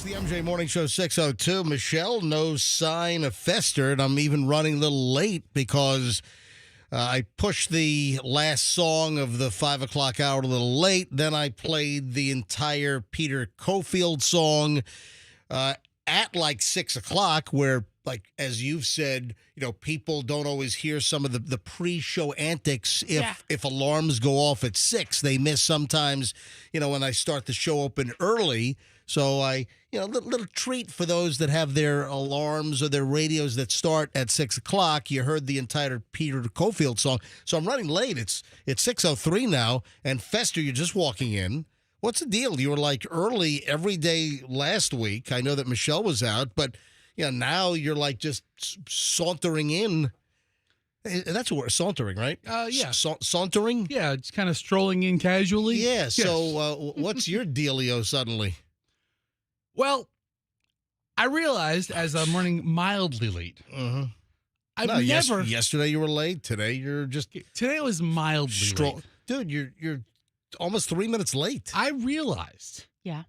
the MJ Morning Show 602. Michelle, no sign of Fester, and I'm even running a little late because I pushed the last song of the 5 o'clock hour a little late. Then I played the entire Peter Cofield song at like 6 o'clock, where, like, as you've said, you know, people don't always hear some of the pre-show antics if alarms go off at 6. They miss sometimes, you know, when I start the show open early. So little treat for those that have their alarms or their radios that start at 6 o'clock. You heard the entire Peter Cofield song. So I'm running late. It's 6:03 now, and Fester, you're just walking in. What's the deal? You were like early every day last week. I know that Michelle was out, but now you're like just sauntering in. That's a word, sauntering, right? Yeah. Sauntering? Yeah, it's kind of strolling in casually. Yeah, Yes. So what's your dealio suddenly? Well, I realized as I'm running mildly late. Mm-hmm. Yesterday you were late. Today you're just... Today was mildly late. Dude, you're almost 3 minutes late. I realized that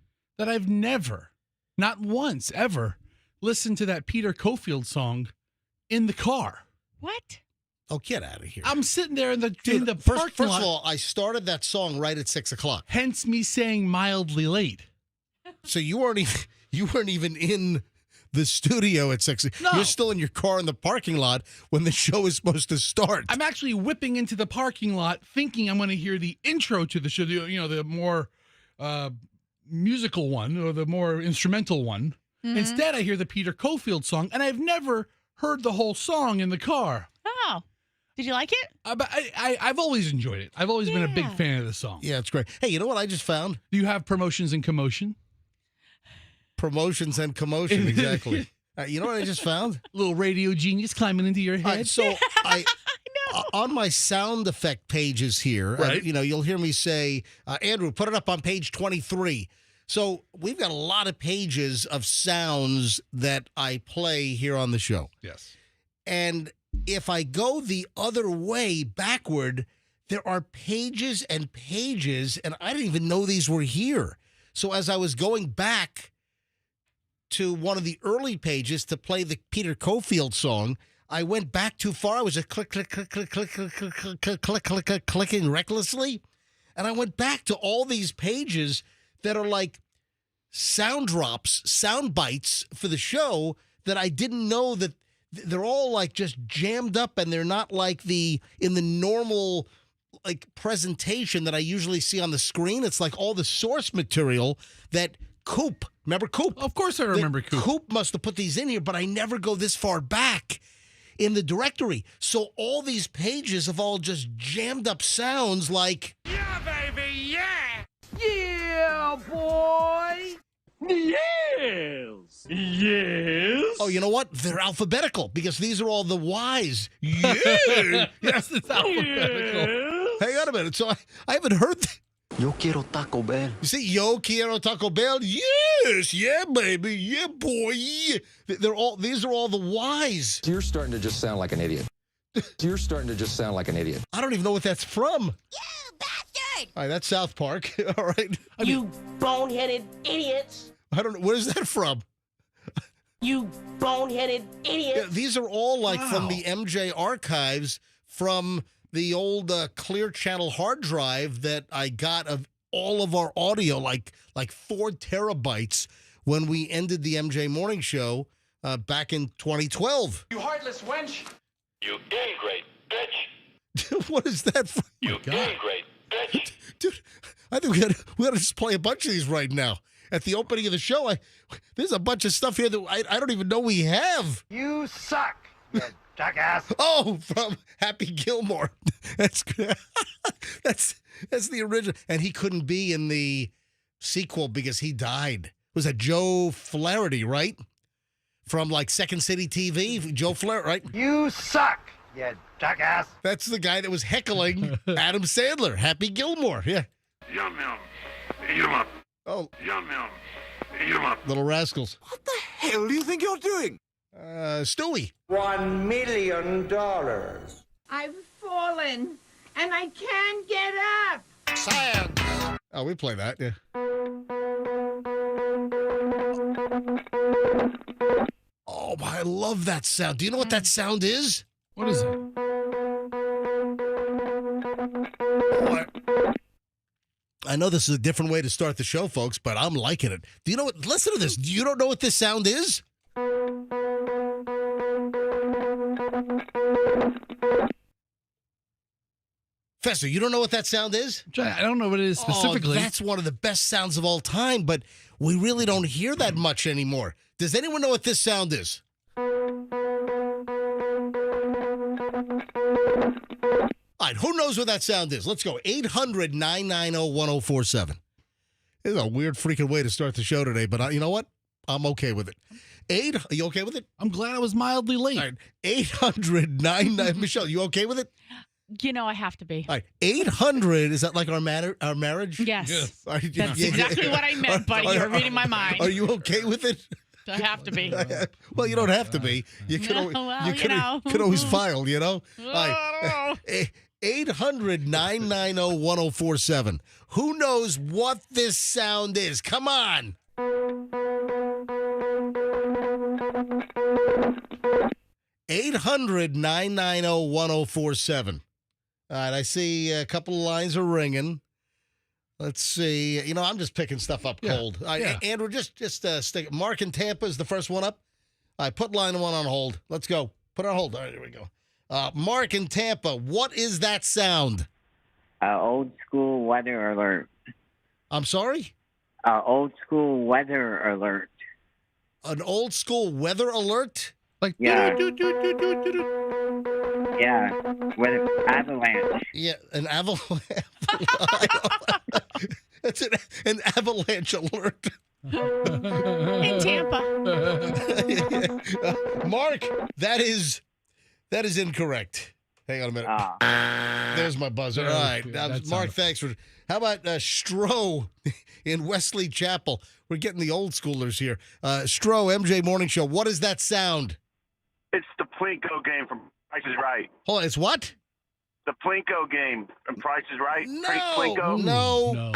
I've never, not once ever, listened to that Peter Cofield song in the car. What? Oh, get out of here. I'm sitting there in the parking lot. First of all, I started that song right at 6 o'clock. Hence me saying mildly late. So you weren't even in the studio at 6. No. You're still in your car in the parking lot when the show is supposed to start. I'm actually whipping into the parking lot thinking I'm going to hear the intro to the show, the more musical one or the more instrumental one. Mm-hmm. Instead, I hear the Peter Cofield song, and I've never heard the whole song in the car. Oh. Did you like it? But I've always enjoyed it. I've always been a big fan of the song. Yeah, it's great. Hey, you know what I just found? Do you have promotions and commotion? Promotions and commotion, exactly. You know what I just found? Little radio genius climbing into your head. So I on my sound effect pages here, right. You'll hear me say, Andrew, put it up on page 23. So we've got a lot of pages of sounds that I play here on the show. Yes. And if I go the other way backward, there are pages and pages, and I didn't even know these were here. So as I was going back to one of the early pages to play the Peter Cofield song, I went back too far. I was just clicking recklessly. And I went back to all these pages that are like sound drops, sound bites for the show that I didn't know that they're all like just jammed up, and they're not like in the normal like presentation that I usually see on the screen. It's like all the source material that Coop, remember Coop? Of course I remember Coop. Coop must have put these in here, but I never go this far back in the directory. So all these pages have all just jammed up sounds like... Yeah, baby, yeah! Yeah, boy! Yes! Yes! Oh, you know what? They're alphabetical because these are all the Y's. Yeah! Yes, it's alphabetical. Yes. Hang on a minute. So I haven't heard... Yo quiero Taco Bell. You see, yo quiero Taco Bell? Yes! Yeah, baby! Yeah, boy! These are all the Y's. You're starting to just sound like an idiot. I don't even know what that's from. You bastard! All right, that's South Park. All right. You boneheaded idiots! I don't know. Where's that from? You boneheaded idiots! Yeah, these are all like from the MJ archives from the old Clear Channel hard drive that I got of all of our audio, like 4 terabytes when we ended the MJ Morning Show back in 2012. You heartless wench! You ingrate bitch! What is that from? You ingrate bitch! Dude, I think we got to just play a bunch of these right now. At the opening of the show, there's a bunch of stuff here that I don't even know we have. You suck, you jackass! Oh, from Happy Gilmore. That's good. That's the original. And he couldn't be in the sequel because he died. Was that Joe Flaherty, right? From like Second City TV, Joe Flaherty, right? You suck, you jackass! That's the guy that was heckling Adam Sandler, Happy Gilmore. Yeah. Yum yum. Eat 'em up. Oh, Yum yum. Eat 'em up. little rascals. What the hell do you think you're doing? Stewie. $1 million. I've fallen, and I can't get up. Science. Oh, we play that, yeah. I love that sound. Do you know what that sound is? What is it? I know this is a different way to start the show, folks, but I'm liking it. Do you know what? Listen to this. You don't know what this sound is? Fester, you don't know what that sound is? I don't know what it is specifically. Oh, that's one of the best sounds of all time, but we really don't hear that much anymore. Does anyone know what this sound is? All right, who knows what that sound is? Let's go. 800-990-1047. This is a weird freaking way to start the show today, but you know what? I'm okay with it. Are you okay with it? I'm glad I was mildly late. All right, 800-99. Michelle, you okay with it? You know I have to be. All right, 800, is that like our marriage? Yes. All right, That's exactly what I meant, buddy. You're reading my mind. Are you okay with it? I have to be. Well, you don't have to be. You can, could always file, you know? All right. 800-990-1047. Who knows what this sound is? Come on. $800-990-1047. All right, I see a couple of lines are ringing. Let's see. You know, I'm just picking stuff up cold. All right, Andrew, just stick. Mark in Tampa is the first one up. All right, put line one on hold. Let's go. Put it on hold. All right, here we go. Mark in Tampa, what is that sound? Old school weather alert. I'm sorry? Old school weather alert. An old school weather alert? Like, Yeah. Yeah, with avalanche. Yeah, an avalanche. That's an avalanche alert. In Tampa. Mark, that is incorrect. Hang on a minute. There's my buzzer. All right. Mark, thanks for. How about Stro in Wesley Chapel? We're getting the old schoolers here. Stro, MJ Morning Show. What is that sound? It's the Plinko game from Price is Right. Hold on. It's what? The Plinko game from Price is Right. No.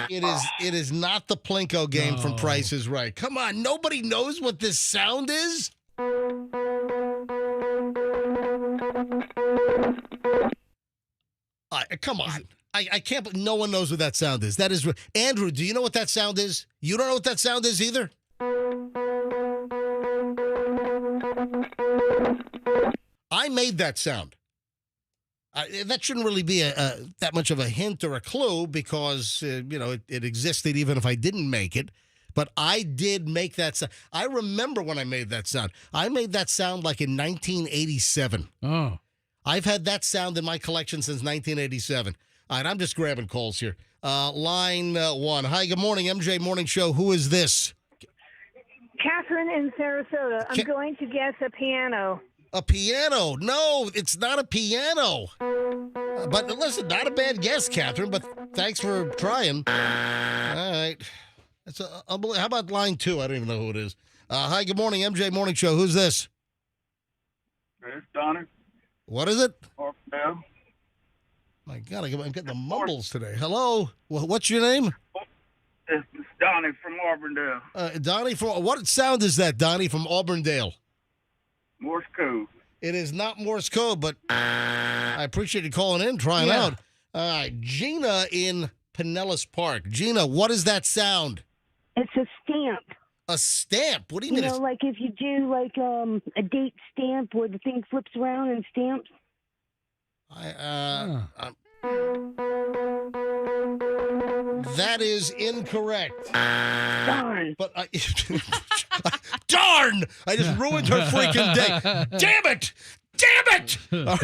It is not the Plinko game from Price is Right. Come on. Nobody knows what this sound is? Come on. I can't believe no one knows what that sound is. That is Andrew, do you know what that sound is? You don't know what that sound is either? I made that sound. That shouldn't really be that much of a hint or a clue because, it existed even if I didn't make it. But I did make that sound. I remember when I made that sound. I made that sound like in 1987. Oh. I've had that sound in my collection since 1987. All right, I'm just grabbing calls here. Line one. Hi, good morning, MJ Morning Show. Who is this? Catherine in Sarasota. I'm going to guess a piano. A piano. No, it's not a piano. But listen, not a bad guess, Catherine, but thanks for trying. All right. That's unbelievable. How about line two? I don't even know who it is. Hi, good morning, MJ Morning Show. Who's this? It's Donnie. What is it? Yeah. My God, I'm getting the mumbles today. Hello? What's your name? It's Donnie from Auburndale. Donnie from... What sound is that, Donnie, from Auburndale? Morse code. It is not Morse code, but I appreciate you calling in, trying out. All right, Gina in Pinellas Park. Gina, what is that sound? It's a stamp. A stamp? What do you You mean? know, like if you do like a date stamp where the thing flips around and stamps. That is incorrect. Darn. But darn! I just ruined her freaking day. Damn it! Damn it! All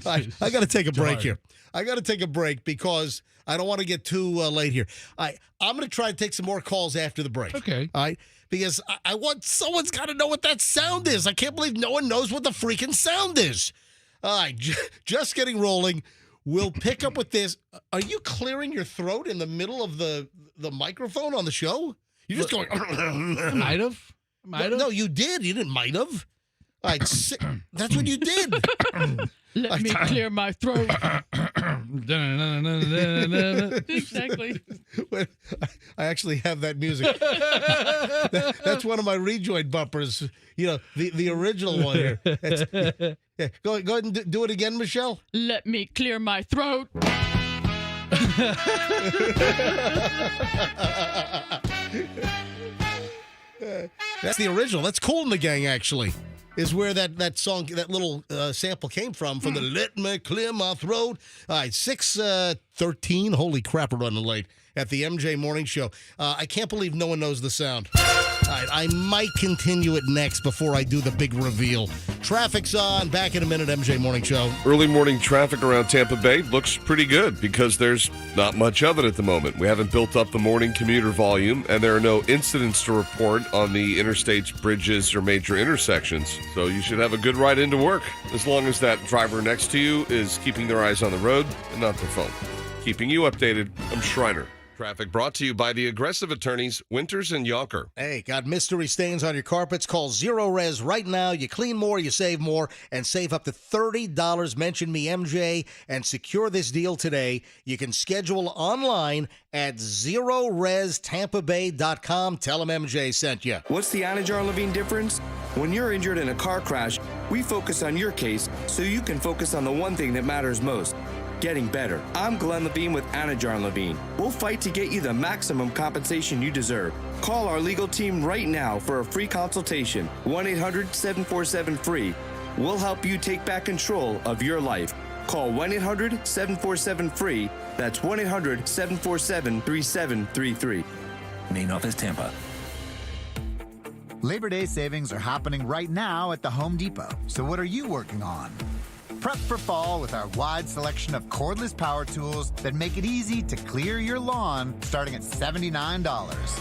right, I got to take a break here. I got to take a break because I don't want to get too late here. I'm going to try to take some more calls after the break. Okay. All right? Because I want someone's got to know what that sound is. I can't believe no one knows what the freaking sound is. All right, just getting rolling. We'll pick up with this. Are you clearing your throat in the middle of the microphone on the show? You're just going. Might have. No, you did. You didn't might have. All right, that's what you did. Let me clear my throat. Exactly. Wait, I actually have that music. That's one of my rejoin bumpers. You know, the original one here. Yeah. Go ahead and do it again, Michelle. Let me clear my throat. That's the original. That's Cool in the Gang, actually, is where that song, that little sample came from the Let Me Clear My Throat. All right, 6:13. Holy crap, we're running late at the MJ Morning Show. I can't believe no one knows the sound. All right, I might continue it next before I do the big reveal. Traffic's on. Back in a minute, MJ Morning Show. Early morning traffic around Tampa Bay looks pretty good because there's not much of it at the moment. We haven't built up the morning commuter volume, and there are no incidents to report on the interstates, bridges, or major intersections. So you should have a good ride into work, as long as that driver next to you is keeping their eyes on the road and not their phone. Keeping you updated, I'm Shriner. Traffic brought to you by the aggressive attorneys Winters and Yonker. Hey, got mystery stains on your carpets? Call Zero Res right now. You clean more, you save more, and save up to $30. Mention me, MJ, and secure this deal today. You can schedule online at ZeroResTampaBay.com. Tell them MJ sent you. What's the Anajar Levine difference? When you're injured in a car crash, we focus on your case so you can focus on the one thing that matters most. Getting better. I'm Glenn Levine with Anajar Levine. We'll fight to get you the maximum compensation you deserve. Call our legal team right now for a free consultation. 1-800-747-FREE. We'll help you take back control of your life. Call 1-800-747-FREE. That's 1-800-747-3733. Main office, Tampa. Labor Day savings are happening right now at the Home Depot. So what are you working on? Prep for fall with our wide selection of cordless power tools that make it easy to clear your lawn, starting at $79.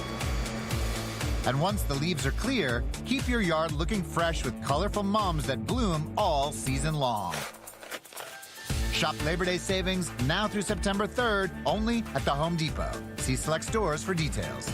And once the leaves are clear, keep your yard looking fresh with colorful mums that bloom all season long. Shop Labor Day savings now through September 3rd, only at the Home Depot. See select stores for details.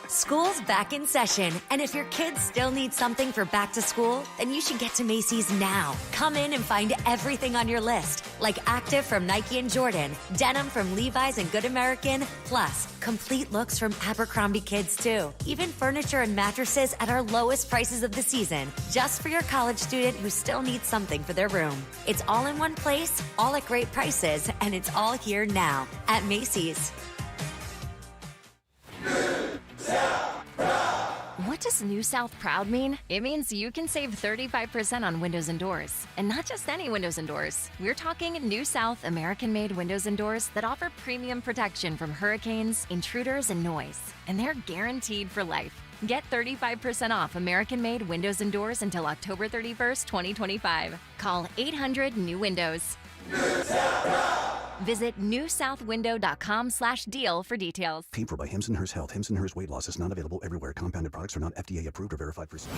School's back in session, and if your kids still need something for back to school, then you should get to Macy's now. Come in and find everything on your list, like active from Nike and Jordan, denim from Levi's and Good American, plus complete looks from Abercrombie Kids too. Even furniture and mattresses at our lowest prices of the season, just for your college student who still needs something for their room. It's all in one place, all at great prices, and it's all here now at Macy's. What does New South Proud mean? It means you can save 35% on windows and doors. And not just any windows and doors. We're talking New South American-made windows and doors that offer premium protection from hurricanes, intruders, and noise. And they're guaranteed for life. Get 35% off American-made windows and doors until October 31st, 2025. Call 800-NEW-WINDOWS. Visit newsouthwindow.com/deal for details. Paid for by Hims & Hers Health. Hims & Hers Weight Loss is not available everywhere. Compounded products are not FDA approved or verified for sale.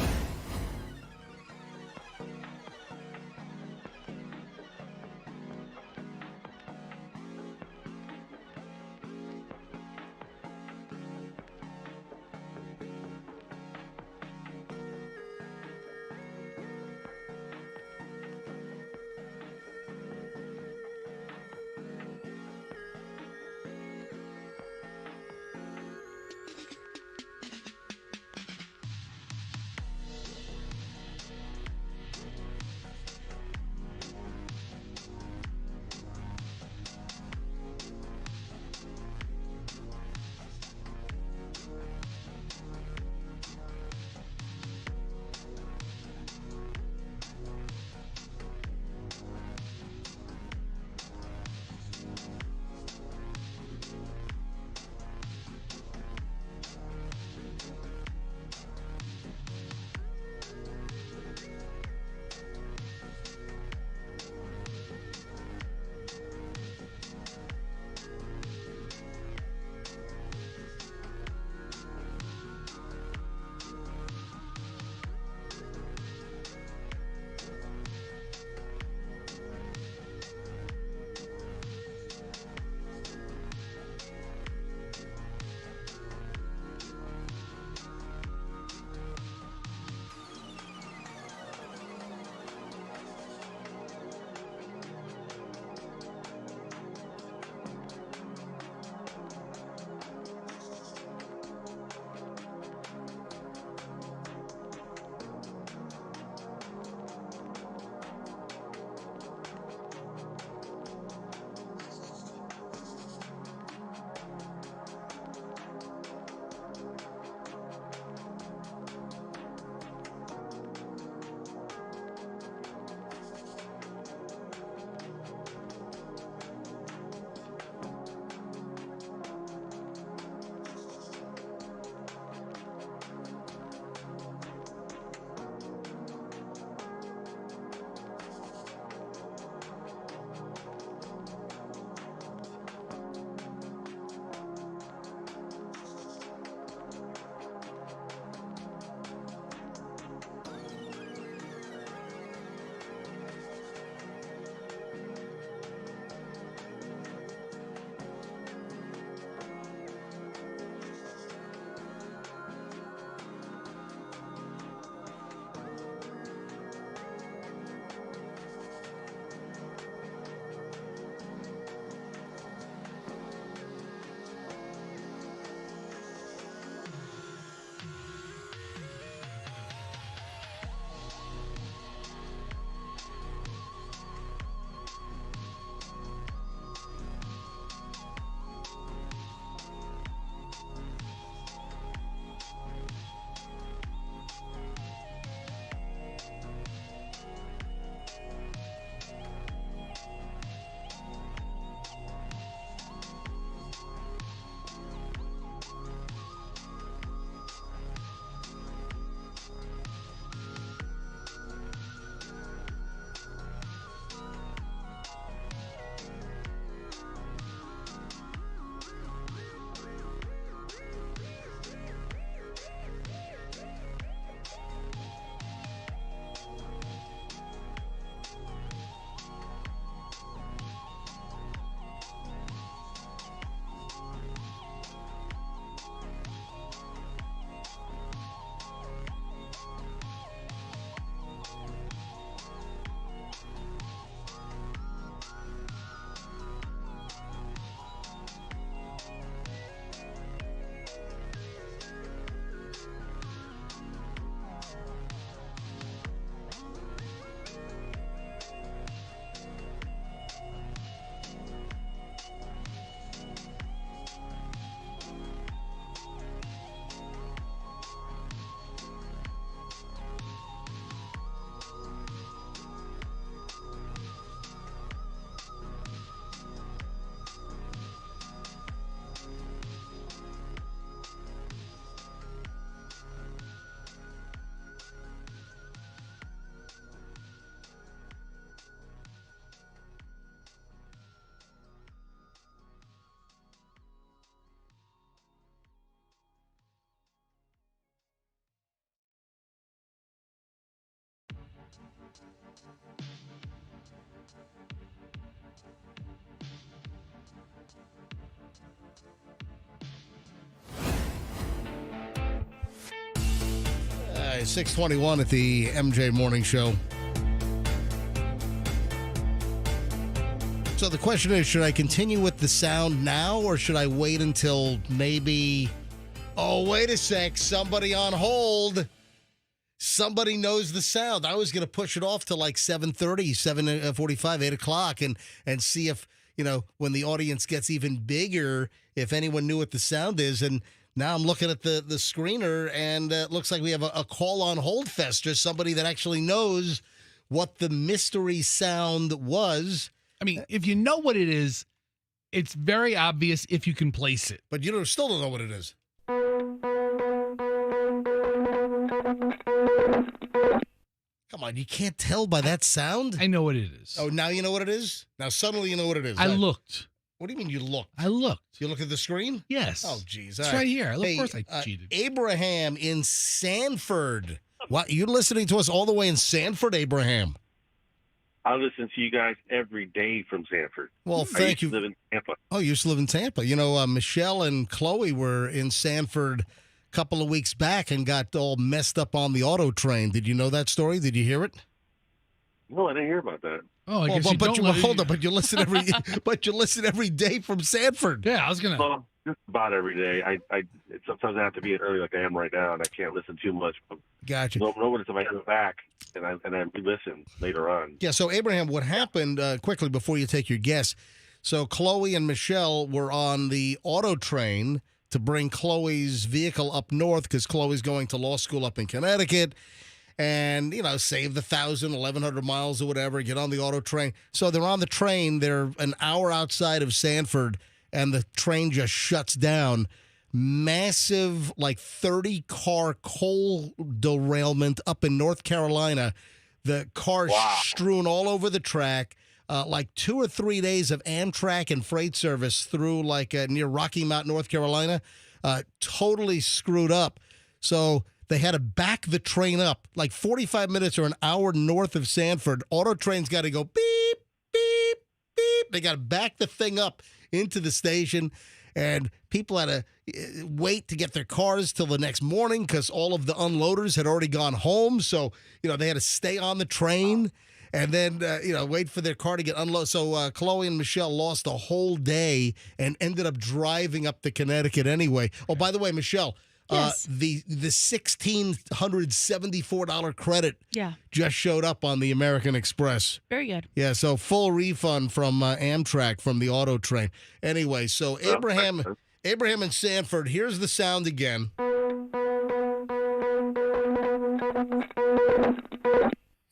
right, 6:21 at the MJ Morning Show. So the question is, should I continue with the sound now, or should I wait until maybe... Oh, wait a sec. Somebody on hold. Somebody knows the sound. I was going to push it off to like 7:30, 7:45, 8 o'clock, and see if, when the audience gets even bigger, if anyone knew what the sound is. And now I'm looking at the screener, and it looks like we have a call on hold fester, somebody that actually knows what the mystery sound was. I mean, if you know what it is, it's very obvious if you can place it. But you still don't know what it is. Come on, you can't tell by that sound? I know what it is. Oh, now you know what it is? Now suddenly you know what it is. I looked. What do you mean you looked? I looked. You look at the screen? Yes. Oh, geez. It's right here. Of course I cheated. Abraham in Sanford. What? You're listening to us all the way in Sanford, Abraham? I listen to you guys every day from Sanford. Well, thank you. I used to live in Tampa. Oh, you used to live in Tampa. Michelle and Chloe were in Sanford a couple of weeks back and got all messed up on the auto train. Did you know that story? Did you hear it? No, I didn't hear about that. Oh, I guess you don't hold on, but you listen every day from Sanford. Yeah, I was gonna. Well, just about every day. I sometimes I have to be in early, like I am right now, and I can't listen too much. But gotcha. Notice if I go back and I re-listen later on. Yeah. So Abraham, what happened quickly before you take your guess? So Chloe and Michelle were on the auto train to bring Chloe's vehicle up north because Chloe's going to law school up in Connecticut. And, save the 1,100 miles or whatever, get on the auto train. So they're on the train. They're an hour outside of Sanford, and the train just shuts down. Massive, 30-car coal derailment up in North Carolina. The cars strewn all over the track. 2 or 3 days of Amtrak and freight service through, near Rocky Mount, North Carolina. Totally screwed up. So... they had to back the train up 45 minutes or an hour north of Sanford. Auto train's got to go beep, beep, beep. They got to back the thing up into the station, and people had to wait to get their cars till the next morning because all of the unloaders had already gone home. So, they had to stay on the train and then, wait for their car to get unloaded. So Chloe and Michelle lost a whole day and ended up driving up to Connecticut anyway. Oh, by the way, Michelle... Yes. The $1,674 credit Yeah. just showed up on the American Express. Very good. Yeah, so full refund from Amtrak from the auto train. Anyway, so Abraham and Sanford, here's the sound again.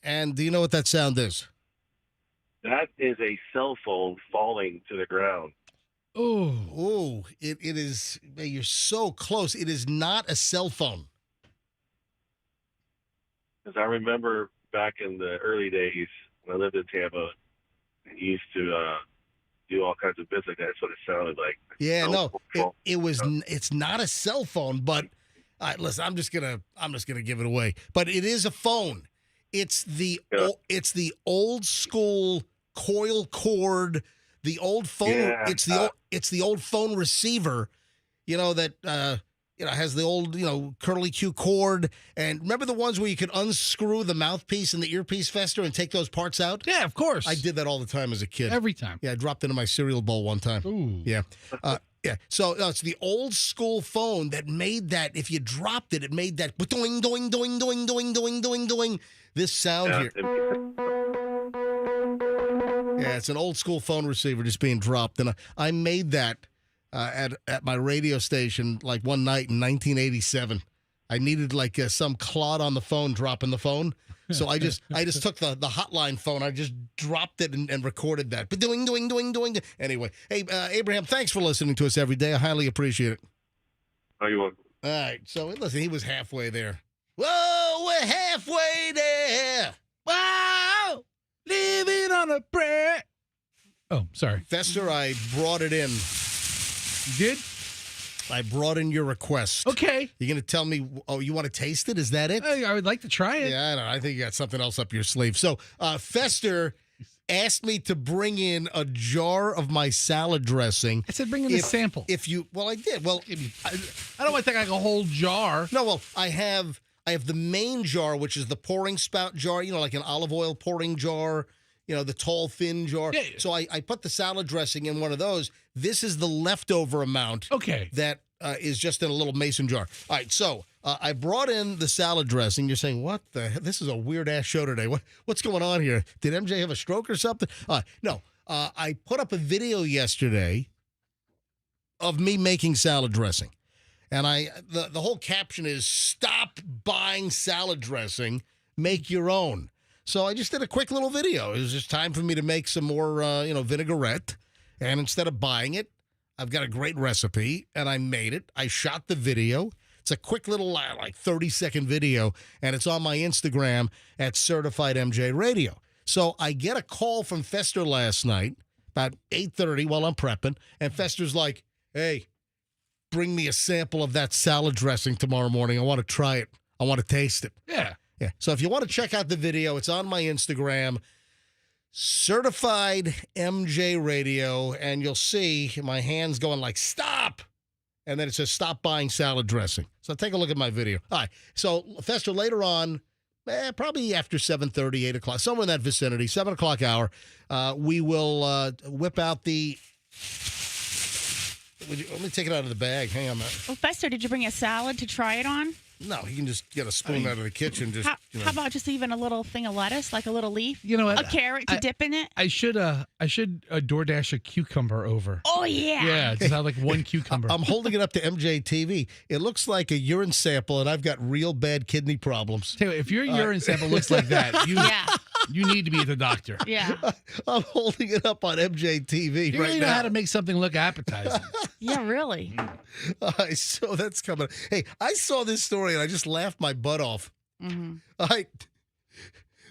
And do you know what that sound is? That is a cell phone falling to the ground. Oh, it is. You're so close. It is not a cell phone. Because I remember back in the early days when I lived in Tampa, I used to do all kinds of business like that. That's what it sounded like. Yeah, no, it was. It's not a cell phone, but listen, I'm just gonna give it away. But it is a phone. It's the old school coil cord. The old phone. Yeah. It's the old phone receiver. That has the old curly Q cord. And remember the ones where you could unscrew the mouthpiece and the earpiece fester and take those parts out? Yeah, of course. I did that all the time as a kid. Every time. Yeah, I dropped it in my cereal bowl one time. Ooh. Yeah. Yeah. So it's the old school phone that made that. If you dropped it, it made that doing doing doing doing doing doing doing doing this sound here. Yeah, it's an old school phone receiver just being dropped, and I made that at my radio station one night in 1987. I needed some clod on the phone dropping the phone, so I just took the hotline phone. I just dropped it and recorded that. But doing. Anyway, hey Abraham, thanks for listening to us every day. I highly appreciate it. Oh, you're welcome. All right, so listen, he was halfway there. Whoa, we're halfway there. Wow. Living on a prayer. Oh, sorry. Fester, I brought it in. You did? I brought in your request. Okay. You're going to tell me, you want to taste it? Is that it? I would like to try it. Yeah, I don't know. I think you got something else up your sleeve. So, Fester asked me to bring in a jar of my salad dressing. I said bring in a sample. I did. Well, I don't want to take a whole jar. No, well, I have I have the main jar, which is the pouring spout jar, like an olive oil pouring jar, the tall, thin jar. Yeah. So I put the salad dressing in one of those. This is the leftover amount. Okay. That is just in a little mason jar. All right, so I brought in the salad dressing. You're saying, what the heck? This is a weird-ass show today. What's going on here? Did MJ have a stroke or something? No. I put up a video yesterday of me making salad dressing. And the whole caption is, stop buying salad dressing, make your own. So I just did a quick little video. It was just time for me to make some more, vinaigrette. And instead of buying it, I've got a great recipe, and I made it. I shot the video. It's a quick little, 30-second video, and it's on my Instagram at Certified MJ Radio. So I get a call from Fester last night, about 8:30 while I'm prepping, and Fester's like, hey, bring me a sample of that salad dressing tomorrow morning. I want to try it. I want to taste it. Yeah. So if you want to check out the video, it's on my Instagram, Certified MJ Radio, and you'll see my hands going like, stop. And then it says, stop buying salad dressing. So take a look at my video. All right. So Fester, later on, probably after 7:30, 8 o'clock, somewhere in that vicinity, 7 o'clock hour, we will whip out the... Let me take it out of the bag. Hang on a minute. Well, Fester, did you bring a salad to try it on? No, you can just get a spoon out of the kitchen. Just how about just even a little thing of lettuce, like a little leaf? You know what? A carrot to dip in it? I should DoorDash a cucumber over. Oh, yeah. Yeah, just have like one cucumber. I'm holding it up to MJ TV. It looks like a urine sample, and I've got real bad kidney problems. Tell you what, if your urine sample looks like that, you need to be at the doctor. Yeah. I'm holding it up on MJ TV You right really now. know how to make something look appetizing. Yeah, really. All right, so that's coming. Hey, I saw this story, and I just laughed my butt off. Mm-hmm. All right.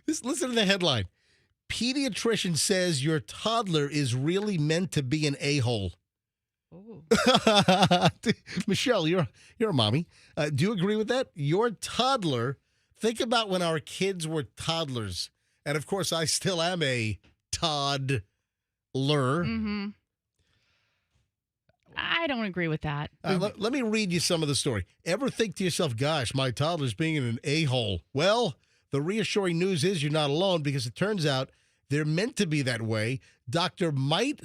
Listen to the headline. Pediatrician says your toddler is really meant to be an a-hole. Michelle, you're a mommy. Do you agree with that? Your toddler, think about when our kids were toddlers. And, of course, I still am a toddler. Mm-hmm. I don't agree with that. Let me read you some of the story. Ever think to yourself, gosh, my toddler's being an a-hole? Well, the reassuring news is you're not alone, because it turns out they're meant to be that way. Dr. Mike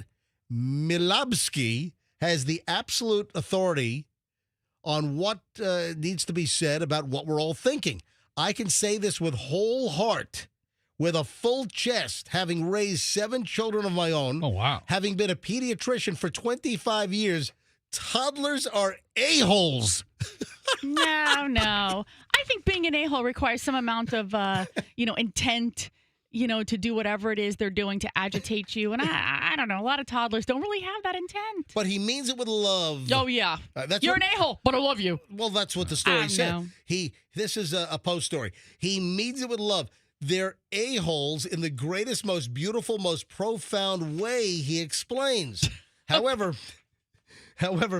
Milabsky has the absolute authority on what needs to be said about what we're all thinking. I can say this with whole heart, with a full chest, having raised 7 children of my own. Oh, wow. Having been a pediatrician for 25 years, toddlers are a-holes. No. I think being an a-hole requires some amount of, intent, to do whatever it is they're doing to agitate you. And I don't know. A lot of toddlers don't really have that intent. But he means it with love. Oh, yeah. You're an a-hole, but I love you. Well, that's what the story said. Know. This is a post story. He means it with love. They're a-holes in the greatest, most beautiful, most profound way, he explains. However,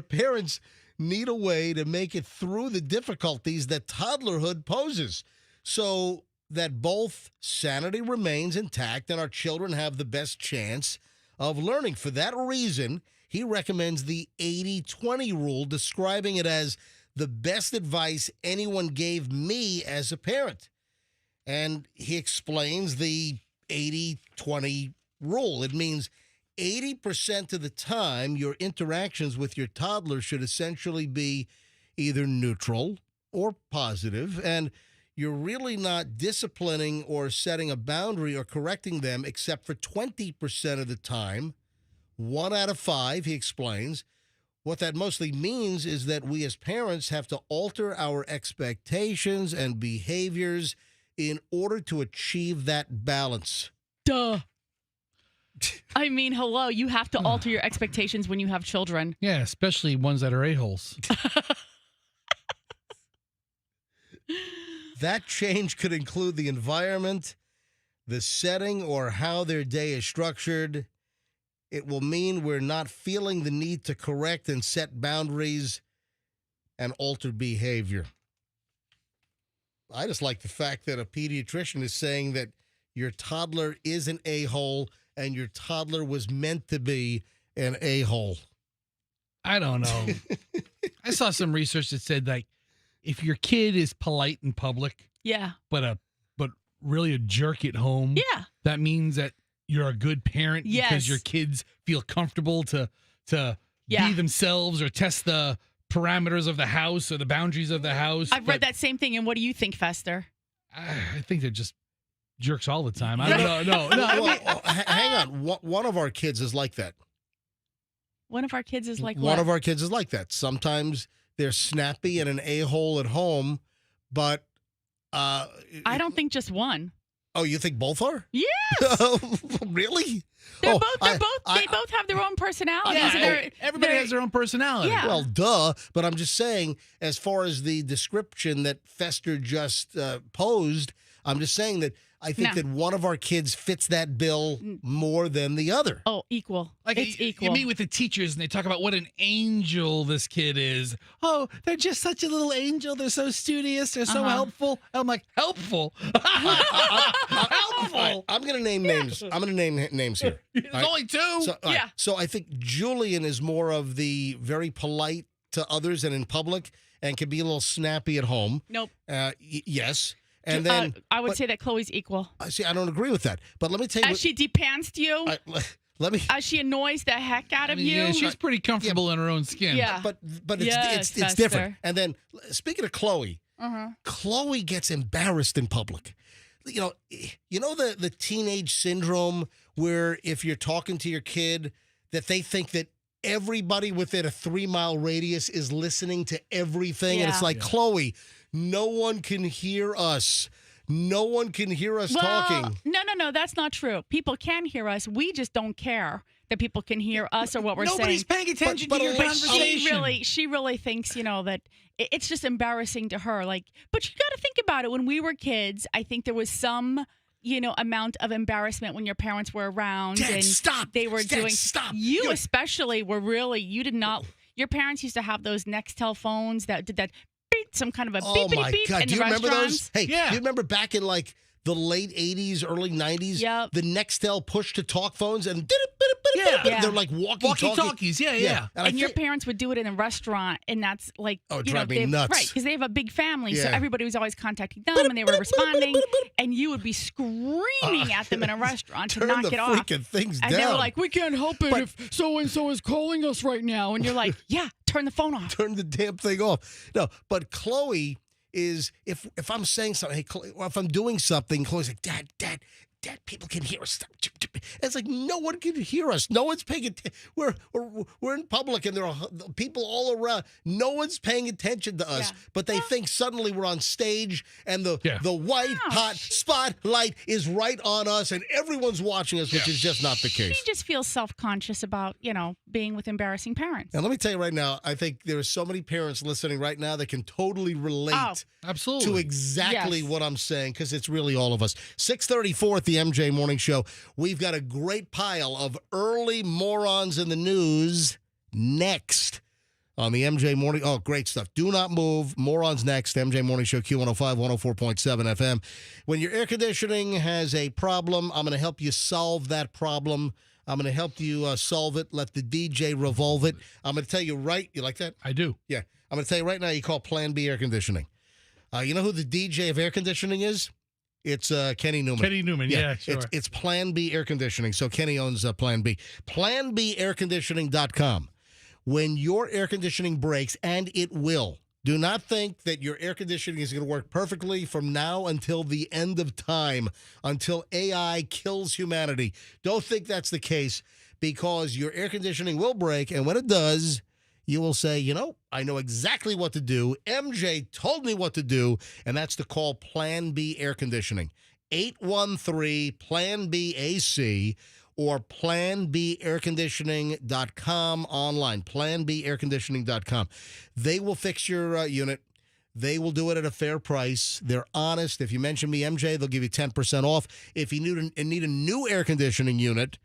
parents need a way to make it through the difficulties that toddlerhood poses so that both sanity remains intact and our children have the best chance of learning. For that reason, he recommends the 80-20 rule, describing it as the best advice anyone gave me as a parent. And he explains the 80-20 rule. It means 80% of the time, your interactions with your toddler should essentially be either neutral or positive, and you're really not disciplining or setting a boundary or correcting them except for 20% of the time. 1 out of 5, he explains. What that mostly means is that we as parents have to alter our expectations and behaviors in order to achieve that balance. Duh. I mean, hello, you have to alter your expectations when you have children. Yeah, especially ones that are a-holes. That change could include the environment, the setting, or how their day is structured. It will mean we're not feeling the need to correct and set boundaries and alter behavior. I just like the fact that a pediatrician is saying that your toddler is an a-hole and your toddler was meant to be an a-hole. I don't know. I saw some research that said, like, if your kid is polite in public, Yeah. but really a jerk at home, Yeah. that means that you're a good parent Yes. because your kids feel comfortable to Yeah. be themselves or test the parameters of the house or the boundaries of the house. I've read that same thing. And what do you think, Fester? I think they're just jerks all the time. I don't know. No. Well, hang on. One of our kids is like that. One of our kids is like One what? of our kids is like that. Sometimes they're snappy and an a-hole at home, but I don't think just one. Oh, you think both are? Yes. Really? They Oh, both have their own personalities. Yeah, and they're- everybody they're- has their own personality. Yeah. Well, duh. But I'm just saying, as far as the description that Fester just posed, I'm just saying that I think No. that one of our kids fits that bill more than the other. Oh, equal. Like It's you equal. meet with the teachers and they talk about what an angel this kid is. Oh, they're just such a little angel. They're so studious. They're so helpful. I'm like, helpful? Helpful? I'm going to name names. I'm going to name names here. There's only two. So, all right. So I think Julian is more of the very polite to others and in public and can be a little snappy at home. Nope. Yes. And then I would say that Chloe's equal. See, I don't agree with that. But let me tell you. As she depantsed you, let me. as she annoys the heck out of you. Yeah, she's pretty comfortable in her own skin. Yeah. But Yes, it's different. Fester. And then speaking of Chloe, Chloe gets embarrassed in public. You know the teenage syndrome where if you're talking to your kid that they think that everybody within a 3-mile radius is listening to everything. And it's like, Chloe, no one can hear us. No one can hear us talking. No, that's not true. People can hear us. We just don't care that people can hear us or what we're saying. Nobody's paying attention to your conversation. She really thinks, that it's just embarrassing to her. But you got to think about it. When we were kids, I think there was some, amount of embarrassment when your parents were around. Dad, and stop. They were Dad, doing. stop. You especially were really. You did not. Your parents used to have those Nextel phones that did that. Beep, some kind of a beep, Oh my beep, God! in Do you the remember restaurants. those? Hey, do you remember back in the late 80s, early 90s? Yep. The Nextel push-to-talk phones and Yeah. they're like walkie-talkies. Yeah. And your parents would do it in a restaurant, and that's like, drive me nuts. Right, because they have a big family, so Yeah. everybody was always contacting them, and they were responding, and you would be screaming at them in a restaurant to turn knock the it off. freaking things And they were down. like, "We can't help it if so and so is calling us right now," and you're like, "Yeah, turn the phone off." Turn the damn thing off. No, but Chloe is if I'm saying something, hey, Chloe, or if I'm doing something, Chloe's like, Dad, people can hear us. And it's like no one can hear us. No one's paying attention. We're in public and there are people all around. No one's paying attention to us, but they think suddenly we're on stage and the white hot spotlight is right on us and everyone's watching us, which is just not the case. She just feels self-conscious about being with embarrassing parents. And let me tell you right now, I think there are so many parents listening right now that can totally relate absolutely to exactly what I'm saying because it's really all of us. 6:34 at the MJ Morning Show. We've got a great pile of early morons in the news next on the MJ Morning. Oh, great stuff. Do not move. Morons next. MJ Morning Show, Q105, 104.7 FM. When your air conditioning has a problem, I'm going to help you solve that problem. I'm going to help you solve it. Let the DJ revolve it. I'm going to tell you you like that? I do. Yeah. I'm going to tell you right now, you call Plan B Air Conditioning. You know who the DJ of air conditioning is? It's Kenny Newman. Kenny Newman, yeah sure. It's Plan B Air Conditioning. So Kenny owns Plan B. PlanBAirConditioning.com. When your air conditioning breaks, and it will, do not think that your air conditioning is going to work perfectly from now until the end of time, until AI kills humanity. Don't think that's the case because your air conditioning will break, and when it does, you will say, I know exactly what to do. MJ told me what to do, and that's to call Plan B Air Conditioning. 813-PLAN-B-AC or PlanBAirConditioning.com online. PlanBAirConditioning.com. They will fix your unit. They will do it at a fair price. They're honest. If you mention me, MJ, they'll give you 10% off. If you need a new air conditioning unit,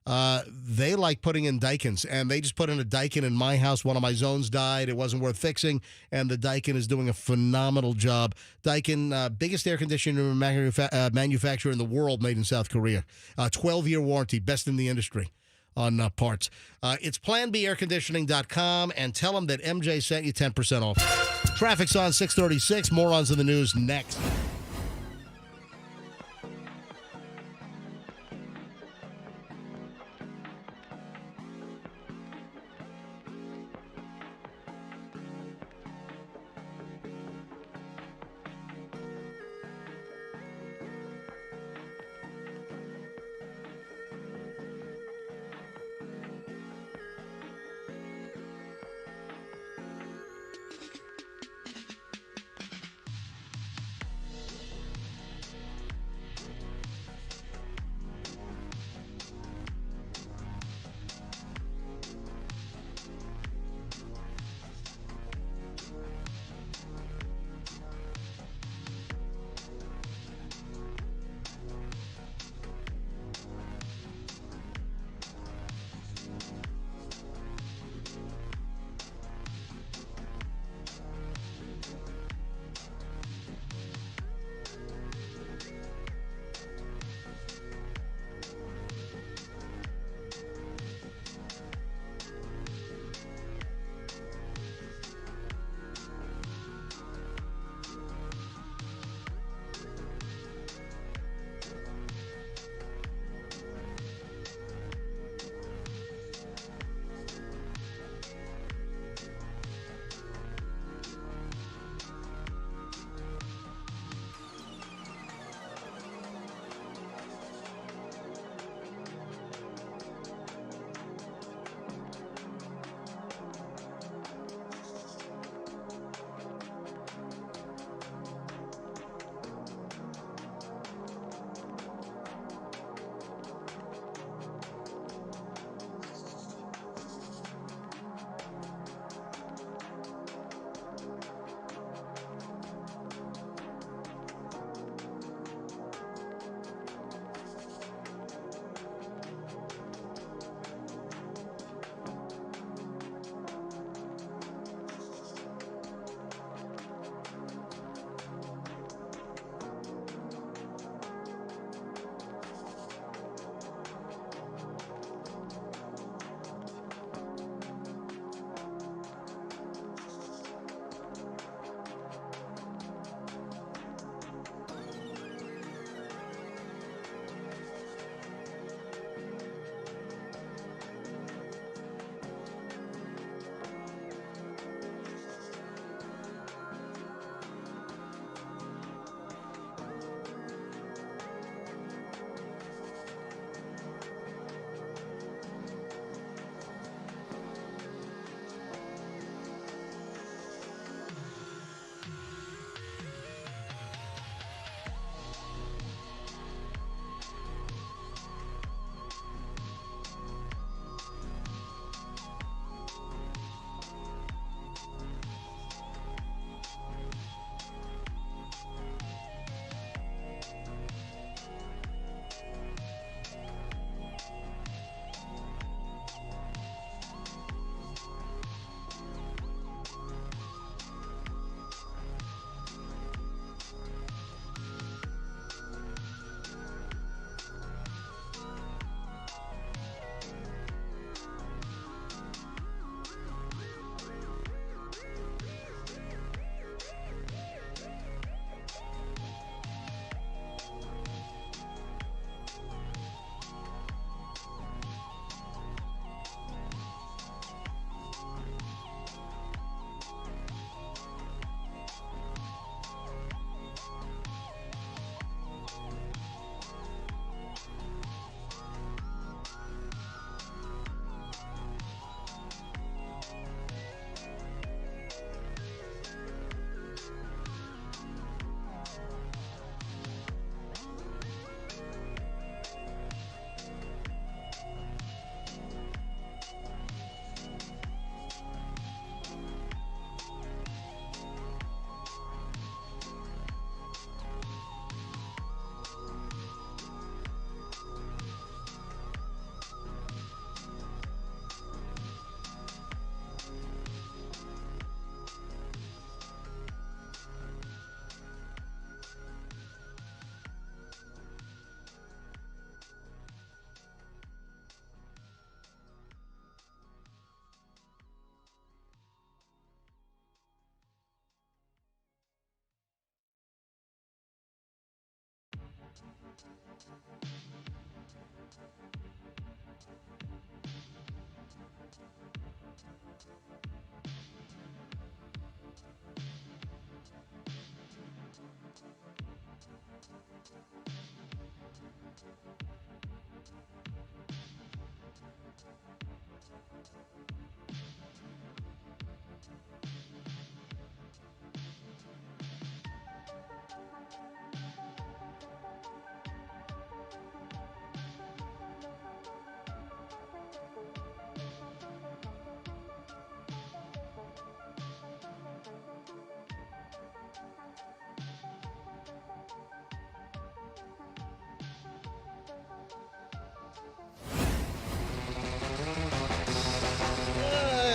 they like putting in Daikin's, and they just put in a Daikin in my house. One of my zones died. It wasn't worth fixing, and the Daikin is doing a phenomenal job. Daikin, biggest air conditioner manufacturer in the world, made in South Korea. 12-year warranty, best in the industry. on parts. It's planbairconditioning.com, and tell them that MJ sent you 10% off. Traffic's on 636. Morons in the news next.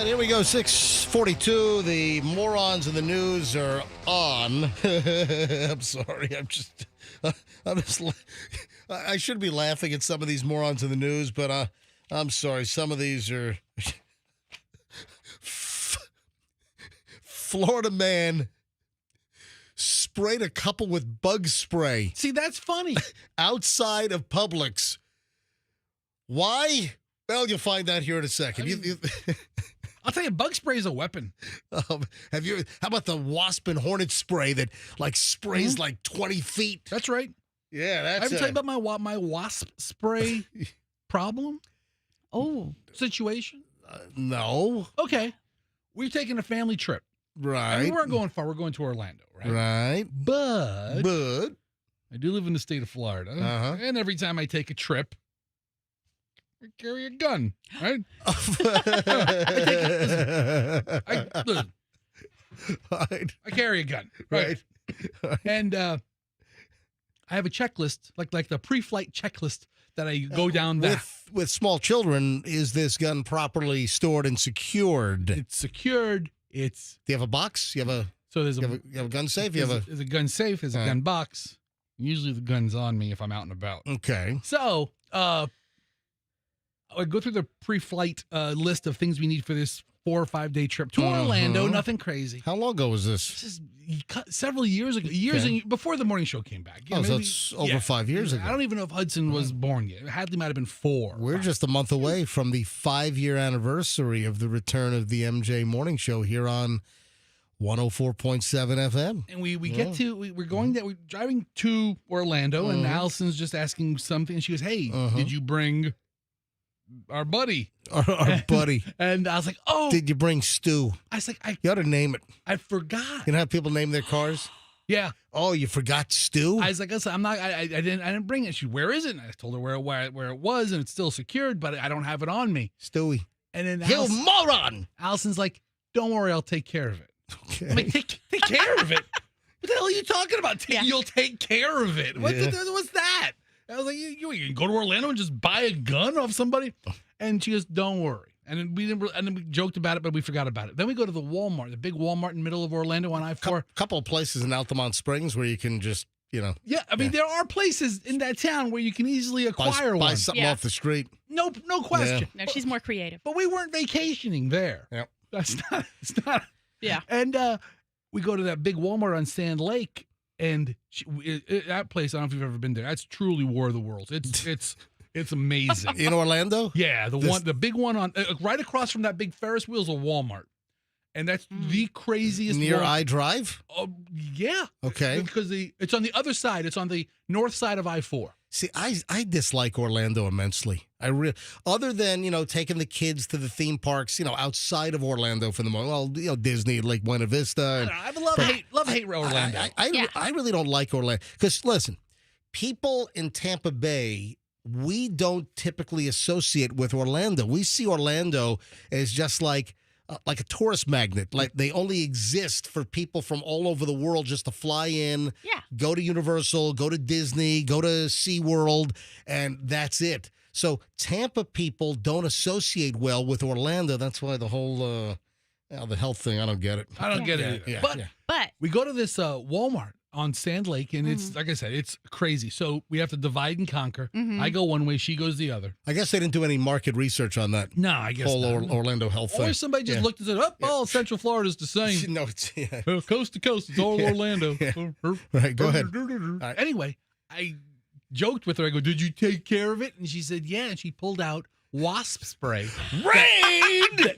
Here we go, 6:42. The morons in the news are on. I'm sorry. I should be laughing at some of these morons in the news, but I'm sorry. Some of these are. Florida man sprayed a couple with bug spray. See, that's funny. Outside of Publix. Why? Well, you'll find out here in a second. I'll tell you, bug spray is a weapon. How about the wasp and hornet spray that sprays like 20 feet? That's right. Yeah, that's I ever tell you about my wasp spray problem? Situation? No. Okay. We're taking a family trip. Right. And we weren't going far. We're going to Orlando, right? Right. But I do live in the state of Florida. And every time I take a trip, I carry a gun, right? Listen, I carry a gun, right? And I have a checklist, like the pre-flight checklist that I go down that. With small children, is this gun properly stored and secured? It's secured. Do you have a box? You have a gun safe? There's a gun safe. There's a gun box. Usually the gun's on me if I'm out and about. Okay. So, I go through the pre-flight list of things we need for this 4 or 5 day trip to Orlando. Nothing crazy. How long ago was this? This is several years ago. Before the morning show came back. So it's over 5 years ago. I don't even know if Hudson was born yet. Hadley might have been 4. We're just a month away from the 5-year anniversary of the return of the MJ Morning Show here on 104.7 FM. And we're driving to Orlando, and Allison's just asking something, and she goes, "Hey, did you bring our buddy?" Our buddy. And I was like, "Oh, did you bring Stu?" I was like, you ought to name it. I forgot. You know how people name their cars? Yeah. Oh, you forgot Stu? I was like, "Listen, I'm not. I didn't bring it." She, "Where is it?" And I told her where it was, and it's still secured, but I don't have it on me. Stewie. And then you moron! Allison's like, "Don't worry, I'll take care of it." Okay. I'm like, take care of it? What the hell are you talking about? You'll take care of it. What's that? I was like, you can go to Orlando and just buy a gun off somebody? And she goes, "Don't worry." And then we joked about it, but we forgot about it. Then we go to the Walmart, the big Walmart in the middle of Orlando on I-4. A couple of places in Altamont Springs where you can just, Yeah, I mean, there are places in that town where you can easily acquire one. Buy something off the street. No question. No, she's more creative. But we weren't vacationing there. Yep. It's not. Yeah. And we go to that big Walmart on Sand Lake, and that place, I don't know if you've ever been there. That's truly War of the Worlds. It's amazing. In Orlando? Yeah, the big one on right across from that big Ferris wheel is a Walmart. And that's the craziest near Walmart. I-Drive? Yeah. Okay. Because it's on the other side. It's on the north side of I-4. See, I dislike Orlando immensely. Other than, taking the kids to the theme parks, outside of Orlando for the moment. Well, Disney, Lake Buena Vista. I love hate Orlando. I really don't like Orlando. Because, listen, people in Tampa Bay, we don't typically associate with Orlando. We see Orlando as just like a tourist magnet. Like they only exist for people from all over the world just to fly in, go to Universal, go to Disney, go to SeaWorld, and that's it. So Tampa people don't associate well with Orlando. That's why the whole the health thing, I don't get it. I don't get it either. But we go to this Walmart on Sand Lake, and it's, like I said, it's crazy. So we have to divide and conquer. I go one way, she goes the other. I guess they didn't do any market research on that. No, I guess whole not. Orlando health thing. Or somebody just looked and said, all Central Florida's the same. No, it's coast to coast. It's all Orlando. Right, go ahead. Anyway, I joked with her. I go, "Did you take care of it?" And she said, "Yeah." And she pulled out wasp spray.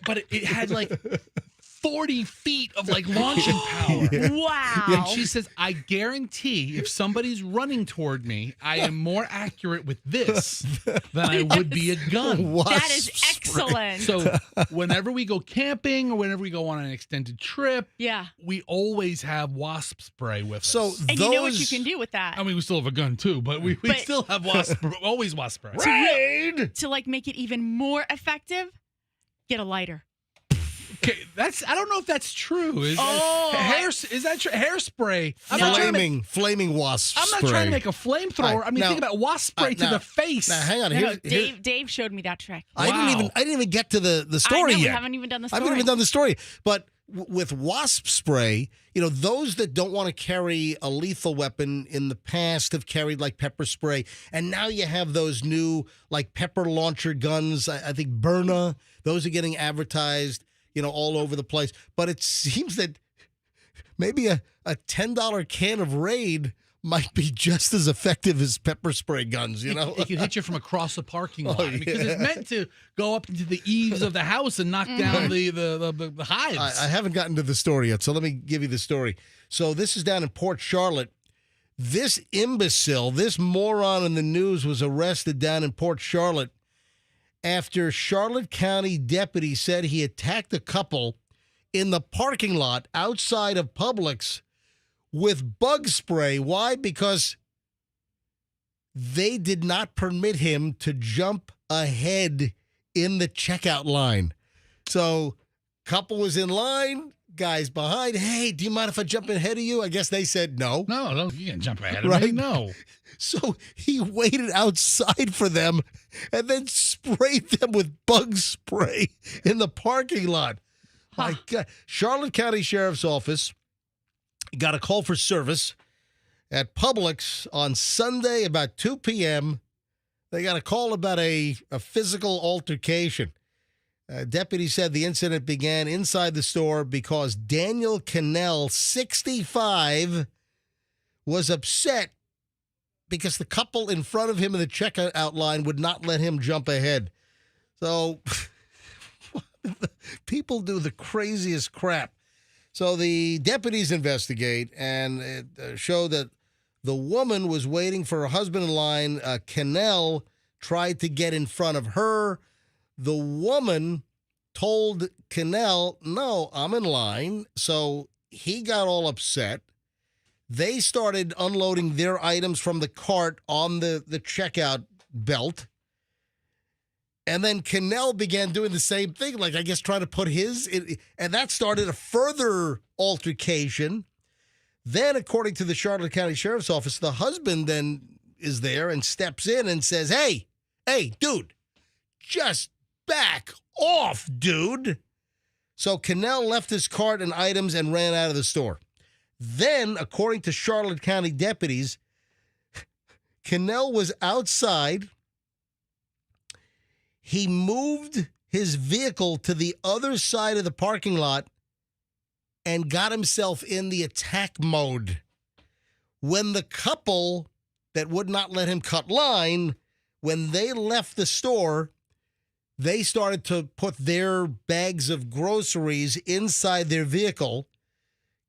But it had like 40 feet of like launching power. Wow. And she says, "I guarantee if somebody's running toward me, I am more accurate with this than I would be a gun." That is excellent. So whenever we go camping or whenever we go on an extended trip, we always have wasp spray with us. And you know what you can do with that. I mean, we still have a gun too, but we still have always wasp spray. To like make it even more effective, get a lighter. Okay, I don't know if that's true. Is that true? Hairspray. Flaming wasp I'm not spray. trying to make a flamethrower. I mean, think about wasp spray to the face. Now, hang on. No, Dave showed me that trick. I didn't even get to the story I know, yet. We haven't even done the story. I haven't even done the story. But with wasp spray, those that don't want to carry a lethal weapon in the past have carried like pepper spray. And now you have those new like pepper launcher guns. I think Berna, those are getting advertised, all over the place. But it seems that maybe a $10 can of Raid might be just as effective as pepper spray guns, It can hit you from across the parking lot because it's meant to go up into the eaves of the house and knock down the hives. I haven't gotten to the story yet, so let me give you the story. So this is down in Port Charlotte. This imbecile, this moron in the news was arrested down in Port Charlotte after Charlotte County deputies said he attacked a couple in the parking lot outside of Publix with bug spray. Why? Because they did not permit him to jump ahead in the checkout line. So couple was in line, guys behind. "Hey, do you mind if I jump ahead of you?" I guess they said no. No, you can't jump ahead of me. No. So he waited outside for them and then sprayed them with bug spray in the parking lot. My God. Charlotte County Sheriff's Office got a call for service at Publix on Sunday about 2 p.m. They got a call about a physical altercation. Deputies said the incident began inside the store because Daniel Cannell, 65, was upset because the couple in front of him in the checkout line would not let him jump ahead. So people do the craziest crap. So the deputies investigate, and it showed that the woman was waiting for her husband in line. Cannell tried to get in front of her. The woman told Cannell, "No, I'm in line." So he got all upset. They started unloading their items from the cart on the checkout belt. And then Cannell began doing the same thing, like I guess trying to put his in, and that started a further altercation. Then, according to the Charlotte County Sheriff's Office, the husband then is there and steps in and says, hey, dude, just back off, dude. So Cannell left his cart and items and ran out of the store. Then, according to Charlotte County deputies, Cannell was outside. He moved his vehicle to the other side of the parking lot and got himself in the attack mode. When the couple that would not let him cut line, when they left the store, they started to put their bags of groceries inside their vehicle.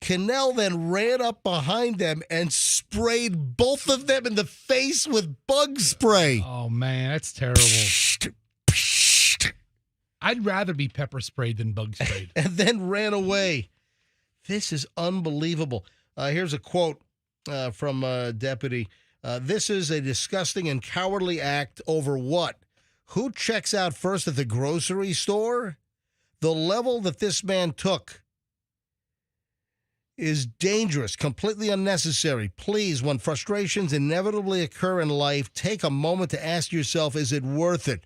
Cannell then ran up behind them and sprayed both of them in the face with bug spray. Oh, man, that's terrible. I'd rather be pepper sprayed than bug sprayed. And then ran away. This is unbelievable. Here's a quote from a deputy. This is a disgusting and cowardly act over what? Who checks out first at the grocery store? The level that this man took is dangerous, completely unnecessary. Please, when frustrations inevitably occur in life, take a moment to ask yourself, is it worth it?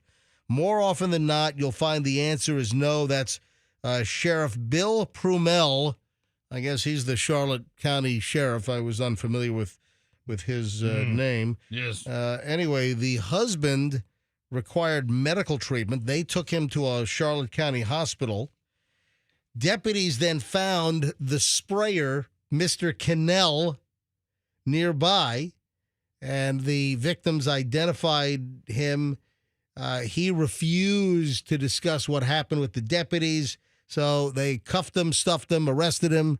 More often than not, you'll find the answer is no. That's Sheriff Bill Prumel. I guess he's the Charlotte County Sheriff. I was unfamiliar with his name. Yes. Anyway, the husband required medical treatment. They took him to a Charlotte County hospital. Deputies then found the sprayer, Mr. Cannell, nearby, and the victims identified him. He refused to discuss what happened with the deputies, so they cuffed him, stuffed him, arrested him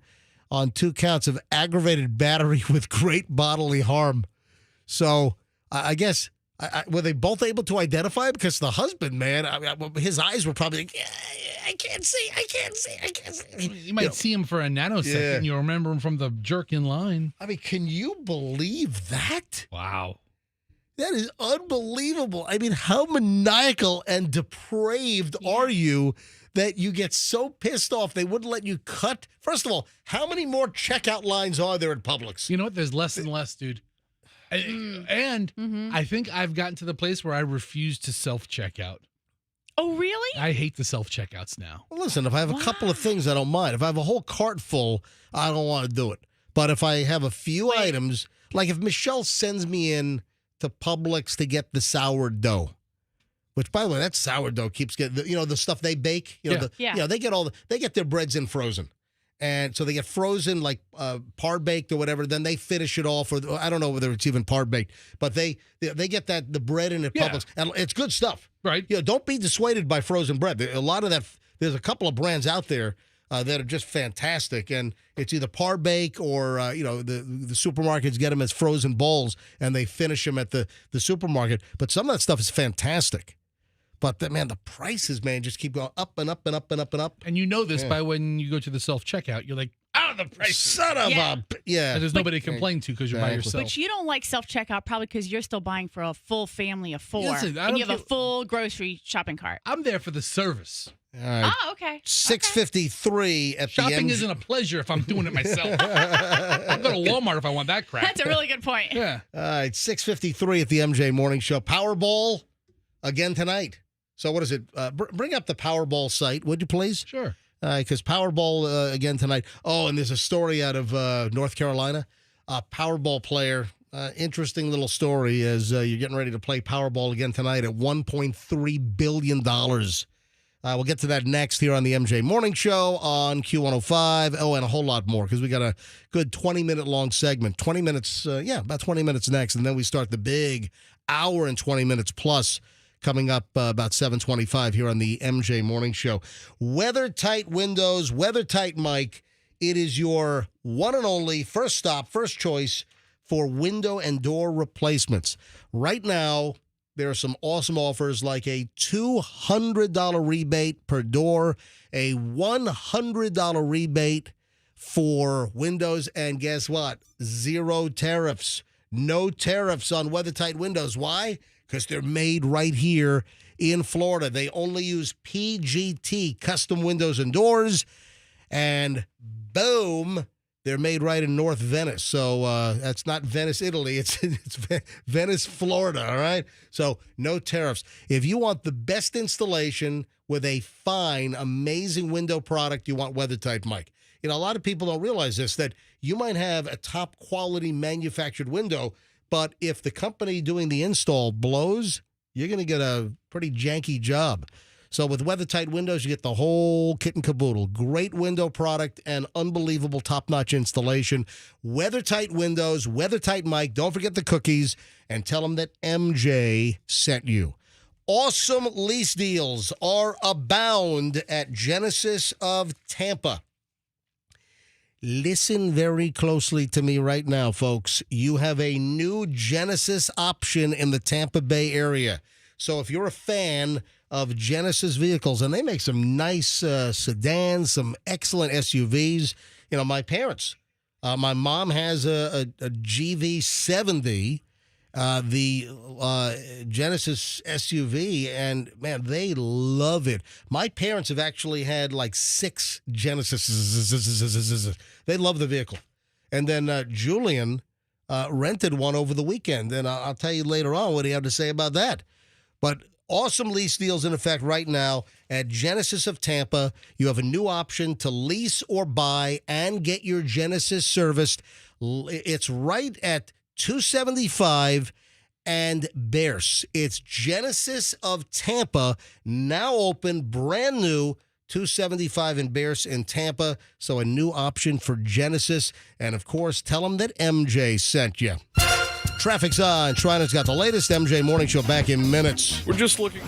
on 2 counts of aggravated battery with great bodily harm. So I guess, were they both able to identify him? Because the husband, man, his eyes were probably like, I can't see. You might see him for a nanosecond. You'll remember him from the jerk in line. I mean, can you believe that? Wow. That is unbelievable. I mean, how maniacal and depraved are you that you get so pissed off they wouldn't let you cut? First of all, how many more checkout lines are there at Publix? You know what? There's less and less, dude. And I think I've gotten to the place where I refuse to self-checkout. Oh, really? I hate the self-checkouts now. Well, listen, if I have a couple of things, I don't mind. If I have a whole cart full, I don't want to do it. But if I have a few items, like if Michelle sends me in to Publix to get the sourdough, which, by the way, that sourdough keeps getting, the stuff they bake. They get their breads in frozen. And so they get frozen, like par baked or whatever. Then they finish it off, or I don't know whether it's even par baked, but they get the bread in at Publix, and it's good stuff, right? Don't be dissuaded by frozen bread. A lot of that. There's a couple of brands out there that are just fantastic, and it's either par bake or the supermarkets get them as frozen bowls, and they finish them at the supermarket. But some of that stuff is fantastic. But, the prices, man, just keep going up and up and up and up and up. And you know this by when you go to the self-checkout. You're like, the price. Son of a... Yeah. And there's nobody to complain to because you're by yourself. But you don't like self-checkout probably because you're still buying for a full family of 4. Listen, and you have a full grocery shopping cart. I'm there for the service. All right. Oh, okay. 6:53 at Shopping the isn't a pleasure if I'm doing it myself. I'll go to Walmart if I want that crap. That's a really good point. Yeah. All right, 6:53 at the MJ Morning Show. Powerball again tonight. So what is it? Bring up the Powerball site, would you please? Sure. Because Powerball again tonight. Oh, and there's a story out of North Carolina. A Powerball player. Interesting little story as you're getting ready to play Powerball again tonight at $1.3 billion. We'll get to that next here on the MJ Morning Show on Q105. Oh, and a whole lot more because we got a good 20-minute long segment. 20 minutes, about 20 minutes next. And then we start the big hour and 20 minutes plus coming up about 7:25 here on the MJ Morning Show. Weather-tight windows, weather-tight mic. It is your one and only first stop, first choice for window and door replacements. Right now, there are some awesome offers like a $200 rebate per door, a $100 rebate for windows, and guess what? 0 tariffs. No tariffs on weather-tight windows. Why? Because they're made right here in Florida. They only use PGT, custom windows and doors, and boom, they're made right in North Venice. So that's not Venice, Italy. It's Venice, Florida, all right? So no tariffs. If you want the best installation with a fine, amazing window product, you want WeatherTight mic. A lot of people don't realize this, that you might have a top-quality manufactured window, but if the company doing the install blows, you're going to get a pretty janky job. So with WeatherTight windows, you get the whole kit and caboodle. Great window product and unbelievable top-notch installation. WeatherTight windows, WeatherTight mic. Don't forget the cookies, and tell them that MJ sent you. Awesome lease deals are abound at Genesis of Tampa. Listen very closely to me right now, folks. You have a new Genesis option in the Tampa Bay area. So if you're a fan of Genesis vehicles, and they make some nice sedans, some excellent SUVs. My parents, my mom has a GV70, the Genesis SUV, and man, they love it. My parents have actually had like 6 Genesis. They love the vehicle. And then Julian rented one over the weekend, and I'll tell you later on what he had to say about that. But awesome lease deals in effect right now at Genesis of Tampa. You have a new option to lease or buy and get your Genesis serviced. It's right at 275 and Bears. It's Genesis of Tampa, now open, brand new, 275 and Bears in Tampa. So a new option for Genesis. And, of course, tell them that MJ sent you. Traffic's on. Shriner's got the latest MJ Morning Show back in minutes. We're just looking.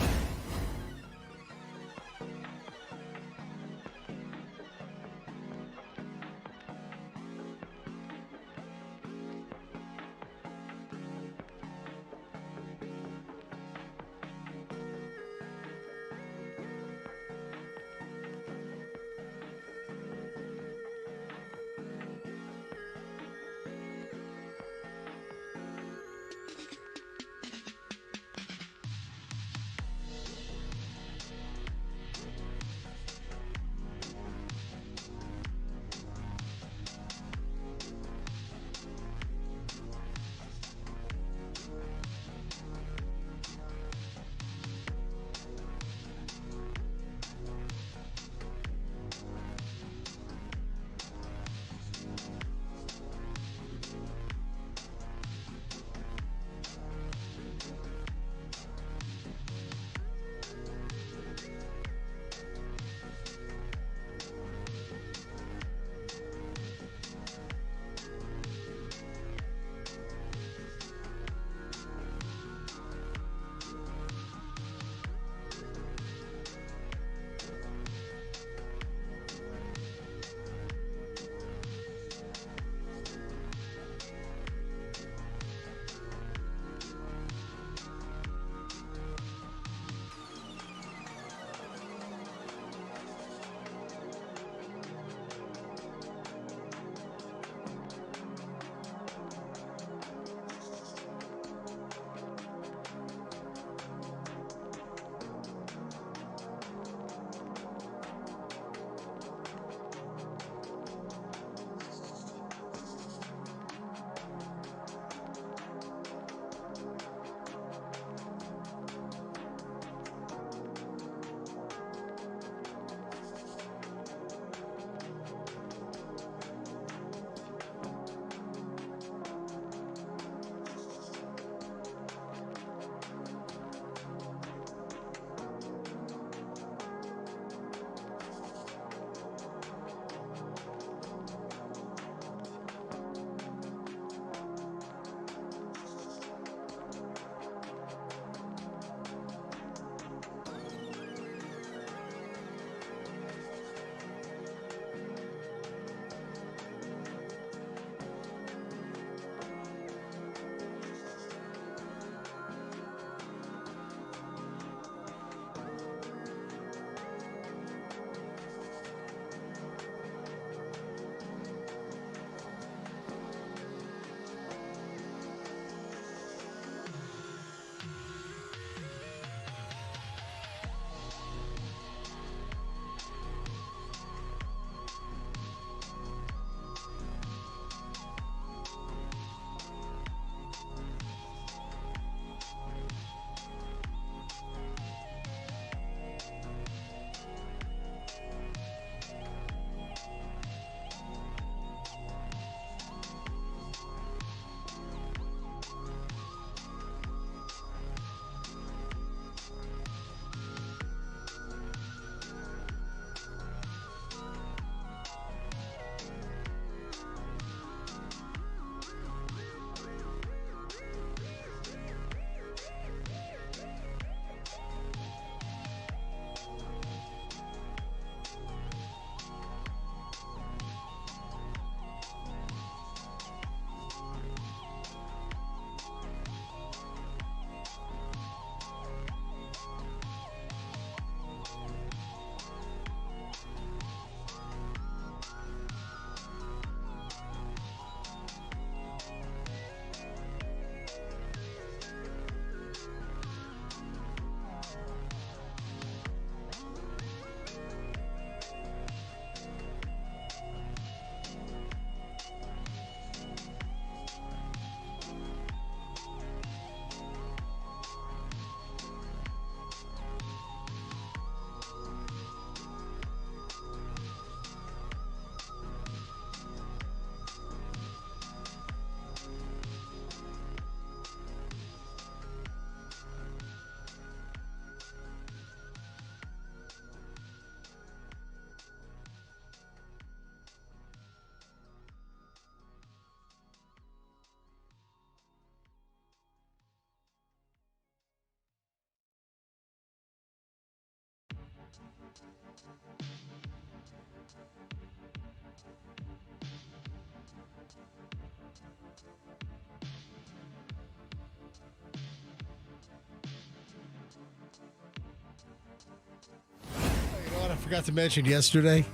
You know what I forgot to mention yesterday?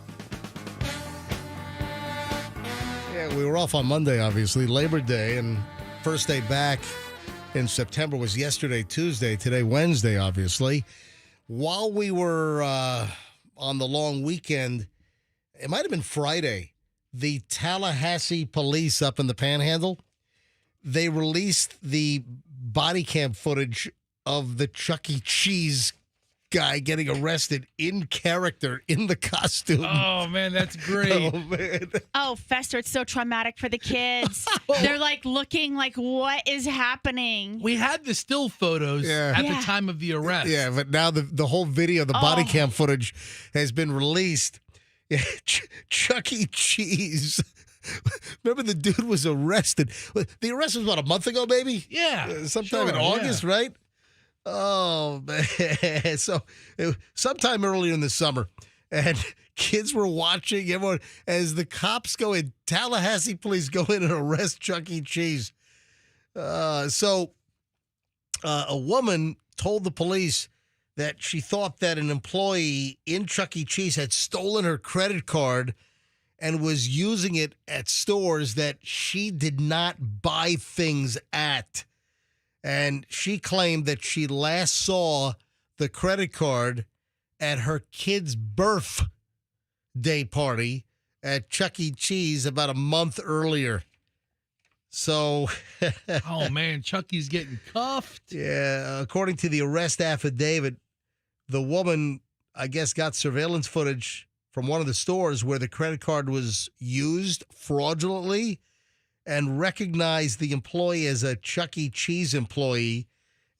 Yeah, we were off on Monday, obviously, Labor Day, and first day back in September was yesterday, Tuesday. Today, Wednesday, obviously. While we were on the long weekend, it might have been Friday, the Tallahassee police up in the Panhandle, they released the body cam footage of the Chuck E. Cheese guy getting arrested in character in the costume. Oh, man, that's great. Oh, man. Oh, Fester, it's so traumatic for the kids. They're like looking like, what is happening? We had the still photos at the time of the arrest. Yeah, but now the whole video, the body cam footage has been released. Yeah, Chuck E. Cheese. Remember the dude was arrested. The arrest was, what, a month ago, maybe? Yeah. Sometime in August, right? Oh, man. So sometime earlier in the summer, and kids were watching everyone as the cops go in, Tallahassee police go in and arrest Chuck E. Cheese. So a woman told the police that she thought that an employee in Chuck E. Cheese had stolen her credit card and was using it at stores that she did not buy things at. And she claimed that she last saw the credit card at her kid's birthday party at Chuck E. Cheese about a month earlier. So, oh, man, Chucky's getting cuffed. Yeah, according to the arrest affidavit, the woman, I guess, got surveillance footage from one of the stores where the credit card was used fraudulently and recognized the employee as a Chuck E. Cheese employee.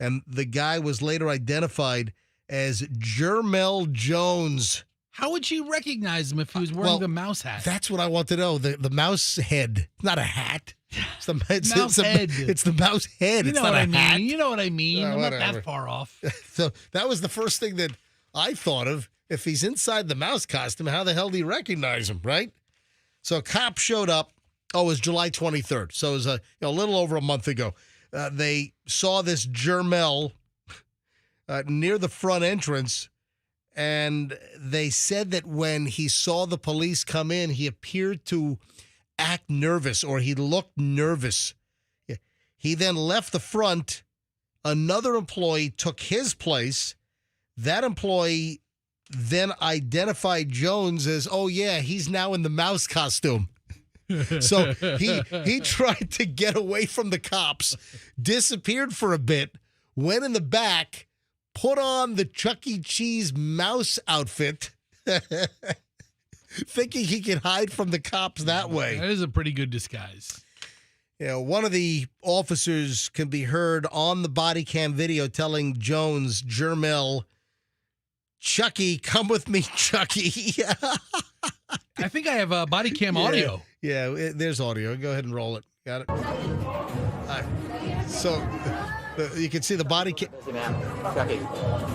And the guy was later identified as Jermel Jones. How would she recognize him if he was wearing the mouse hat? That's what I want to know. The mouse head, not a hat. It's the mouse head. It's the mouse head. You it's know not what a I mean. hat. You know what I mean. I'm not whatever. that far off. So that was the first thing that I thought of. If he's inside the mouse costume, how the hell do you recognize him, right? So a cop showed up. Oh, it was July 23rd. So it was a little over a month ago. They saw this Jermel near the front entrance, and they said that when he saw the police come in, he appeared to act nervous, or he looked nervous. He then left the front. Another employee took his place. That employee then identified Jones as, oh, yeah, he's now in the mouse costume. So he tried to get away from the cops, disappeared for a bit, went in the back, put on the Chuck E. Cheese mouse outfit, thinking he could hide from the cops that way. That is a pretty good disguise. One of the officers can be heard on the body cam video telling Jones, Jermel, Chucky, come with me, Chucky. I think I have body cam audio. Yeah, there's audio. Go ahead and roll it. Got it? All right. So you can see the body cam. Chucky,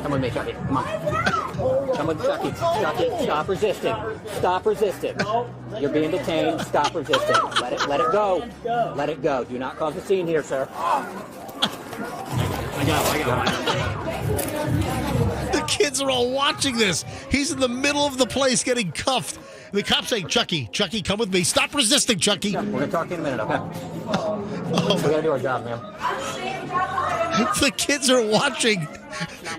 come with me, Chucky. Come on. Come with Chucky. Chucky, stop resisting. Stop resisting. You're being detained. Stop resisting. Let it go. Let it go. Do not cause a scene here, sir. I got The kids are all watching this. He's in the middle of the place getting cuffed. The cops saying, Chucky, come with me. Stop resisting, Chucky. We're going to talk to you in a minute, okay? We got to do our job, man. The kids are watching.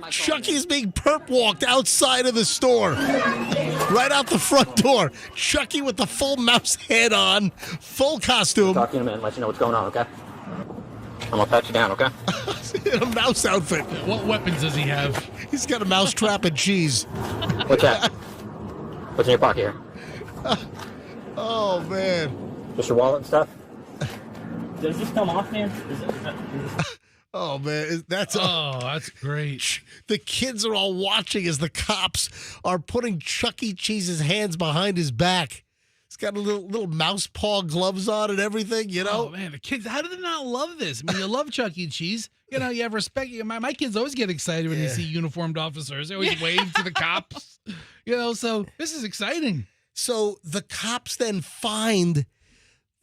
Chucky's being perp walked outside of the store. Right out the front door. Chucky with the full mouse head on, full costume. Talk to you in a minute and let you know what's going on, okay? I'm going to pat you down, okay? In a mouse outfit. What weapons does he have? He's got a mouse trap and cheese. What's that? What's in your pocket here? Oh, man. Just your wallet and stuff? Does this come off, man? Oh, man. That's great. The kids are all watching as the cops are putting Chuck E. Cheese's hands behind his back. This got a little mouse paw gloves on and everything, you know? Oh, man, the kids, how do they not love this? I mean, you love Chuck E. Cheese. You know, you have respect. My kids always get excited when they see uniformed officers. They always wave to the cops. You know, so this is exciting. So the cops then find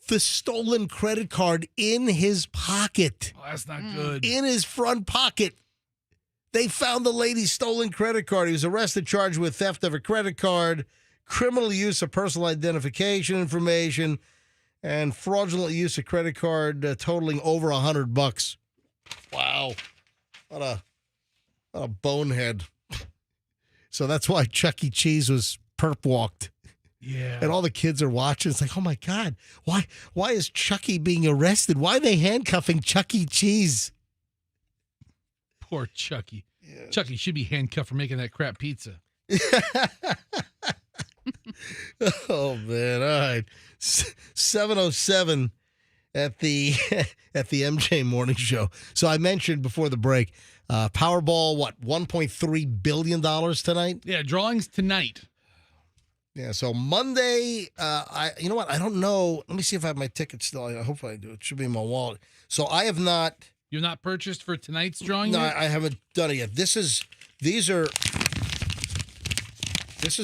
the stolen credit card in his pocket. Oh, that's not good. In his front pocket. They found the lady's stolen credit card. He was arrested, charged with theft of a credit card, criminal use of personal identification information, and fraudulent use of credit card totaling over $100. Wow. What a bonehead. So that's why Chuck E. Cheese was perp walked. Yeah. And all the kids are watching. It's like, oh my God, why is Chucky being arrested? Why are they handcuffing Chuck E. Cheese? Poor Chucky. Yeah. Chucky should be handcuffed for making that crap pizza. Oh man. All right. 7:07 at the MJ Morning Show. So I mentioned before the break, Powerball, what, $1.3 billion tonight? Yeah, drawings tonight. Yeah, so Monday, you know what? I don't know. Let me see if I have my ticket still. I hope I do. It should be in my wallet. So I have not. You've not purchased for tonight's drawing No, yet? I haven't done it yet. This is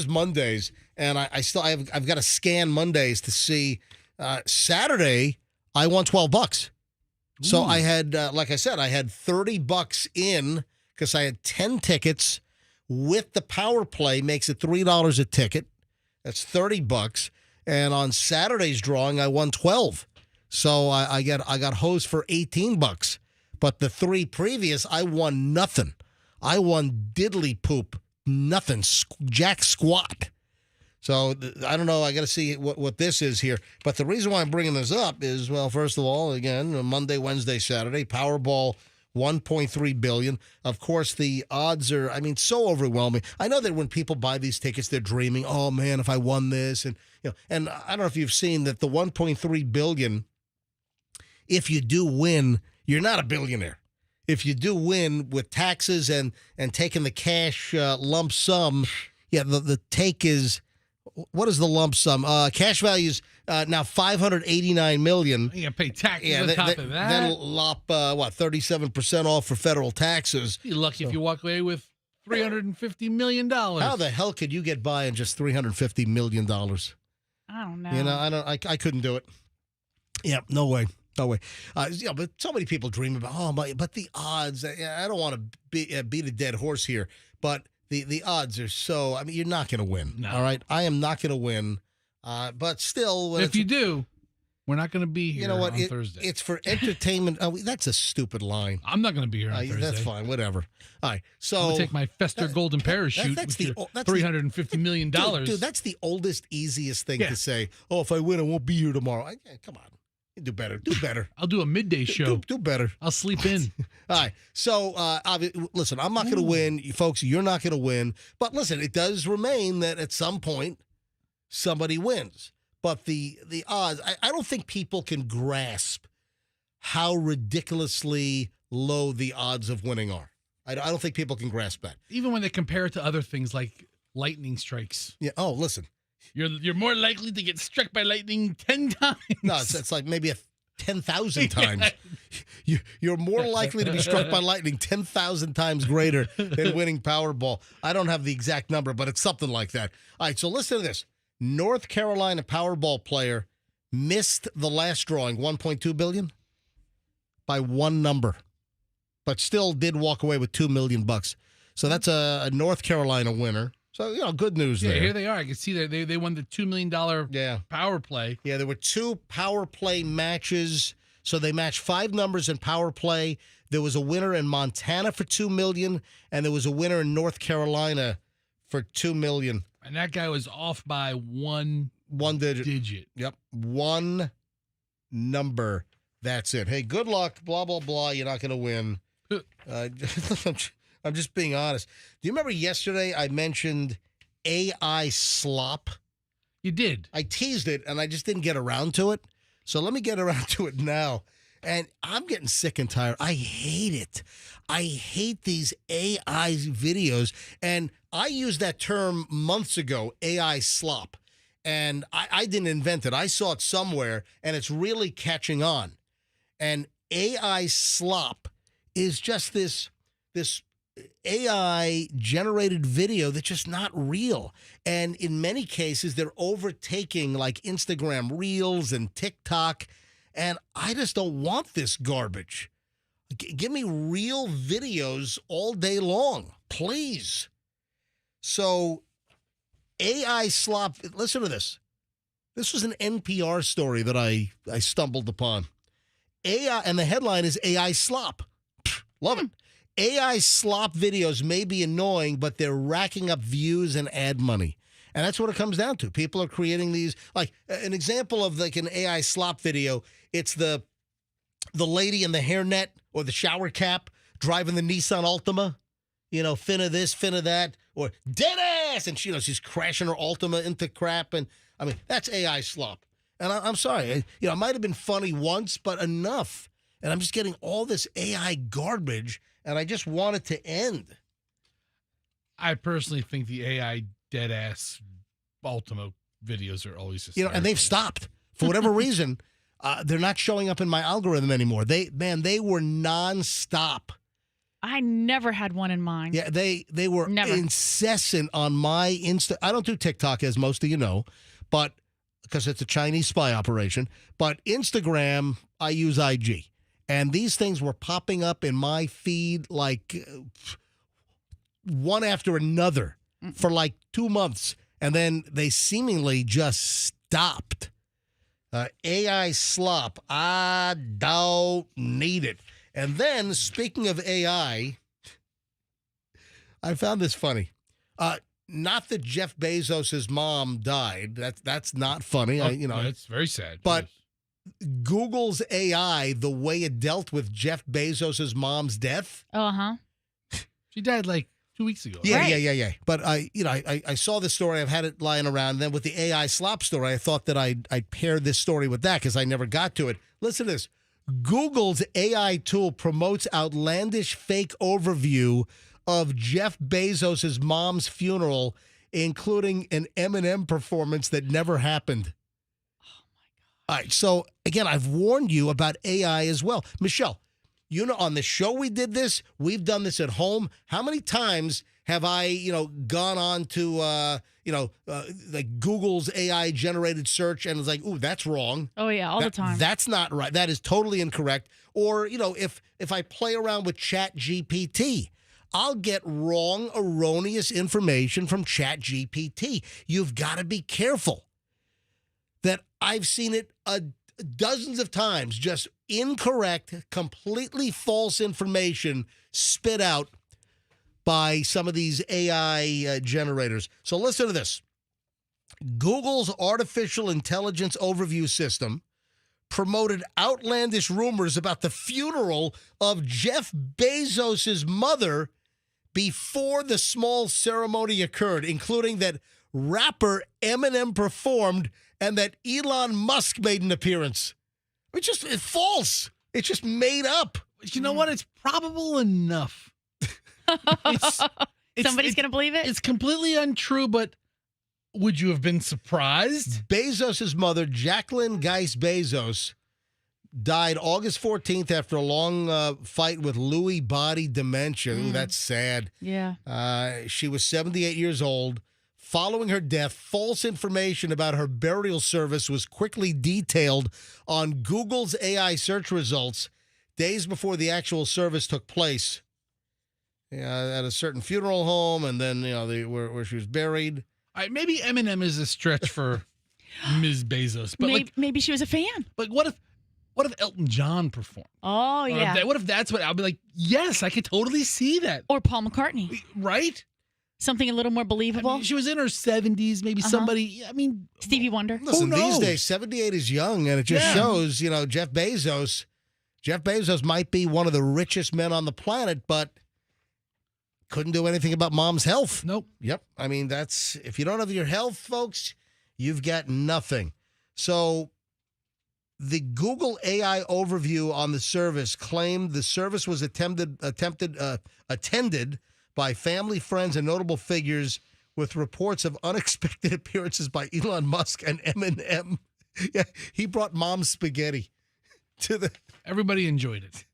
Mondays, and I've got to scan Mondays to see. Saturday, I won $12. So I had, like I said, I had $30 in because I had 10 tickets with the power play, makes it $3 a ticket. That's $30. And on Saturday's drawing, I won 12. So I got hosed for $18. But the three previous, I won nothing. I won diddly poop, nothing, jack squat. So I don't know. I got to see what this is here. But the reason why I'm bringing this up is, well, first of all, again, Monday, Wednesday, Saturday, Powerball, $1.3 billion. Of course, the odds are, so overwhelming. I know that when people buy these tickets, they're dreaming, oh man, if I won this, and I don't know if you've seen that the $1.3 billion. If you do win, you're not a billionaire. If you do win with taxes and taking the cash lump sum, yeah, the take is. What is the lump sum? Cash value's now $589 million. You got to pay taxes on top of that. Then lop 37% off for federal taxes. You're lucky if you walk away with $350 million. How the hell could you get by on just $350 million? I don't know. You know, I couldn't do it. Yeah, no way. No way. But so many people dream about, but the odds. I don't want to beat a dead horse here, but the odds are so. You're not going to win. No. All right, I am not going to win. But still, if you do, we're not going to be here. You know what? On Thursday. It's for entertainment. That's a stupid line. I'm not going to be here on Thursday. That's fine. Whatever. All right. So I'm going to take my Fester Golden Parachute. That's $350 million. Dude, that's the oldest, easiest thing to say. Oh, if I win, I won't be here tomorrow. Come on. Do better. Do better. I'll do a midday show. Do better. I'll sleep in. All right. So, listen, I'm not going to win. You folks, you're not going to win. But listen, it does remain that at some point, somebody wins. But the odds, I don't think people can grasp how ridiculously low the odds of winning are. I don't think people can grasp that. Even when they compare it to other things like lightning strikes. Yeah. Oh, listen. You're more likely to get struck by lightning 10 times. No, it's like maybe 10,000 times. You're more likely to be struck by lightning 10,000 times greater than winning Powerball. I don't have the exact number, but it's something like that. All right, so listen to this. North Carolina Powerball player missed the last drawing, $1.2 billion, by one number, but still did walk away with $2 million. So that's a North Carolina winner. So, good news there. Yeah, here they are. I can see that they won the $2 million power play. Yeah, there were two power play matches. So they matched 5 numbers in power play. There was a winner in Montana for $2 million, and there was a winner in North Carolina for $2 million. And that guy was off by one digit. Yep, one number. That's it. Hey, good luck, blah, blah, blah. You're not going to win. I'm just being honest. Do you remember yesterday I mentioned AI slop? You did. I teased it, and I just didn't get around to it. So let me get around to it now. And I'm getting sick and tired. I hate it. I hate these AI videos. And I used that term months ago, AI slop. And I didn't invent it. I saw it somewhere, and it's really catching on. And AI slop is just this AI-generated video that's just not real. And in many cases, they're overtaking like Instagram Reels and TikTok. And I just don't want this garbage. Give me real videos all day long, please. So AI slop, listen to this. This was an NPR story that I stumbled upon. AI, and the headline is AI slop. Love it. AI slop videos may be annoying, but they're racking up views and ad money. And that's what it comes down to. People are creating these, like an example of like an AI slop video. It's the lady in the hairnet or the shower cap driving the Nissan Altima, you know, finna this, finna that, or dead ass. And she's crashing her Altima into crap. And I mean, that's AI slop. And I'm sorry, it might have been funny once, but enough. And I'm just getting all this AI garbage, and I just want it to end. I personally think the AI dead ass Ultima videos are always hysterical. And they've stopped for whatever reason. They're not showing up in my algorithm anymore. They were nonstop. I never had one in mind. Yeah, they were incessant on my Insta. I don't do TikTok, as most of you know, but because it's a Chinese spy operation. But Instagram, I use IG. And these things were popping up in my feed like one after another for like 2 months. And then they seemingly just stopped. AI slop, I don't need it. And then, speaking of AI, I found this funny. Not that Jeff Bezos' mom died. That's not funny. It's very sad. But Google's AI, the way it dealt with Jeff Bezos' mom's death. Uh-huh. She died like 2 weeks ago. Yeah, right. yeah. But I saw this story. I've had it lying around. Then with the AI slop story, I thought that I'd pair this story with that because I never got to it. Listen to this. Google's AI tool promotes outlandish fake overview of Jeff Bezos' mom's funeral, including an Eminem performance that never happened. All right, so again, I've warned you about AI as well. Michelle, on the show we did this. We've done this at home. How many times have I, gone on to, like Google's AI-generated search and it's like, ooh, that's wrong. Oh, yeah, all the time. That's not right. That is totally incorrect. Or, if I play around with Chat GPT, I'll get wrong, erroneous information from Chat GPT. You've got to be careful. That I've seen it dozens of times, just incorrect, completely false information spit out by some of these AI generators. So listen to this. Google's artificial intelligence overview system promoted outlandish rumors about the funeral of Jeff Bezos' mother before the small ceremony occurred, including that rapper Eminem performed and that Elon Musk made an appearance. It's false. It's just made up. You know what? It's probable enough. Somebody's going to believe it? It's completely untrue, but would you have been surprised? Bezos' mother, Jacqueline Geis Bezos, died August 14th after a long fight with Lewy body dementia. Ooh, that's sad. Yeah. She was 78 years old. Following her death, false information about her burial service was quickly detailed on Google's AI search results days before the actual service took place. At a certain funeral home, and then where she was buried. Maybe Eminem is a stretch for Ms. Bezos, but maybe she was a fan. But what if Elton John performed? Oh yeah. What if that's what I'll be like? Yes, I could totally see that. Or Paul McCartney, right? Something a little more believable. I mean, she was in her 70s, maybe somebody. I mean, Stevie Wonder. Listen, these days 78 is young, and it just shows. Jeff Bezos. Jeff Bezos might be one of the richest men on the planet, but couldn't do anything about mom's health. Nope. Yep. I mean, if you don't have your health, folks, you've got nothing. So the Google AI overview on the service claimed the service was attended by family, friends, and notable figures with reports of unexpected appearances by Elon Musk and Eminem. Yeah, he brought Mom's Spaghetti to the. Everybody enjoyed it.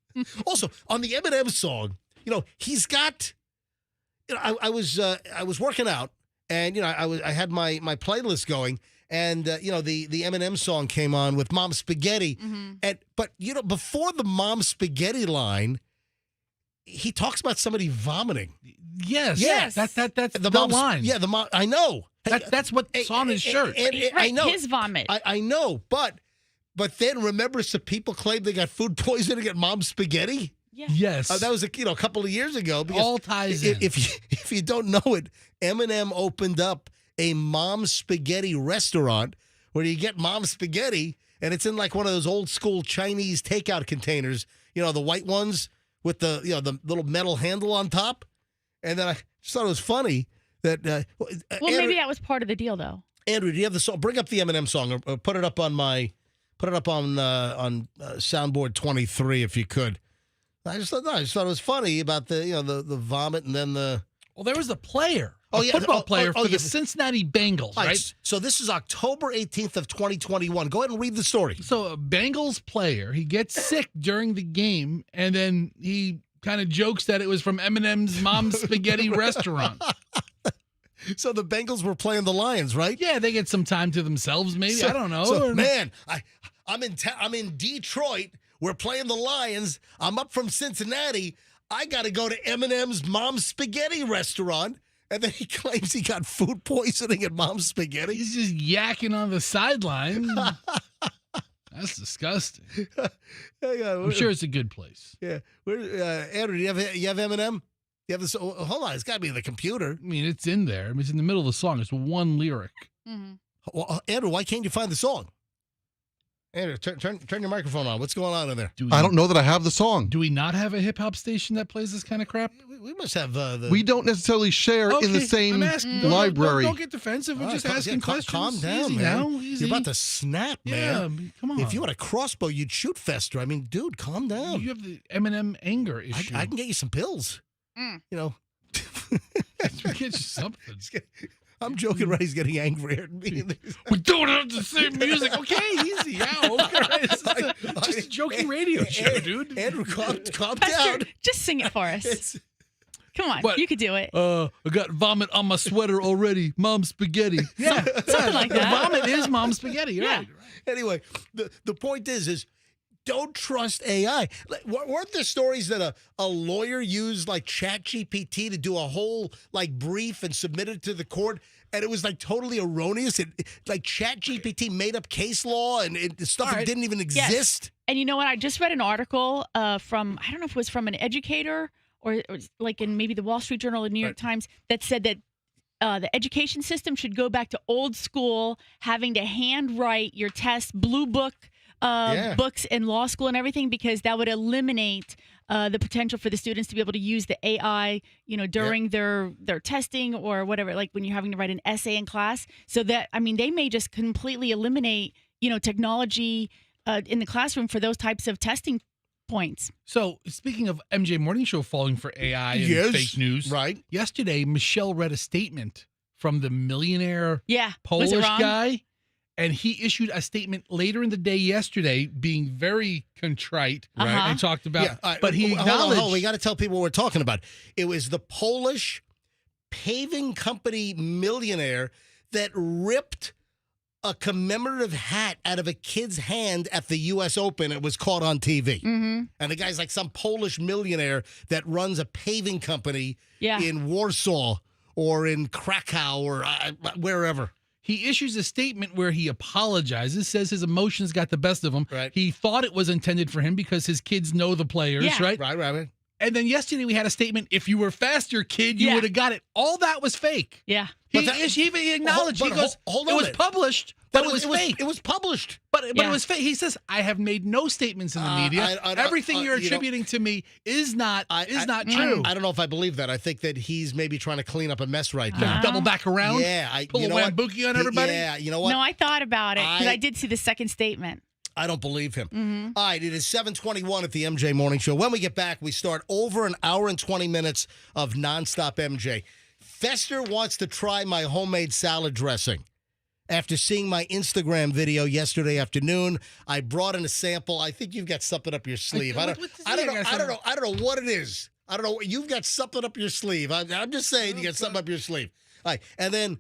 Also, on the Eminem song, he's got. I was working out, and I had my playlist going, and the Eminem song came on with Mom's Spaghetti, but before the Mom's Spaghetti line, he talks about somebody vomiting. Yes. That's the mom's line. Yeah, I know. That's what's on his shirt. I know. His vomit. I know, but then remember some people claimed they got food poisoning at Mom's Spaghetti? Yeah. Yes. That was a couple of years ago. Because all ties in. If you don't know it, Eminem opened up a Mom's Spaghetti restaurant where you get Mom's Spaghetti, and it's in like one of those old school Chinese takeout containers, the white ones with the the little metal handle on top. And then I just thought it was funny that. Well, maybe that was part of the deal, though. Andrew, do you have the song? Bring up the Eminem song, or put it up on soundboard 23 if you could. I just thought it was funny about the vomit and then the. Well, there was a player, football player for the Cincinnati Bengals, right? So this is October 18th of 2021. Go ahead and read the story. So a Bengals player, he gets sick during the game, and then he kind of jokes that it was from Eminem's Mom's Spaghetti restaurant. So the Bengals were playing the Lions, right? Yeah, they get some time to themselves, maybe. I don't know. So, man, I'm in Detroit. We're playing the Lions. I'm up from Cincinnati. I got to go to Eminem's Mom's Spaghetti restaurant. And then he claims he got food poisoning at Mom's Spaghetti. He's just yakking on the sideline. That's disgusting. I'm sure it's a good place. Yeah. Andrew, you have Eminem? You have this? Hold on. It's got to be in the computer. I mean, it's in there. It's in the middle of the song. It's one lyric. Mm-hmm. Well, Andrew, why can't you find the song? Andrew, turn your microphone on. What's going on in there? I don't know that I have the song. Do we not have a hip hop station that plays this kind of crap? We must have the. We don't necessarily share in the same library. Don't get defensive. We're just asking questions. Calm down, Easy man. now. Easy. You're about to snap, man. Yeah, I mean, come on. If you had a crossbow, you'd shoot Fester. I mean, dude, calm down. You have the Eminem anger issue. I can get you some pills. Get you something. I'm joking, right? He's getting angry at me. We don't have the same music. Okay, easy. Okay. This is just a joking radio show, dude. Andrew, calm Pastor, down. just sing it for us. Come on, you could do it. I got vomit on my sweater already. Mom's spaghetti. Yeah, something like that. The vomit is Mom's spaghetti. Yeah. Right. Anyway, the point is don't trust AI. Weren't there stories that a lawyer used like ChatGPT to do a whole brief and submit it to the court, and it was totally erroneous? Like ChatGPT made up case law and stuff that didn't even exist. Yes. And you know what? I just read an article from, I don't know if it was from an educator or like in maybe the Wall Street Journal or New York Times, that said that the education system should go back to old school, having to handwrite your test, blue book books in law school and everything, because that would eliminate the potential for the students to be able to use the AI, during their testing or whatever, like when you're having to write an essay in class. So that, they may just completely eliminate, technology in the classroom for those types of testing points. So speaking of MJ Morning Show falling for AI and fake news, right? Yesterday, Michelle read a statement from the millionaire Polish guy. And he issued a statement later in the day yesterday, being very contrite, and talked about. But he acknowledged. We got to tell people what we're talking about. It was the Polish paving company millionaire that ripped a commemorative hat out of a kid's hand at the U.S. Open. It was caught on TV. Mm-hmm. And the guy's like some Polish millionaire that runs a paving company in Warsaw or in Krakow or wherever. He issues a statement where he apologizes, says his emotions got the best of him. Right. He thought it was intended for him because his kids know the players, right? Right. And then yesterday we had a statement, if you were faster, kid, you would have got it. All that was fake. Yeah. He acknowledged, he goes, it was published, but it was fake. It was published. But it was fake. He says, I have made no statements in the media. Everything you're attributing to me is not true. I don't know if I believe that. I think that he's maybe trying to clean up a mess right now. Double back around? Yeah. Pull a Wambuki on everybody? Yeah, you know what? No, I thought about it because I did see the second statement. I don't believe him. Mm-hmm. All right, it is 7:21 at the MJ Morning Show. When we get back, we start over an hour and 20 minutes of nonstop MJ. Fester wants to try my homemade salad dressing. After seeing my Instagram video yesterday afternoon, I brought in a sample. I think you've got something up your sleeve. I don't know what it is. I don't know. You've got something up your sleeve. I'm just saying you got something up your sleeve. All right. And then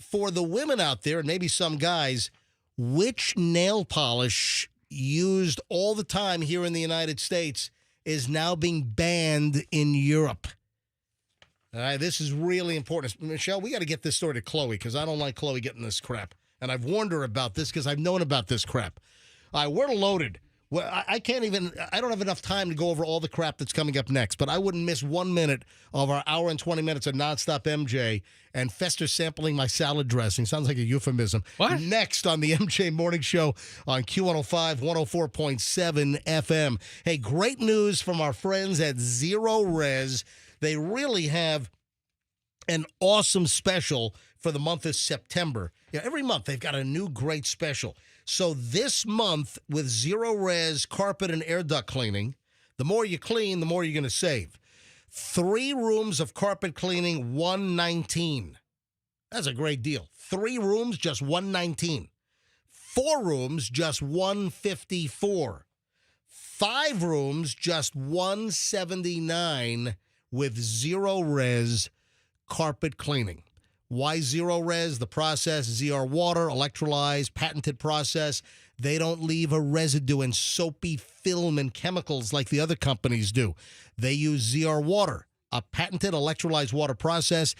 for the women out there, and maybe some guys, which nail polish used all the time here in the United States is now being banned in Europe? All right, this is really important. Michelle, we got to get this story to Chloe because I don't like Chloe getting this crap. And I've warned her about this because I've known about this crap. All right, we're loaded. Well, I don't have enough time to go over all the crap that's coming up next, but I wouldn't miss 1 minute of our hour and 20 minutes of nonstop MJ and Fester sampling my salad dressing. Sounds like a euphemism. What? Next on the MJ Morning Show on Q105, 104.7 FM. Hey, great news from our friends at Zero Res. They really have an awesome special for the month of September. Every month they've got a new great special. So this month with Zero Res carpet and air duct cleaning, the more you clean, the more you're going to save. 3 rooms of carpet cleaning, $119. That's a great deal. 3 rooms, just $119. 4 rooms, just $154. 5 rooms, just $179 with Zero Res carpet cleaning. Why Zero Res? The process, ZR water, electrolyzed, patented process. They don't leave a residue in soapy film and chemicals like the other companies do. They use ZR water, a patented electrolyzed water process.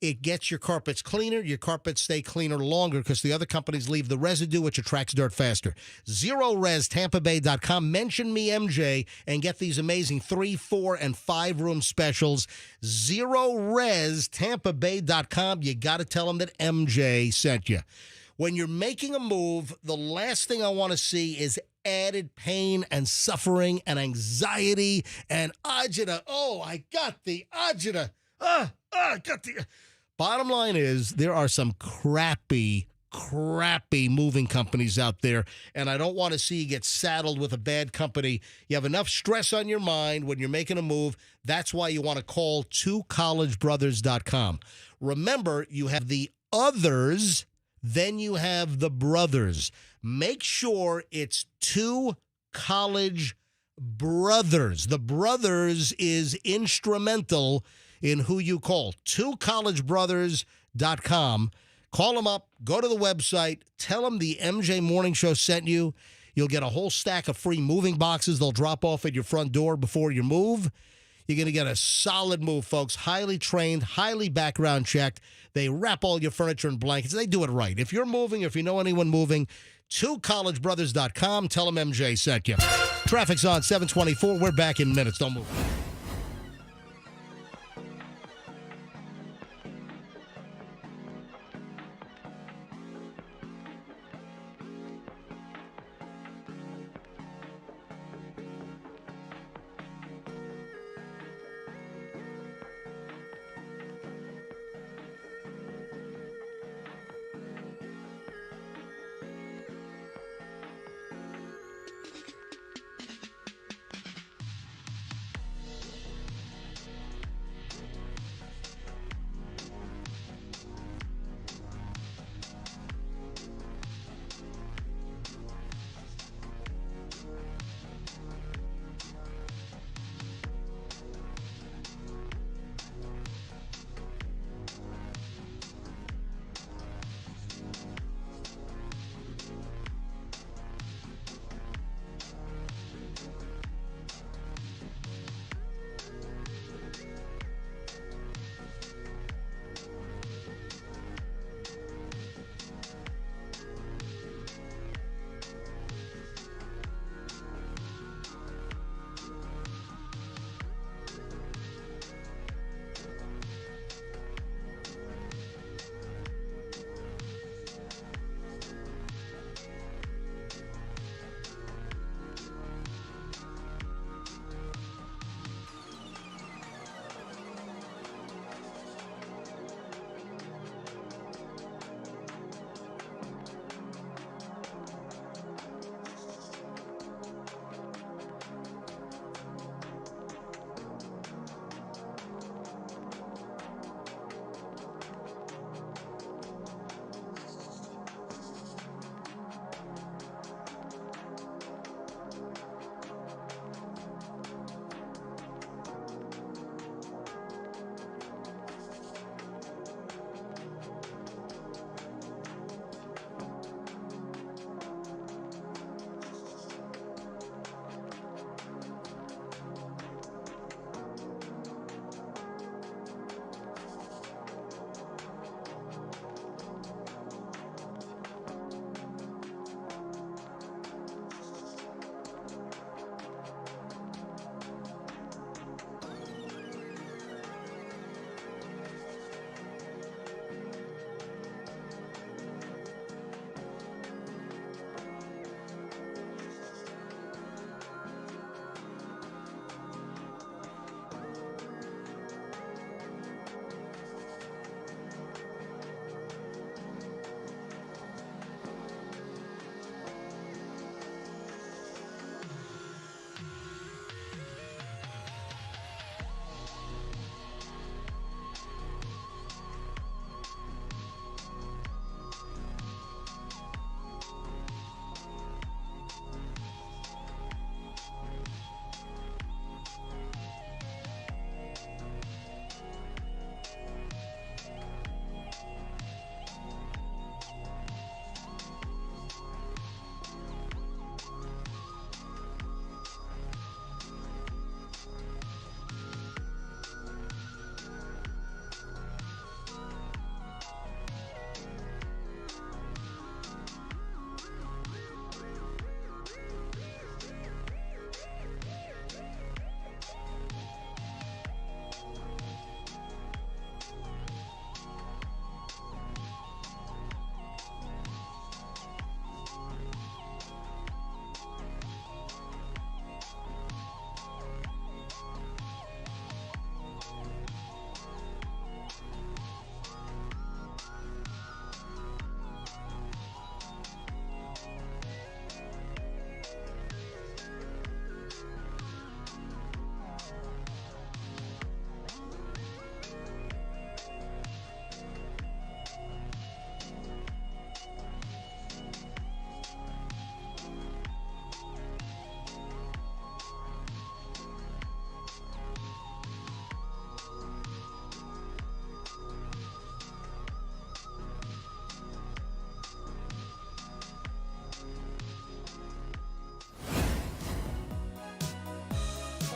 It gets your carpets cleaner. Your carpets stay cleaner longer because the other companies leave the residue, which attracts dirt faster. ZeroResTampaBay.com. Mention me, MJ, and get these amazing 3, 4, and 5 room specials. ZeroResTampaBay.com. You got to tell them that MJ sent you. When you're making a move, the last thing I want to see is added pain and suffering and anxiety and agita. Oh, I got the agita. I got the... Bottom line is there are some crappy moving companies out there, and I don't want to see you get saddled with a bad company. You have enough stress on your mind when you're making a move. That's why you want to call 2collegebrothers.com. Remember, you have the others, then you have the brothers. Make sure it's 2 College Brothers. The brothers is instrumental in who you call. 2collegebrothers.com. Call them up, go to the website, tell them the MJ Morning Show sent you. You'll get a whole stack of free moving boxes they'll drop off at your front door before you move. You're going to get a solid move, folks. Highly trained, highly background checked. They wrap all your furniture in blankets. They do it right. If you're moving, if you know anyone moving, 2collegebrothers.com. Tell them MJ sent you. Traffic's on 724. We're back in minutes. Don't move.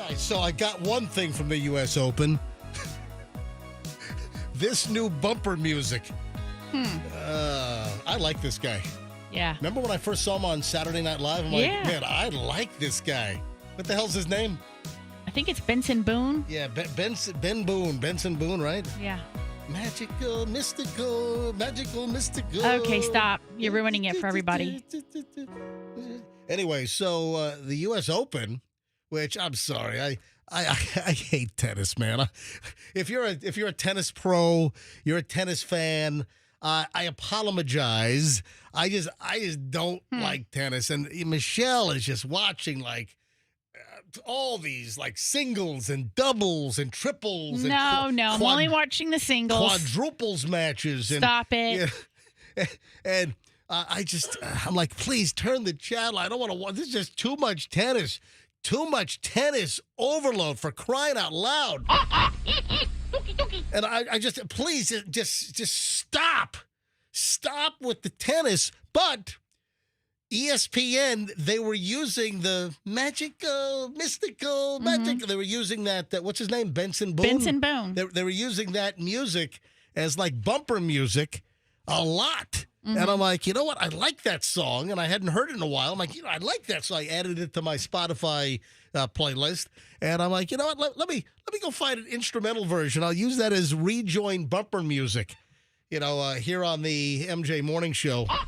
right, so I got one thing from the U.S. Open. This new bumper music. I like this guy. Yeah. Remember when I first saw him on Saturday Night Live? I'm like, man, I like this guy. What the hell's his name? I think it's Benson Boone. Yeah, Ben Boone. Benson Boone, right? Yeah. Magical, mystical. Okay, stop. You're ruining it for everybody. Anyway, so the U.S. Open, which I'm sorry, I hate tennis, man. If you're a tennis pro, you're a tennis fan. I apologize. I just don't like tennis, and Michelle is just watching like all these like singles and doubles and triples. No, I'm only watching the singles. Quadruples matches. Stop it. And I'm like, please turn the channel. I don't want to watch. This is just too much tennis. Too much tennis overload, for crying out loud. And I just, please, just stop. Stop with the tennis. But ESPN, they were using the mystical. They were using that, what's his name? Benson Boone? Benson Boone. They were using that music as like bumper music a lot. And I'm like, you know what? I like that song, and I hadn't heard it in a while. I'm like, I like that, so I added it to my Spotify playlist. And I'm like, you know what? Let me go find an instrumental version. I'll use that as rejoin bumper music. Here on the MJ Morning Show. All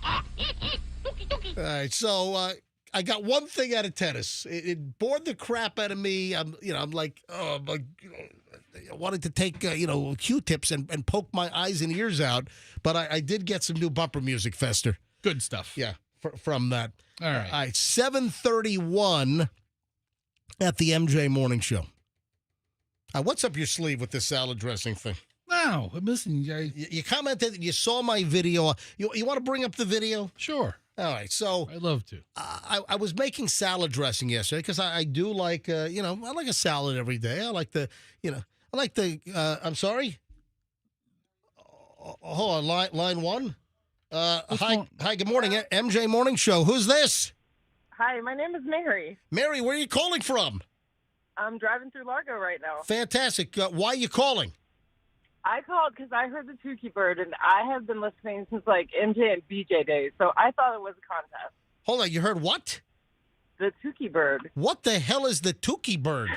right, so I got one thing out of tennis. It bored the crap out of me. I'm like, I wanted to take, Q-tips and poke my eyes and ears out. But I did get some new bumper music, Fester. Good stuff. Yeah, from that. All right. All right, 7:31 at the MJ Morning Show. What's up your sleeve with this salad dressing thing? No, listen. You commented that you saw my video. You want to bring up the video? Sure. All right, so I'd love to. I was making salad dressing yesterday because I do like, I like a salad every day. I like I'm sorry. Hold on, line one. Hi, good morning, MJ Morning Show. Who's this? Hi, my name is Mary. Mary, where are you calling from? I'm driving through Largo right now. Fantastic. Why are you calling? I called because I heard the Tuki bird, and I have been listening since like MJ and BJ days, so I thought it was a contest. Hold on, you heard what? The Tuki bird. What the hell is the Tuki bird?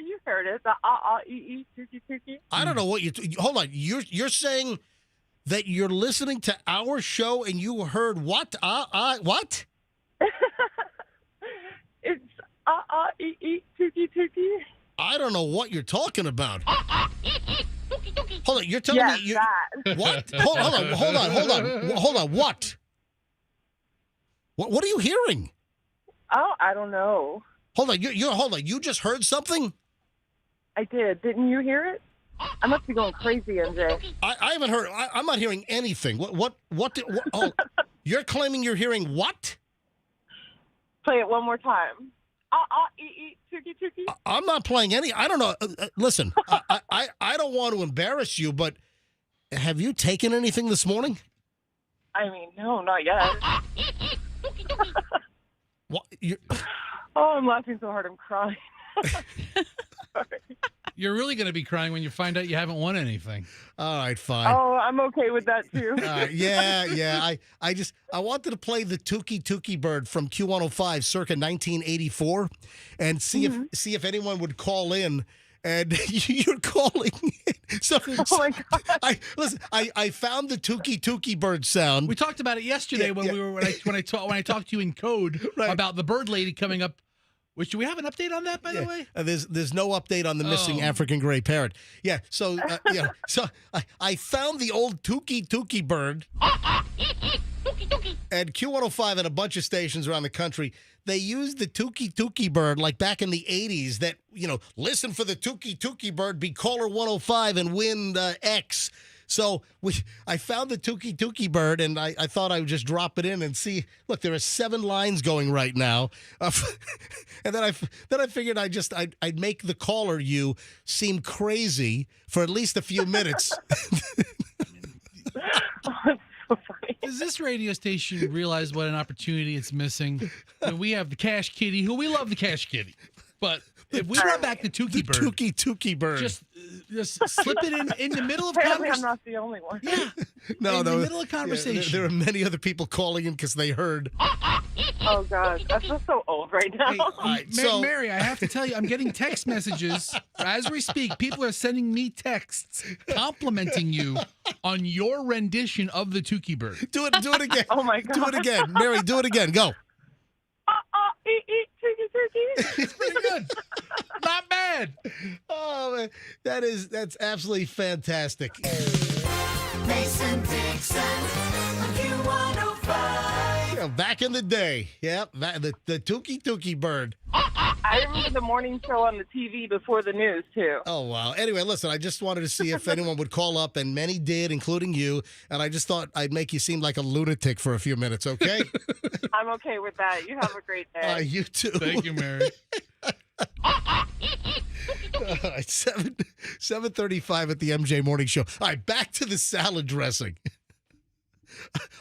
You heard it. The Tuki Tuki. I don't know what hold on. You're saying that you're listening to our show and you heard what? What? It's Tuki Tuki. I don't know what you're talking about. Hold on, you're telling me that. What? Hold on. What? What are you hearing? Oh, I don't know. Hold on, hold on. You just heard something? I did. Didn't you hear it? I must be going crazy, MJ. I haven't heard. I'm not hearing anything. What oh, you're claiming you're hearing what? Play it one more time. Tuki Tuki. I'm not playing any. I don't know. Listen, I don't want to embarrass you, but have you taken anything this morning? I mean, no, not yet. What? Oh, I'm laughing so hard I'm crying. Sorry. You're really going to be crying when you find out you haven't won anything. All right, fine. Oh, I'm okay with that too. Yeah. I wanted to play the Tuki Tuki bird from Q105 circa 1984 and see if anyone would call in. And you're calling. So, oh my God! I found the Tuki Tuki bird sound. We talked about it yesterday when I talked to you in code about the bird lady coming up. Which, do we have an update on that, by the way? There's no update on the missing African gray parrot. Yeah, so I found the old Tuki Tuki bird. And Q105 and a bunch of stations around the country, they used the Tuki Tuki bird like back in the 80s that, listen for the Tuki Tuki bird, be caller 105 and win X. So I found the Tuki Tuki bird, and I thought I would just drop it in and see. Look, there are 7 lines going right now, and then I figured I'd make the caller you seem crazy for at least a few minutes. Does this radio station realize what an opportunity it's missing? And we have the Cash Kitty, who we love the Cash Kitty, but if we brought back the Tuki bird, Tuki bird, just slip it in the middle of Apparently, I'm conversation. not the only one. Yeah, no, in the middle of yeah, conversation. there are many other people calling in because they heard. Oh gosh, I feel so old right now. Hey, Mary, I have to tell you, I'm getting text messages as we speak. People are sending me texts complimenting you on your rendition of the Tuki bird. Do it again. Oh my god. Do it again, Mary. Do it again. Go. Turkey. It's pretty good. Not bad. Oh man, that's absolutely fantastic. Mason Dixon, Q105. Yeah, back in the day, the Tuki bird. I remember the morning show on the TV before the news too. Oh wow. Anyway, listen, I just wanted to see if anyone would call up, and many did, including you. And I just thought I'd make you seem like a lunatic for a few minutes, okay? I'm okay with that. You have a great day. You too. Thank you, Mary. 7:35 at the MJ Morning Show. All right, back to the salad dressing.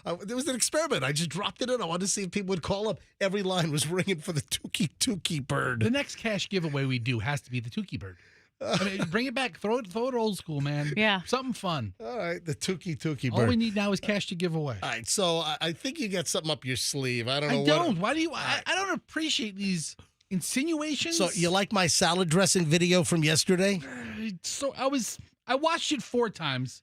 There was an experiment. I just dropped it in. I wanted to see if people would call up. Every line was ringing for the Tuki bird. The next cash giveaway we do has to be the Tuki bird. I mean, bring it back. Throw it old school, man. Yeah. Something fun. All right, the Tuki bird. All we need now is cash to give away. All right, so I think you got something up your sleeve. I don't know. I don't. Why do you? I don't appreciate these insinuations. So you like my salad dressing video from yesterday? So I watched it 4 times.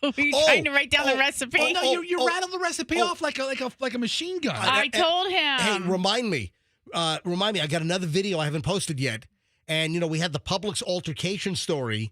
Were you trying to write down the recipe? Oh no, you rattled the recipe off like a machine gun. I told him. Hey, remind me. I got another video I haven't posted yet, and we had the Publix altercation story,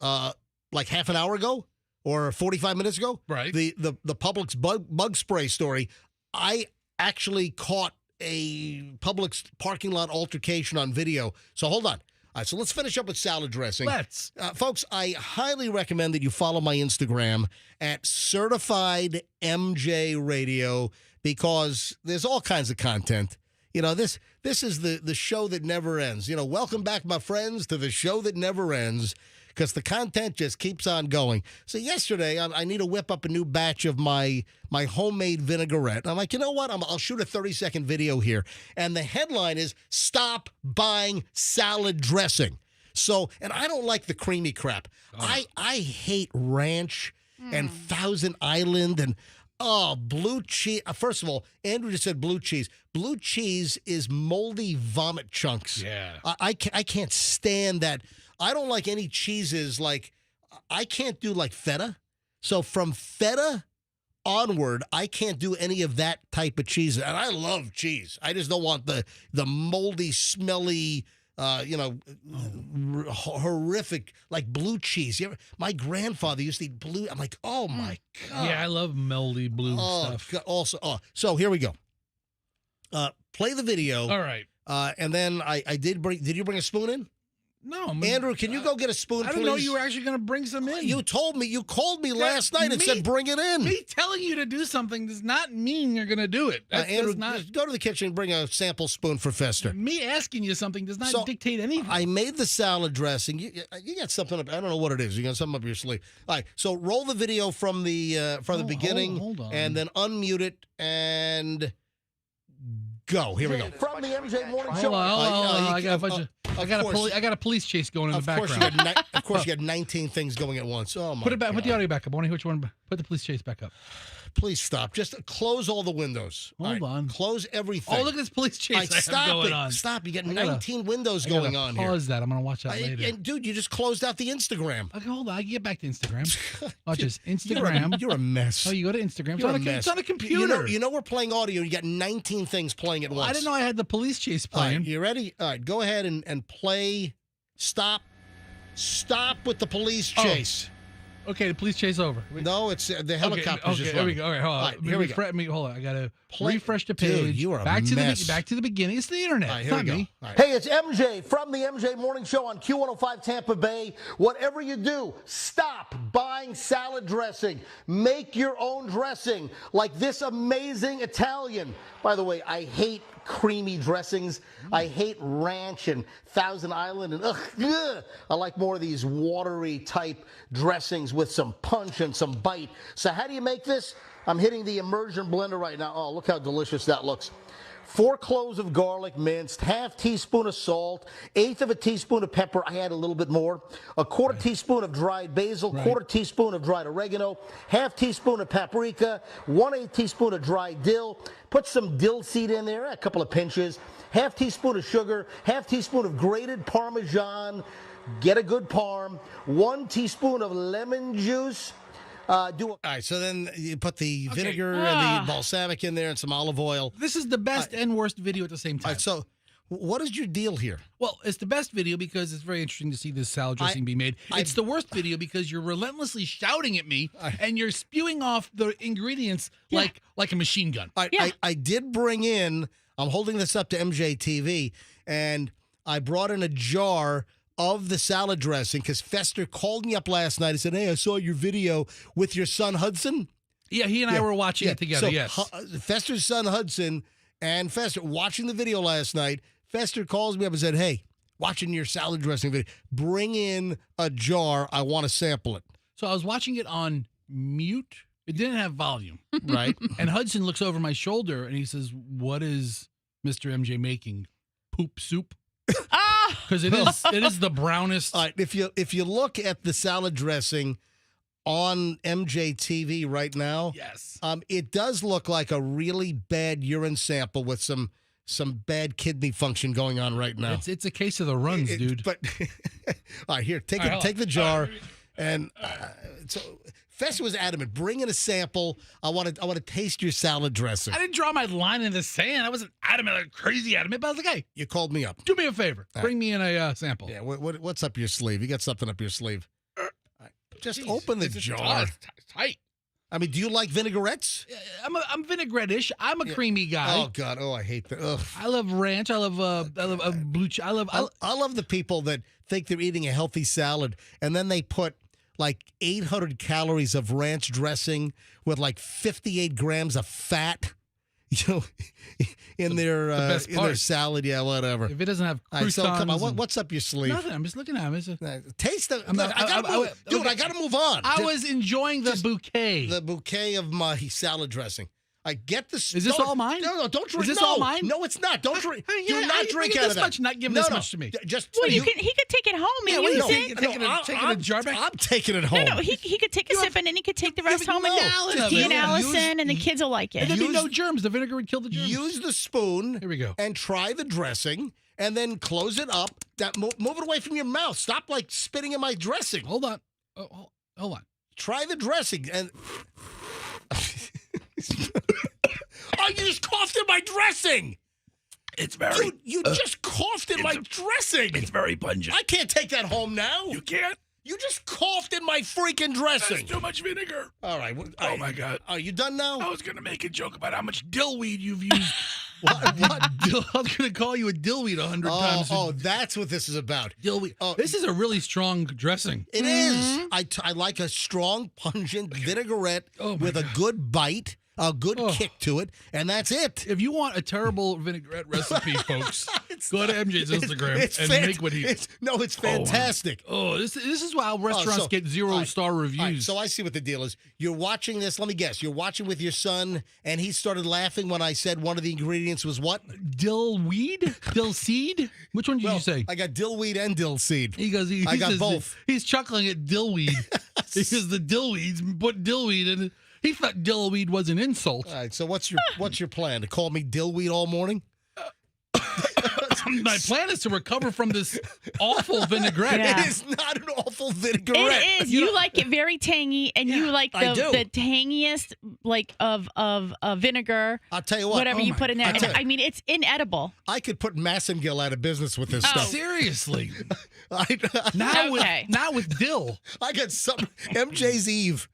like half an hour ago or 45 minutes ago. Right. The Publix bug spray story. I actually caught a Publix parking lot altercation on video. So hold on. All right, so let's finish up with salad dressing. Let's. Folks, I highly recommend that you follow my Instagram at Certified MJ Radio because there's all kinds of content. This is the show that never ends. Welcome back, my friends, to the show that never ends because the content just keeps on going. So yesterday, I need to whip up a new batch of my homemade vinaigrette. I'm like, you know what? I'll shoot a 30-second video here. And the headline is, Stop Buying Salad Dressing. So, and I don't like the creamy crap. I hate ranch and Thousand Island and blue cheese. First of all, Andrew just said blue cheese. Blue cheese is moldy vomit chunks. Yeah. I can't stand that. I don't like any cheeses. Like, I can't do like feta. So from feta onward, I can't do any of that type of cheese. And I love cheese. I just don't want the moldy, smelly, horrific, like blue cheese. My grandfather used to eat blue. I'm like, oh my God. Yeah, I love melty blue stuff. God, also, so here we go. Play the video. All right. And then I did you bring a spoon in? No, Andrew, can you go get a spoon, please? I didn't know you were actually going to bring some in. You called me last night and said bring it in. Me telling you to do something does not mean you're going to do it. Andrew, just go to the kitchen and bring a sample spoon for Fester. Me asking you something does not dictate anything. I made the salad dressing. You got something up. I don't know what it is. You got something up your sleeve. All right, so roll the video from the beginning, hold on. and then unmute it and go. Here we go. From the MJ Morning Hold Show. on. I got a police chase going in the background. Of course, you got 19 things going at once. Oh my! Put it back. God. Put the audio back up. I want to hear which one. Put the police chase back up. Please stop. Just close all the windows. Hold on. Close everything. Oh, look at this police chase I have going on. Stop. You got 19 windows going on here. Pause that. I'm going to watch that later. And dude, you just closed out the Instagram. Okay, hold on. I can get back to Instagram. Watch this. Instagram. You're a mess. Oh, you go to Instagram. You're a mess. It's on a computer. You know we're playing audio. You got 19 things playing at once. I didn't know I had the police chase playing. All right, you ready? All right, go ahead and play. Stop with the police chase. Okay, the police chase over. No, it's the helicopter's just here we running. go. All right, hold on. All right, here we go. Hold on. I got to refresh the page. Dude, you are back a to mess. back to the beginning. It's the internet. All right, It's here not we go. me. All right. Hey, it's MJ from the MJ Morning Show on Q105 Tampa Bay. Whatever you do, stop buying salad dressing. Make your own dressing like this amazing Italian. By the way, I hate creamy dressings. I hate ranch and Thousand Island and ugh. I like more of these watery type dressings with some punch and some bite. So how do you make this? I'm hitting the immersion blender right now. Oh, look how delicious that looks. 4 cloves of garlic minced, half teaspoon of salt, 1/8 of a teaspoon of pepper. I had a little bit more. A 1/4 teaspoon of dried basil, 1/4 teaspoon of dried oregano, half teaspoon of paprika, 1/8 teaspoon of dried dill. Put some dill seed in there, a couple of pinches, half teaspoon of sugar, half teaspoon of grated Parmesan. Get a good parm. 1 teaspoon of lemon juice. All right, so then you put the vinegar and the balsamic in there and some olive oil. This is the best and worst video at the same time. All right, so what is your deal here? Well, it's the best video because it's very interesting to see this salad dressing be made. It's the worst video because you're relentlessly shouting at me and you're spewing off the ingredients like a machine gun. I did bring in, I'm holding this up to MJTV, and I brought in a jar of the salad dressing because Fester called me up last night and said, hey, I saw your video with your son Hudson. Yeah, he and I were watching it together, so, yes. Fester's son Hudson and Fester watching the video last night. Fester calls me up and said, hey, watching your salad dressing video, bring in a jar. I want to sample it. So I was watching it on mute. It didn't have volume. Right. And Hudson looks over my shoulder and he says, what is Mr. MJ making? Poop soup? Because it is the brownest. All right, if you look at the salad dressing on MJTV right now, yes, it does look like a really bad urine sample with some bad kidney function going on right now. It's a case of the runs, dude. But all right, here, take the jar, and so Fester was adamant. Bring in a sample. I want to taste your salad dressing. I didn't draw my line in the sand. I wasn't adamant, like crazy adamant, but I was like, hey, you called me up. Do me a favor. Bring me in a sample. Yeah, what's up your sleeve? You got something up your sleeve? Just open the jar. It's tight. I mean, do you like vinaigrettes? I'm vinaigrette-ish. I'm a creamy guy. Oh God! Oh, I hate that. Ugh. I love ranch. I love blue cheese. I love the people that think they're eating a healthy salad and then they put like 800 calories of ranch dressing with like 58 grams of fat, in their salad. Yeah, whatever. If it doesn't have croutons. So come on, what's up your sleeve? Nothing. I'm just looking at it. Taste the. I gotta move on. I was enjoying the bouquet. The bouquet of my salad dressing. I get this. Is this all mine? No, don't drink. Is this all mine? No, it's not. Don't drink. Do not drink out out of that. Much, not give this much to me. Just he could take it home and use it. Taking a jar back. I'm taking it home. No, he could take a sip and then he could take the rest home and he and Allison and the kids will like it. And there'd be no germs. The vinegar would kill the germs. Use the spoon. Here we go. And try the dressing, and then close it up. Move it away from your mouth. Stop like spitting in my dressing. Hold on. Hold on. Try the dressing and. Oh, you just coughed in my dressing. It's very. You just coughed in my dressing. It's very pungent. I can't take that home now. You can't. You just coughed in my freaking dressing. That's too much vinegar. All right. Oh my God. Are you done now? I was gonna make a joke about how much dillweed you've used. What? I was gonna call you a dillweed 100 times. Oh, that's what this is about. Dillweed. Oh, this is a really strong dressing. It is. I like a strong, pungent vinaigrette with a good bite. A good kick to it, and that's it. If you want a terrible vinaigrette recipe, folks, go to MJ's Instagram and make what he. It's fantastic. This is why restaurants get 0-star reviews. Right, so I see what the deal is. You're watching this. Let me guess. You're watching with your son, and he started laughing when I said one of the ingredients was what? Dill weed? Dill seed? Which one did you say? I got dill weed and dill seed. He goes. I got both. He's chuckling at dill weed because the dill weeds put dill weed in it. He thought dillweed was an insult. All right, so what's your plan? To call me dillweed all morning? My plan is to recover from this awful vinaigrette. Yeah. It is not an awful vinaigrette. It is. You like it very tangy, and you like the tangiest of vinegar. I'll tell you what. Whatever you put in there. I mean, it's inedible. I could put Massengill out of business with this stuff. Seriously. Now with dill. I got some MJ's Eve.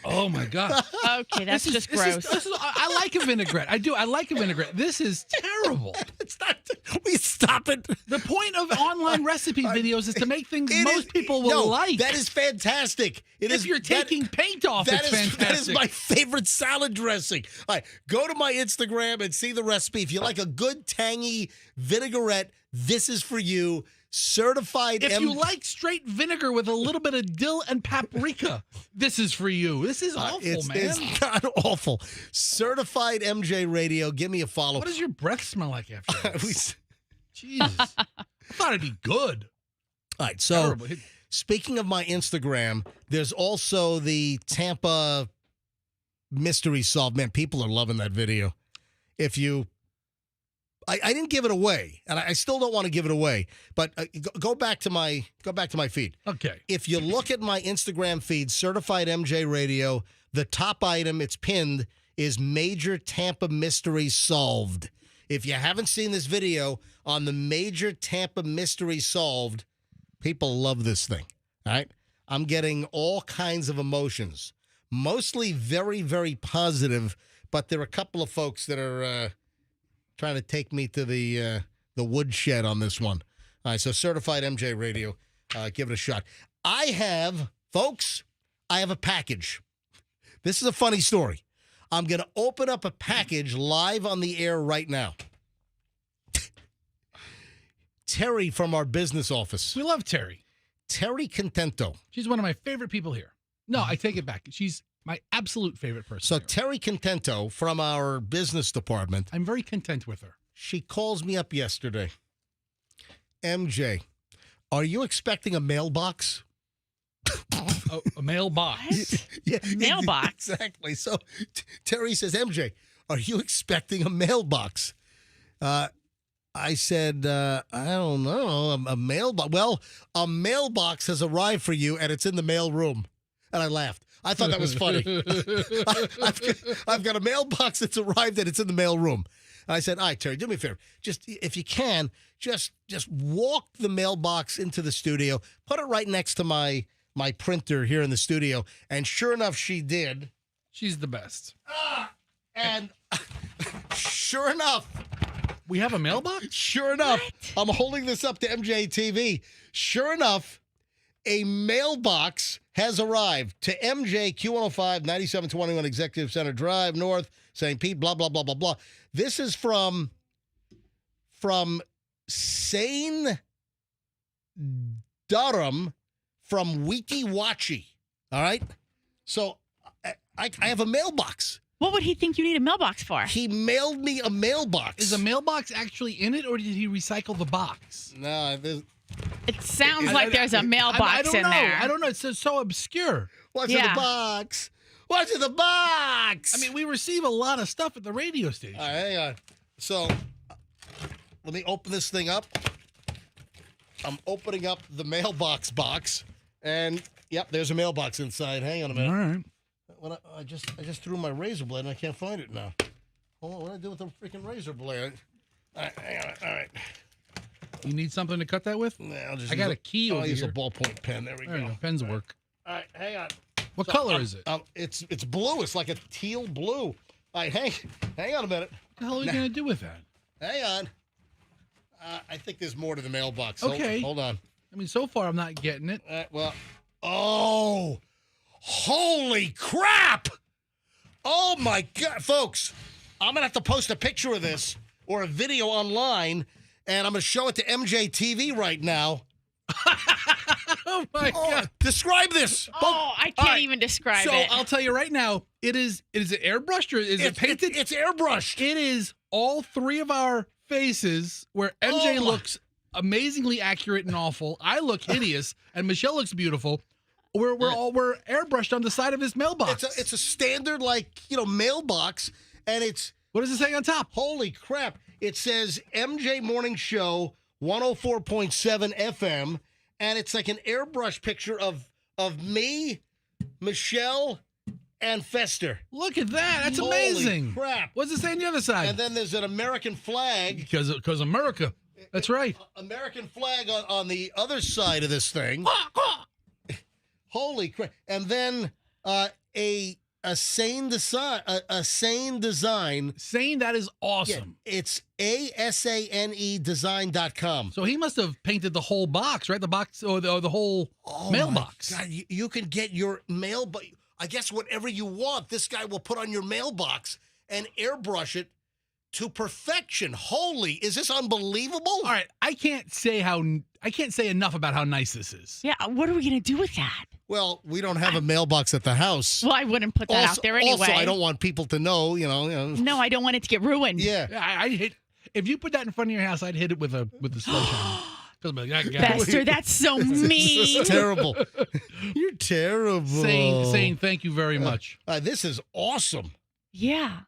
Oh my God. Okay, that's just gross. I like a vinaigrette. I do. I like a vinaigrette. This is terrible. It's not. We stop it. The point of online recipe videos is to make things most people will like. That is fantastic. If you're taking paint off, it's fantastic. That is my favorite salad dressing. All right, go to my Instagram and see the recipe. If you like a good tangy vinaigrette, this is for you. Certified. If you like straight vinegar with a little bit of dill and paprika, this is for you. This is awful, man. It's not awful. Certified MJ Radio. Give me a follow. What does your breath smell like after this? Jesus. I thought it'd be good. All right, so Terrible. speaking of my Instagram, there's also the Tampa mystery solved. Man, people are loving that video. If you, I didn't give it away, and I still don't want to give it away. But go back to my feed. Okay. If you look at my Instagram feed, Certified MJ Radio, the top item, it's pinned, is Major Tampa Mystery Solved. If you haven't seen this video on the Major Tampa Mystery Solved, people love this thing. All right, I'm getting all kinds of emotions, mostly very, very positive. But there are a couple of folks that are trying to take me to the woodshed on this one. All right, so Certified MJ Radio, give it a shot. I have a package. This is a funny story. I'm going to open up a package live on the air right now. Terry from our business office. We love Terry. Terry Contento. She's one of my favorite people here. No, I take it back. She's my absolute favorite person. So Terry Contento from our business department. I'm very content with her. She calls me up yesterday. MJ, are you expecting a mailbox? A mailbox? Yeah, mailbox. Exactly. So Terry says, MJ, are you expecting a mailbox? I said, I don't know, a mailbox. Well, a mailbox has arrived for you, and it's in the mail room. And I laughed. I thought that was funny. I've got a mailbox that's arrived, and it's in the mail room. And I said, all right, Terry, do me a favor. Just, if you can, just walk the mailbox into the studio, put it right next to my printer here in the studio. And sure enough, she did. She's the best. And sure enough, we have a mailbox? Sure enough, I'm holding this up to MJ TV. Sure enough, a mailbox has arrived to MJ Q105 9721 Executive Center Drive, North, St. Pete, blah, blah, blah, blah, blah. This is from Sane Durham from Wiki Watchy. All right? So I have a mailbox. What would he think you need a mailbox for? He mailed me a mailbox. Is a mailbox actually in it, or did he recycle the box? No, it sounds like there's a mailbox in there. I don't know. It's so obscure. What's in the box? What's in the box? I mean, we receive a lot of stuff at the radio station. All right, hang on. So let me open this thing up. I'm opening up the mailbox box, and yep, there's a mailbox inside. Hang on a minute. All right. When I just threw my razor blade and I can't find it now. Hold on, what do I do with the freaking razor blade? All right, hang on. All right. You need something to cut that with? Nah, I got a key over I'll use here. a ballpoint pen. There we go. Pens work. All right, hang on. What color is it? It's blue. It's like a teal blue. All right, hang on a minute. What the hell are you going to do with that? Hang on. I think there's more to the mailbox. Okay. Hold on. I mean, so far I'm not getting it. Oh, holy crap! Oh my God, folks! I'm gonna have to post a picture of this or a video online, and I'm gonna show it to MJ TV right now. Oh my God! Describe this. Oh, I can't even describe so it. I'll tell you right now, it is it airbrushed or is it painted? It's airbrushed. It is all three of our faces where MJ looks amazingly accurate and awful. I look hideous, and Michelle looks beautiful. We're airbrushed on the side of this mailbox. It's a standard mailbox, and it's what does it say on top? Holy crap! It says MJ Morning Show 104.7 FM, and it's like an airbrush picture of me, Michelle, and Fester. Look at that! That's Holy amazing. Crap! What's it say on the other side? And then there's an American flag. Because America. That's right. American flag on the other side of this thing. Holy crap! And then a sane design. Sane, that is awesome. Yeah, it's ASANE design.com. So he must have painted the whole box, right? The box or the whole mailbox. God, you can get your mail, but I guess whatever you want, this guy will put on your mailbox and airbrush it to perfection. Holy, is this unbelievable? All right, I can't say enough about how nice this is. Yeah, what are we going to do with that? Well, we don't have a mailbox at the house. Well, I wouldn't put that out there anyway. Also, I don't want people to know, you know. No, I don't want it to get ruined. Yeah. I'd hit, if you put that in front of your house, I'd hit it with a sledgehammer. Bester, that's so mean. It's terrible. You're terrible. Saying thank you very much. This is awesome. Yeah.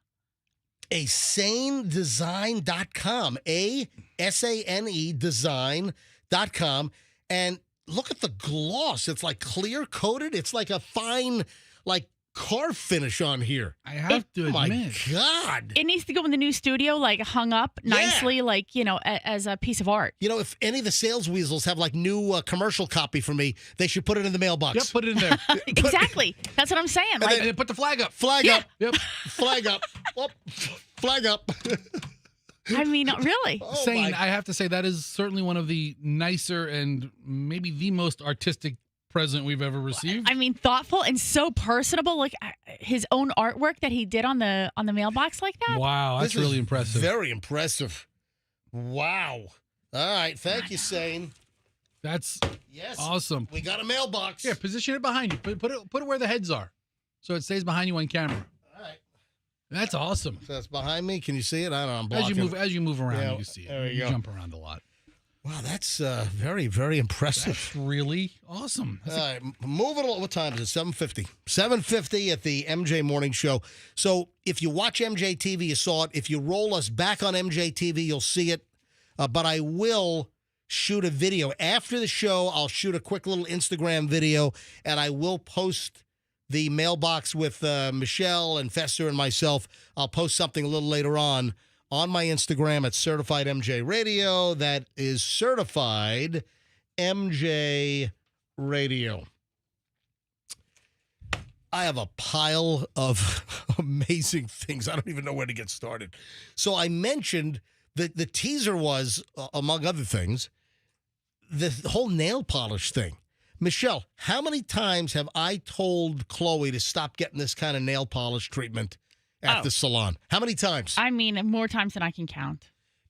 AsaneDesign.com. A-S-A-N-E design.com. And look at the gloss. It's like clear coated. It's like a fine, like, car finish on here. I have to admit. My God. It needs to go in the new studio, like hung up nicely, like, you know, as a piece of art. You know, if any of the sales weasels have like new commercial copy for me, they should put it in the mailbox. Yep, put it in there. Exactly. That's what I'm saying. And Like, then put the flag up. Flag up. Yep. Flag up. Whoop. Flag up. I mean, really. I have to say that is certainly one of the nicer and maybe the most artistic present we've ever received. I mean, thoughtful and so personable. Like his own artwork that he did on the mailbox like that. Wow, that's really impressive. Very impressive. Wow. All right, thank you, Sane. That's awesome. We got a mailbox. Here, position it behind you. Put it where the heads are, so it stays behind you on camera. All right. That's awesome. So that's behind me. Can you see it? I don't know. I'm blocking As you move around, Yeah, you can see it. there you go. Jump around a lot. Wow, that's very, very impressive. That's really awesome. All right, moving along. What time is it? 7:50. 7:50 at the MJ Morning Show. So if you watch MJ TV, you saw it. If you roll us back on MJ TV, you'll see it. But I will shoot a video. After the show, I'll shoot a quick little Instagram video, and I will post the mailbox with Michelle and Fester and myself. I'll post something a little later on my Instagram at Certified MJ Radio. That is Certified MJ Radio. I have a pile of amazing things. I don't even know where to get started. So I mentioned that the teaser was, among other things, the whole nail polish thing. Michelle, how many times have I told Chloe to stop getting this kind of nail polish treatment at the salon? How many times? I mean, more times than I can count.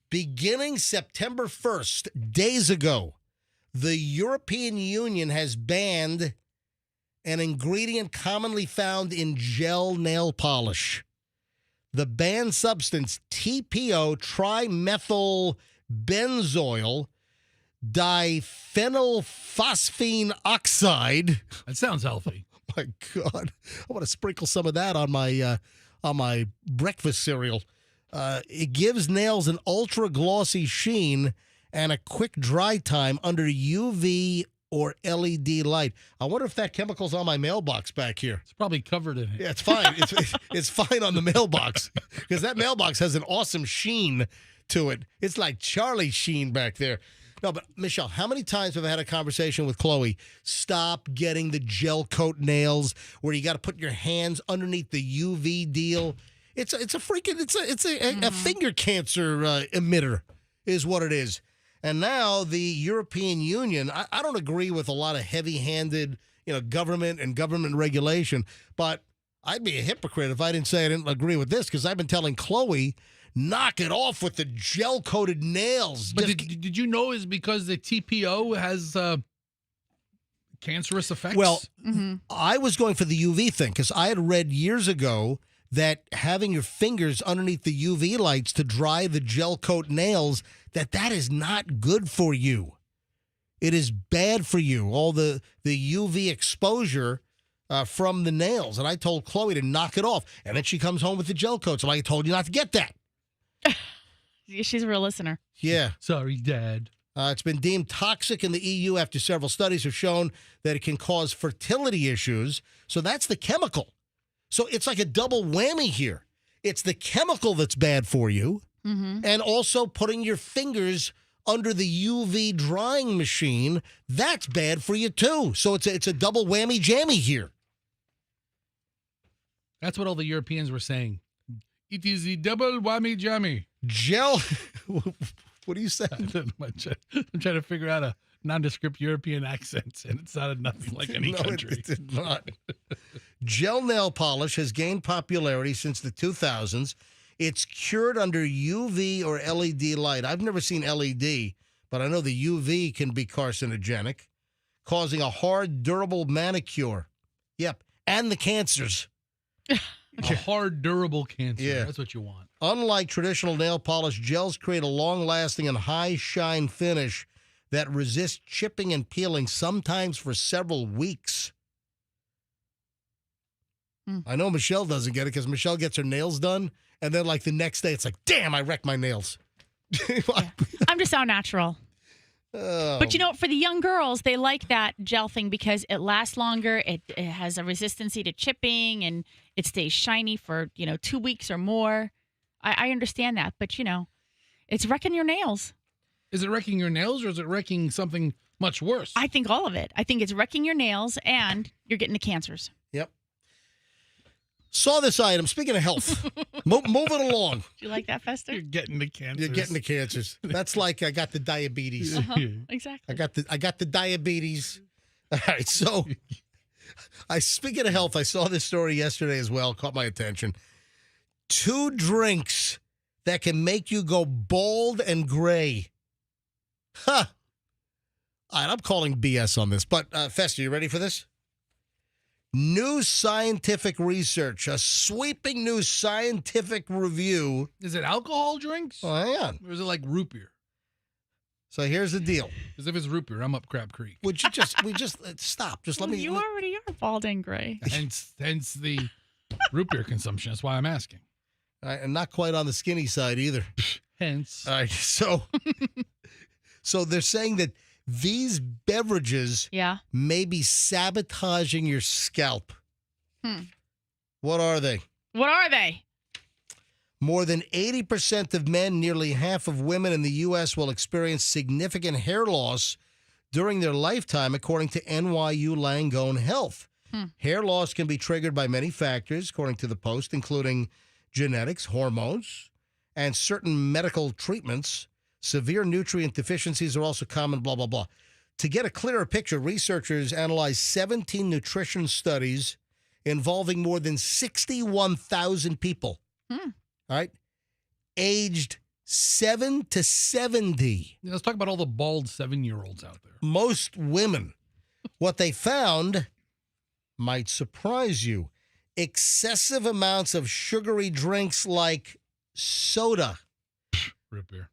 Beginning September 1st, days ago, the European Union has banned an ingredient commonly found in gel nail polish. The banned substance, TPO, trimethylbenzoyl diphenylphosphine oxide. That sounds healthy. My God, I want to sprinkle some of that on my breakfast cereal. It gives nails an ultra glossy sheen and a quick dry time under UV or LED light. I wonder if that chemical's on my mailbox back here. It's probably covered in it. Yeah, it's fine. It's fine on the mailbox because that mailbox has an awesome sheen to it. It's like Charlie Sheen back there. No, but Michelle, how many times have I had a conversation with Chloe? Stop getting the gel coat nails where you got to put your hands underneath the UV deal. It's a finger cancer emitter is what it is. And now the European Union, I don't agree with a lot of heavy-handed, government and government regulation, but I'd be a hypocrite if I didn't say I didn't agree with this because I've been telling Chloe, knock it off with the gel-coated nails. But did you know it's because the TPO has cancerous effects? Well, I was going for the UV thing because I had read years ago that having your fingers underneath the UV lights to dry the gel coat nails, that is not good for you. It is bad for you, all the UV exposure from the nails. And I told Chloe to knock it off. And then she comes home with the gel coat. So I told you not to get that. She's a real listener. Yeah. Sorry, Dad. It's been deemed toxic in the EU after several studies have shown that it can cause fertility issues. So that's the chemical. So it's like a double whammy here. It's the chemical that's bad for you, and also putting your fingers under the UV drying machine, that's bad for you too. So it's a double whammy jammy here. That's what all the Europeans were saying. It is the double whammy jammy. Gel. What are you saying? I'm trying to figure out a nondescript European accent, and it sounded nothing like any country. It did not. Gel nail polish has gained popularity since the 2000s. It's cured under UV or LED light. I've never seen LED, but I know the UV can be carcinogenic, causing a hard, durable manicure. Yep, and the cancers. A hard, durable cancer. Yeah. That's what you want. Unlike traditional nail polish, gels create a long-lasting and high-shine finish that resists chipping and peeling, sometimes for several weeks. I know Michelle doesn't get it because Michelle gets her nails done, and then like the next day, it's like, damn, I wrecked my nails. I'm just so natural. Oh. But you know, for the young girls, they like that gel thing because it lasts longer. It has a resistancy to chipping, and it stays shiny for 2 weeks or more. I understand that, but it's wrecking your nails. Is it wrecking your nails, or is it wrecking something much worse? I think all of it. I think it's wrecking your nails, and you're getting the cancers. Yep. Saw this item. Speaking of health, moving along. Do you like that, Fester? You're getting the cancers. You're getting the cancers. That's like I got the diabetes. Exactly. I got the diabetes. All right. So, speaking of health, I saw this story yesterday as well. Caught my attention. 2 drinks that can make you go bald and gray. Huh. All right, I'm calling BS on this. But, Fester, you ready for this? New scientific research, a sweeping new scientific review. Is it alcohol drinks? Oh, hang on. Or is it like root beer? So here's the deal. Because if it's root beer, I'm up Crab Creek. Would you stop? Just let me. You already are bald and gray. Hence the root beer consumption. That's why I'm asking. All right, and not quite on the skinny side either. Hence. All right, so they're saying that these beverages may be sabotaging your scalp. What are they? What are they? More than 80% of men, nearly half of women in the U.S. will experience significant hair loss during their lifetime, according to NYU Langone Health. Hair loss can be triggered by many factors, according to the Post, including genetics, hormones, and certain medical treatments. Severe nutrient deficiencies are also common, blah, blah, blah. To get a clearer picture, researchers analyzed 17 nutrition studies involving more than 61,000 people. All right? Aged 7 to 70. Let's talk about all the bald 7-year-olds out there. Most women. What they found might surprise you. Excessive amounts of sugary drinks like soda. Root beer.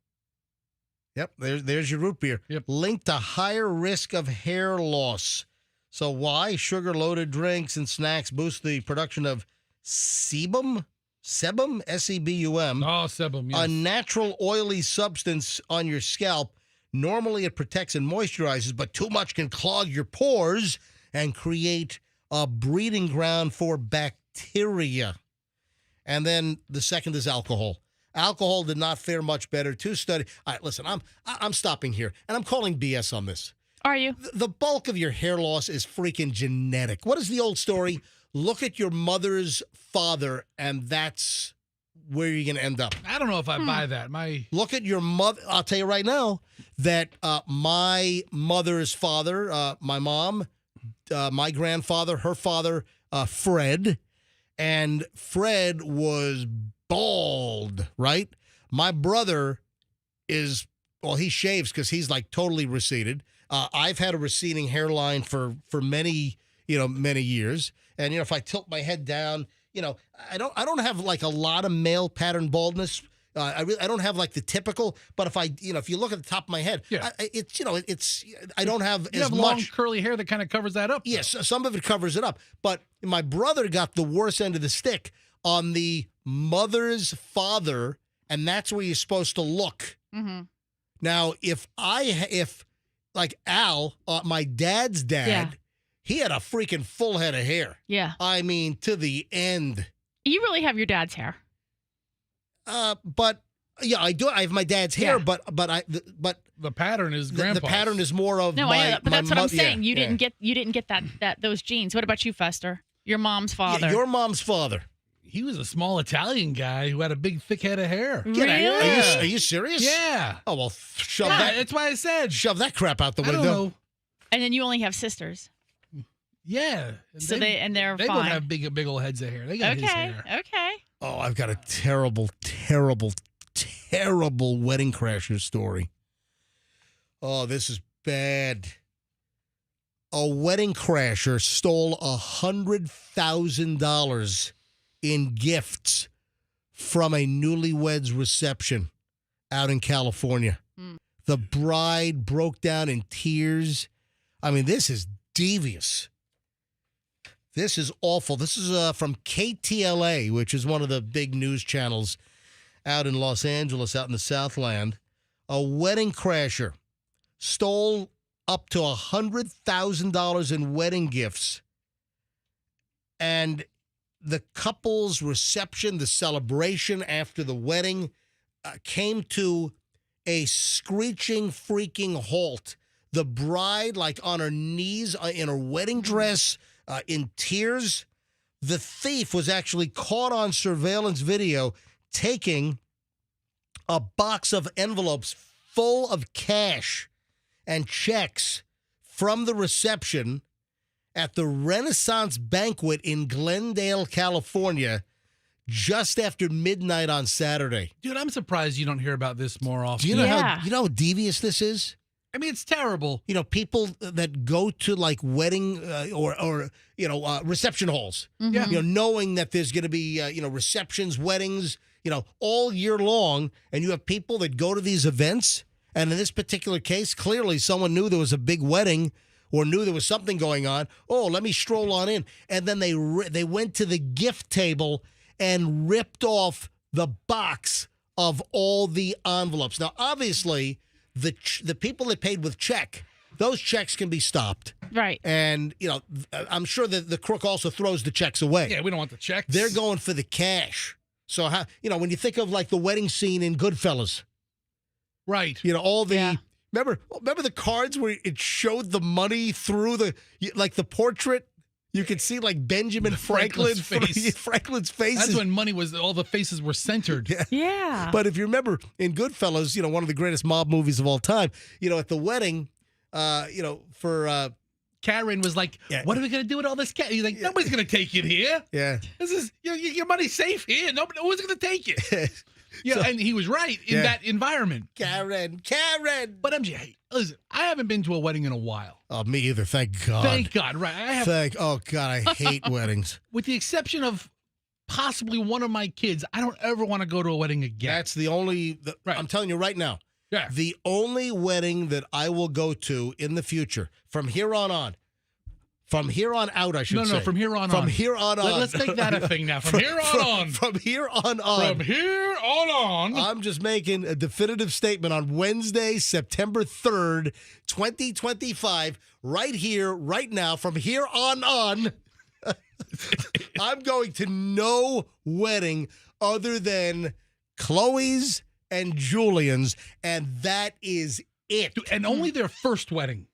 Yep, there's your root beer. Yep. Linked to higher risk of hair loss. So why? Sugar-loaded drinks and snacks boost the production of sebum, S-E-B-U-M. Oh, sebum, yes. A natural oily substance on your scalp. Normally it protects and moisturizes, but too much can clog your pores and create a breeding ground for bacteria. And then the second is alcohol. Alcohol did not fare much better. 2 studies. All right, listen, I'm stopping here, and I'm calling BS on this. Are you? The bulk of your hair loss is freaking genetic. What is the old story? Look at your mother's father, and that's where you're going to end up. I don't know if I buy that. Look at your mother. I'll tell you right now that my mother's father, my mom, my grandfather, her father, Fred, and Fred was bald, right? My brother is, well, he shaves because he's like totally receded. I've had a receding hairline for many years. And, if I tilt my head down, I don't have like a lot of male pattern baldness. I don't have like the typical, but if you look at the top of my head, I don't have you as have long much curly hair that kind of covers that up. Yes, some of it covers it up. But my brother got the worst end of the stick on the mother's father, and that's where you're supposed to look. Mm-hmm. Now, if like Al, my dad's dad, he had a freaking full head of hair. Yeah. I mean, to the end. You really have your dad's hair. But yeah, I do. I have my dad's hair, but the pattern is grandpa's. The pattern is more of no, my. But that's what I'm saying. You yeah. didn't get those genes. What about you, Fester? Your mom's father. Yeah, your mom's father. He was a small Italian guy who had a big, thick head of hair. Really? Are you serious? Yeah. Oh, well, shove that. That's why I said. Shove that crap out the window. window. Know. And then you only have sisters. Yeah. So they're they fine. both have big old heads of hair. They got his hair. Okay. Oh, I've got a terrible, terrible, terrible wedding crasher story. Oh, this is bad. A wedding crasher stole $100,000 in gifts from a newlyweds reception out in California. The bride broke down in tears. I mean, this is devious. This is awful. This is from KTLA, which is one of the big news channels out in Los Angeles, out in the Southland. A wedding crasher stole up to $100,000 in wedding gifts. And the couple's reception, the celebration after the wedding, came to a screeching, freaking halt. The bride, like on her knees in her wedding dress, in tears. The thief was actually caught on surveillance video taking a box of envelopes full of cash and checks from the reception at the Renaissance Banquet in Glendale, California, just after midnight on Saturday. Dude, I'm surprised you don't hear about this more often. Do you know how devious this is? I mean, it's terrible. You know, people that go to like wedding or reception halls, Yeah. you know, knowing that there's going to be, receptions, weddings, all year long. And you have people that go to these events. And in this particular case, clearly someone knew there was a big wedding or knew there was something going on. Oh, let me stroll on in. And then they went to the gift table and ripped off the box of all the envelopes. Now, obviously, the people that paid with check, those checks can be stopped. Right. And, I'm sure that the crook also throws the checks away. Yeah, we don't want the checks. They're going for the cash. So, when you think of like the wedding scene in Goodfellas. Right. All the... Remember the cards where it showed the money through the portrait? You could see like Benjamin Franklin's face. Franklin's face. That's when money was, all the faces were centered. Yeah. But if you remember in Goodfellas, one of the greatest mob movies of all time, at the wedding, for Karen was like, what are we going to do with all this cash? He's like, nobody's going to take it here. Yeah. This is, your money's safe here. No one's going to take it. Yeah, and he was right in that environment. Karen. But MJ, listen, I haven't been to a wedding in a while. Oh, me either. Thank God. Thank God, right. Oh, God, I hate weddings. With the exception of possibly one of my kids, I don't ever want to go to a wedding again. That's the only, I'm telling you right now, the only wedding that I will go to in the future, from here on out, I should say. No, from here on. From here on. Let's make that a thing now. From here on. From here on. From here on. I'm just making a definitive statement on Wednesday, September 3rd, 2025, right here, right now, from here on. I'm going to no wedding other than Chloe's and Julian's, and that is it. And only their first wedding.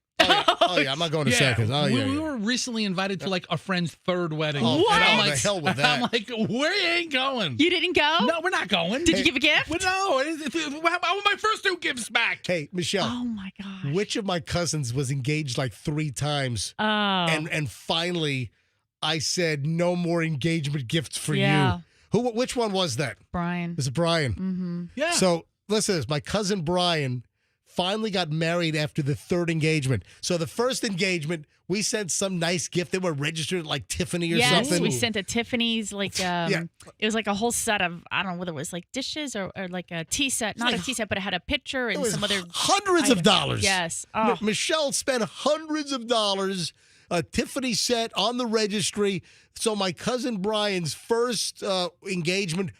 Oh, yeah, I'm not going to seconds. Oh, we were recently invited to like a friend's third wedding. Oh, what? And I'm like, the hell with that. I'm like, we ain't going. You didn't go? No, we're not going. Did you give a gift? No. I want my first 2 gifts back. Hey, Michelle. Oh, my gosh. Which of my cousins was engaged like 3 times? Oh. And finally, I said, no more engagement gifts for you. Which one was that? Brian. Was it Brian? Mm-hmm. Yeah. So, listen to this. My cousin Brian finally got married after the 3rd engagement. So the first engagement, we sent some nice gift. They were registered at like Tiffany or something. Yes, we sent a Tiffany's, like, it was like a whole set of, I don't know whether it was like dishes or like a tea set. Not a tea set, but it had a picture and some other hundreds of dollars. Yes. Oh. Michelle spent hundreds of dollars, a Tiffany set on the registry. So my cousin Brian's first engagement,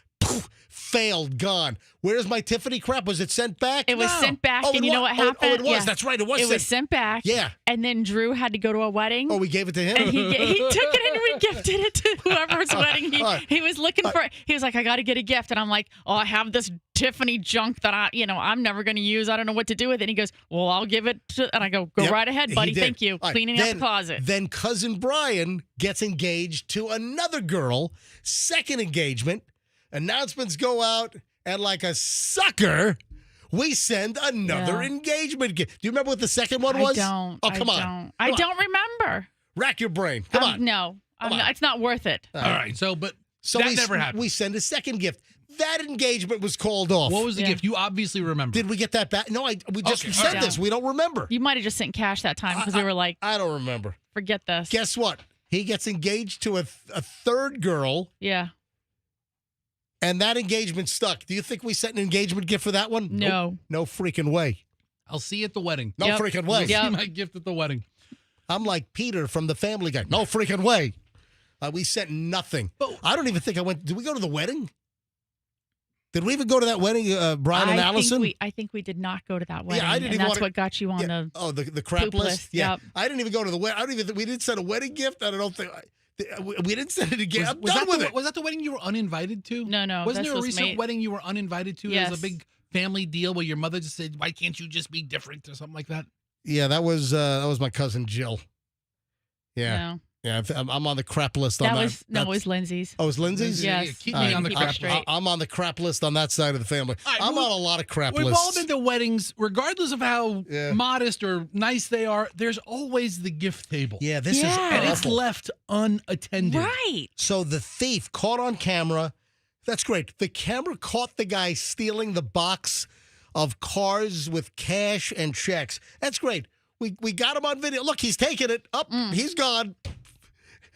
failed, gone. Where's my Tiffany crap? Was it sent back? It was sent back, and you know what happened? Oh, it was. That's right. It was sent back. Yeah. And then Drew had to go to a wedding. Oh, we gave it to him? And he took it and we gifted it to whoever's wedding. He was looking for it. He was like, I got to get a gift. And I'm like, oh, I have this Tiffany junk that I'm never going to use. I don't know what to do with it. And he goes, well, I'll give it to, and I go right ahead, buddy. Thank you. Cleaning out the closet. Then cousin Brian gets engaged to another girl, second engagement. Announcements go out, and like a sucker, we send another engagement gift. Do you remember what the second one was? I don't. Oh, come on. I don't remember. Rack your brain. Come on. No. It's not worth it. All right. So, but So that never happened. We send a second gift. That engagement was called off. What was the gift? You obviously remember. Did we get that back? No, we just said this. We don't remember. You might have just sent cash that time because we were like, I don't remember. Forget this. Guess what? He gets engaged to a third girl. Yeah. And that engagement stuck. Do you think we sent an engagement gift for that one? No. Nope. No freaking way. I'll see you at the wedding. No freaking way. You'll see my gift at the wedding. I'm like Peter from the Family Guy. No freaking way. We sent nothing. I don't even think I went. Did we go to the wedding? Did we even go to that wedding, Brian and Allison? I think we did not go to that wedding. Yeah, I didn't and even that's what got you on the crap poop list. Yeah, Yep. I didn't even go to the wedding. I don't even think we didn't send a wedding gift. I don't think we didn't send it again. I'm done with it. Was that the wedding you were uninvited to? No. Wasn't there a recent wedding you were uninvited to? Yes. It was a big family deal where your mother just said, "Why can't you just be different?" or something like that. Yeah, that was my cousin Jill. Yeah. No. Yeah, I'm on the crap list on that. It was Lindsay's. Oh, it was Lindsay's? Yes. Keep me on the crap list. I'm on the crap list on that side of the family. I'm on a lot of crap lists. We've all been to weddings, regardless of how modest or nice they are. There's always the gift table. Yeah, this is awful. And it's left unattended. Right. So the thief caught on camera. That's great. The camera caught the guy stealing the box of cards with cash and checks. That's great. We got him on video. Look, he's taking it. Up, he's gone.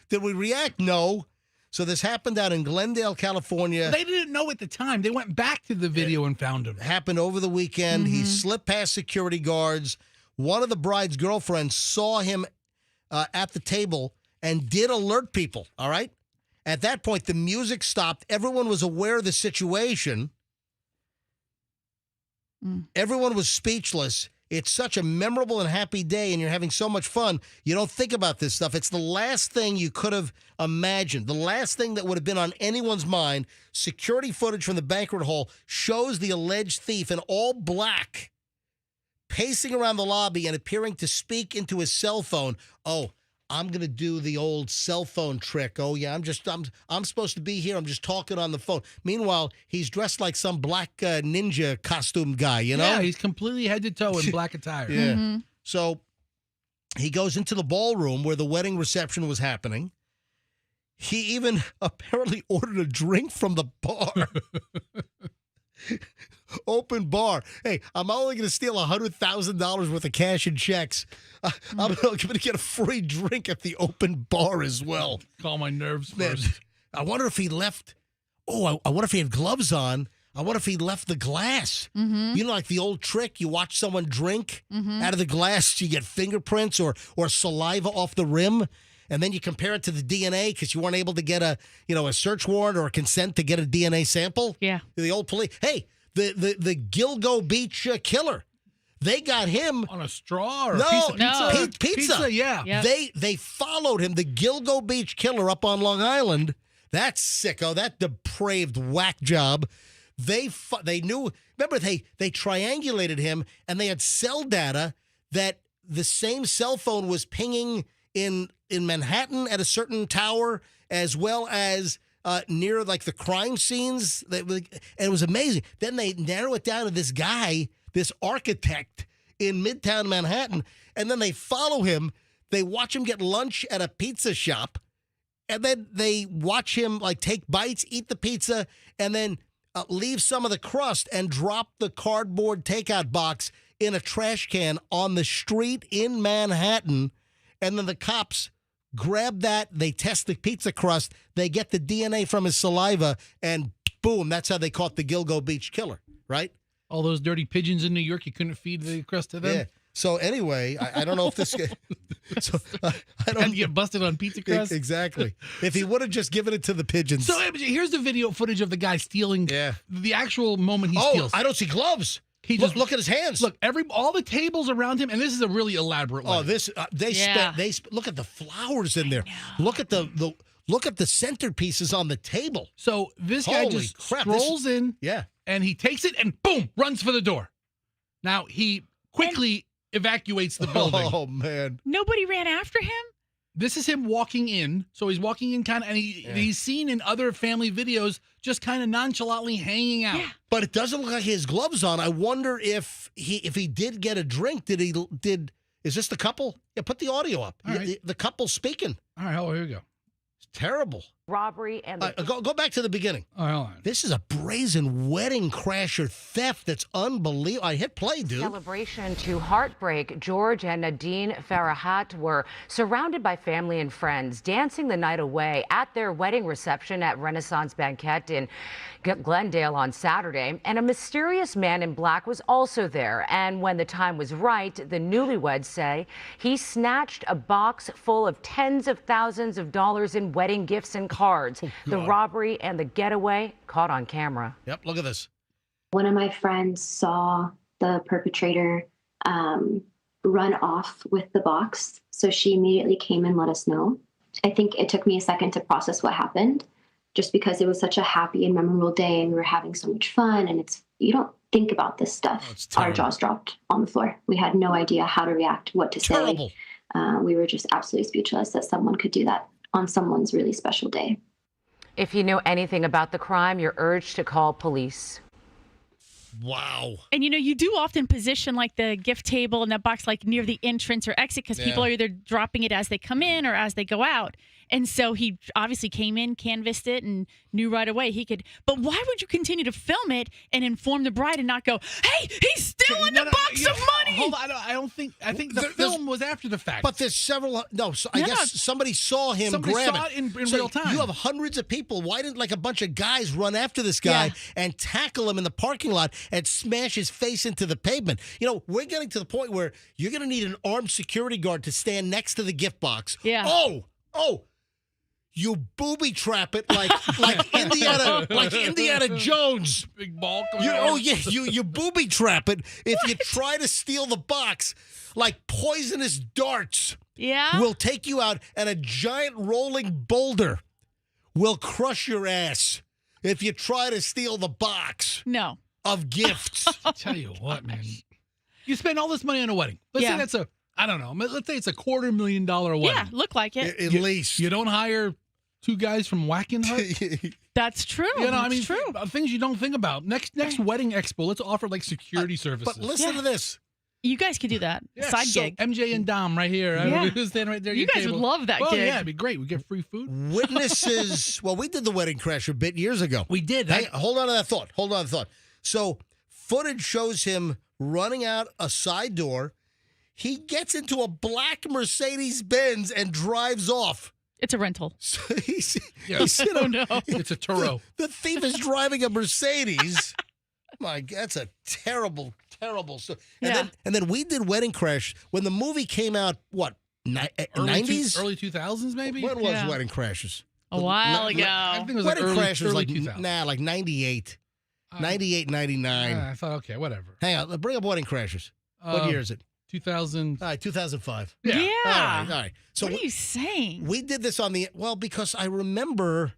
Did we react? No. So this happened out in Glendale, California. They didn't know at the time. They went back to the video and found him. Happened over the weekend. He slipped past security guards. One of the bride's girlfriends saw him at the table and did alert people, all right? At that point, the music stopped. Everyone was aware of the situation. Everyone was speechless. It's such a memorable and happy day, and you're having so much fun. You don't think about this stuff. It's the last thing you could have imagined. The last thing that would have been on anyone's mind. Security footage from the banquet hall shows the alleged thief in all black pacing around the lobby and appearing to speak into his cell phone. Oh, I'm going to do the old cell phone trick. Oh, yeah, I'm supposed to be here. I'm just talking on the phone. Meanwhile, he's dressed like some black ninja costume guy, you know? Yeah, he's completely head to toe in black attire. Yeah. So he goes into the ballroom where the wedding reception was happening. He even apparently ordered a drink from the bar. Open bar. Hey, I'm only going to steal $100,000 worth of cash and checks. I'm going to get a free drink at the open bar as well. Calm my nerves first. I wonder if he left. Oh, I wonder if he had gloves on. I wonder if he left the glass. You know, like the old trick, you watch someone drink out of the glass, you get fingerprints or saliva off the rim. And then you compare it to the DNA because you weren't able to get a search warrant or a consent to get a DNA sample. Yeah. The old police. Hey, the Gilgo Beach killer. They got him on a straw or no, pizza? Pizza. Yeah. Yep. They followed him, the Gilgo Beach killer up on Long Island. That sicko, that depraved whack job. They knew. Remember, they triangulated him and they had cell data that the same cell phone was pinging in Manhattan at a certain tower, as well as near like the crime scenes. And it was amazing. Then they narrow it down to this guy, this architect in Midtown Manhattan, and then they follow him. They watch him get lunch at a pizza shop, and then they watch him like take bites, eat the pizza, and then leave some of the crust and drop the cardboard takeout box in a trash can on the street in Manhattan. And then the cops grab that, they test the pizza crust, they get the DNA from his saliva, and boom, that's how they caught the Gilgo Beach killer, right? All those dirty pigeons in New York, you couldn't feed the crust to them? Yeah. So anyway, I don't know if this... I don't get busted on pizza crust? Exactly. If he would have just given it to the pigeons. So here's the video footage of the guy stealing the actual moment he steals. I don't see gloves. He just look at his hands. Look, all the tables around him, and this is a really elaborate one. Oh, this look at the flowers in there. Look at the centerpieces on the table. So this guy just strolls in, and he takes it and boom, runs for the door. Now he quickly evacuates the building. Oh man! Nobody ran after him. This is him walking in. So he's walking in kind of, and he's seen in other family videos just kind of nonchalantly hanging out. Yeah. But it doesn't look like he has gloves on. I wonder if he did get a drink. Is this the couple? Yeah, put the audio up. All right. The couple speaking. All right, here we go. It's terrible. robbery and go back to the beginning. All right, hold on. This is a brazen wedding crasher theft that's unbelievable. I hit play, dude. celebration to heartbreak. George and Nadine Farahat were surrounded by family and friends, dancing the night away at their wedding reception at Renaissance Banquet in Glendale on Saturday. And a mysterious man in black was also there. And when the time was right, the newlyweds say he snatched a box full of tens of thousands of dollars in wedding gifts and cards. The robbery and the getaway caught on camera. Yep, look at this. One of my friends saw the perpetrator run off with the box, so she immediately came and let us know. I think it took me a second to process what happened, just because it was such a happy and memorable day and we were having so much fun, and you don't think about this stuff. Our jaws dropped on the floor. We had no idea how to react, what to say. We were just absolutely speechless that someone could do that on someone's really special day. If you know anything about the crime, you're urged to call police. Wow. And you do often position like the gift table and that box like near the entrance or exit because people are either dropping it as they come in or as they go out. And so he obviously came in, canvassed it, and knew right away he could. But why would you continue to film it and inform the bride and not go, hey, he's stealing the box of money? Hold on. I think the film was after the fact. But there's several. No, so I guess somebody saw him grab saw it in So real time. You have hundreds of people. Why didn't like a bunch of guys run after this guy and tackle him in the parking lot and smash his face into the pavement? We're getting to the point where you're going to need an armed security guard to stand next to the gift box. Yeah. Oh. You booby trap it like Indiana Jones. Big ball. You booby trap it if you try to steal the box. Like poisonous darts. Yeah. Will take you out, and a giant rolling boulder will crush your ass if you try to steal the box. No. Of gifts. I tell you what, man. You spend all this money on a wedding. Let's say that's I don't know. Let's say it's a $250,000 wedding. Yeah, look like it. At least. You don't hire two guys from Wackenhut? That's true. True. Things you don't think about. Next wedding expo, let's offer like security services. But listen to this. You guys could do that. Side gig. MJ and Dom right here. Yeah. We'll stand right there. You guys would love that gig. Yeah, it'd be great. We get free food. Witnesses. Well, we did the wedding crasher bit years ago. We did. Hey, hold on to that thought. So footage shows him running out a side door. He gets into a black Mercedes-Benz and drives off. It's a rental. So he's no. It's a Turo. The thief is driving a Mercedes. My God, that's a terrible story. And then we did Wedding Crash when the movie came out, what, 90s? Early 2000s, maybe? When was Wedding Crashers? A while ago. I think it was Wedding like Crashers early 2000s. like 98. 98, 99. I thought, okay, whatever. Hang on, bring up Wedding Crashers. What year is it? 2000. All right, 2005. Yeah. All right. So what are you saying? We did this on because I remember,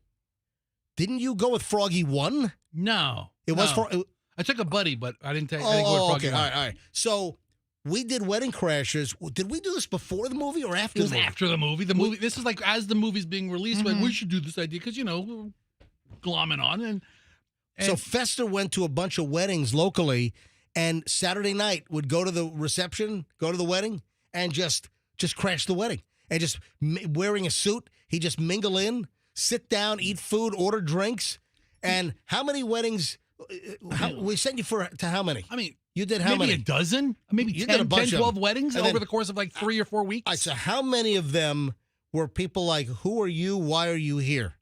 didn't you go with Froggy 1? No. I took a buddy, but I didn't take. I didn't go with Froggy 1. All right. So we did Wedding Crashers. Did we do this before the movie or after? It was after the movie. The movie. This is like as the movie's being released. Like, we should do this idea because we're glomming on and. So Fester went to a bunch of weddings locally, and Saturday night would go to the reception, go to the wedding, and just crash the wedding. And just wearing a suit, he'd just mingle in, sit down, eat food, order drinks. And how many weddings? We sent you to how many? I mean, you did how many? Maybe a dozen? Maybe you 10, did a bunch 10 12 weddings over over the course of like 3 or 4 weeks? So how many of them were people like, who are you? Why are you here?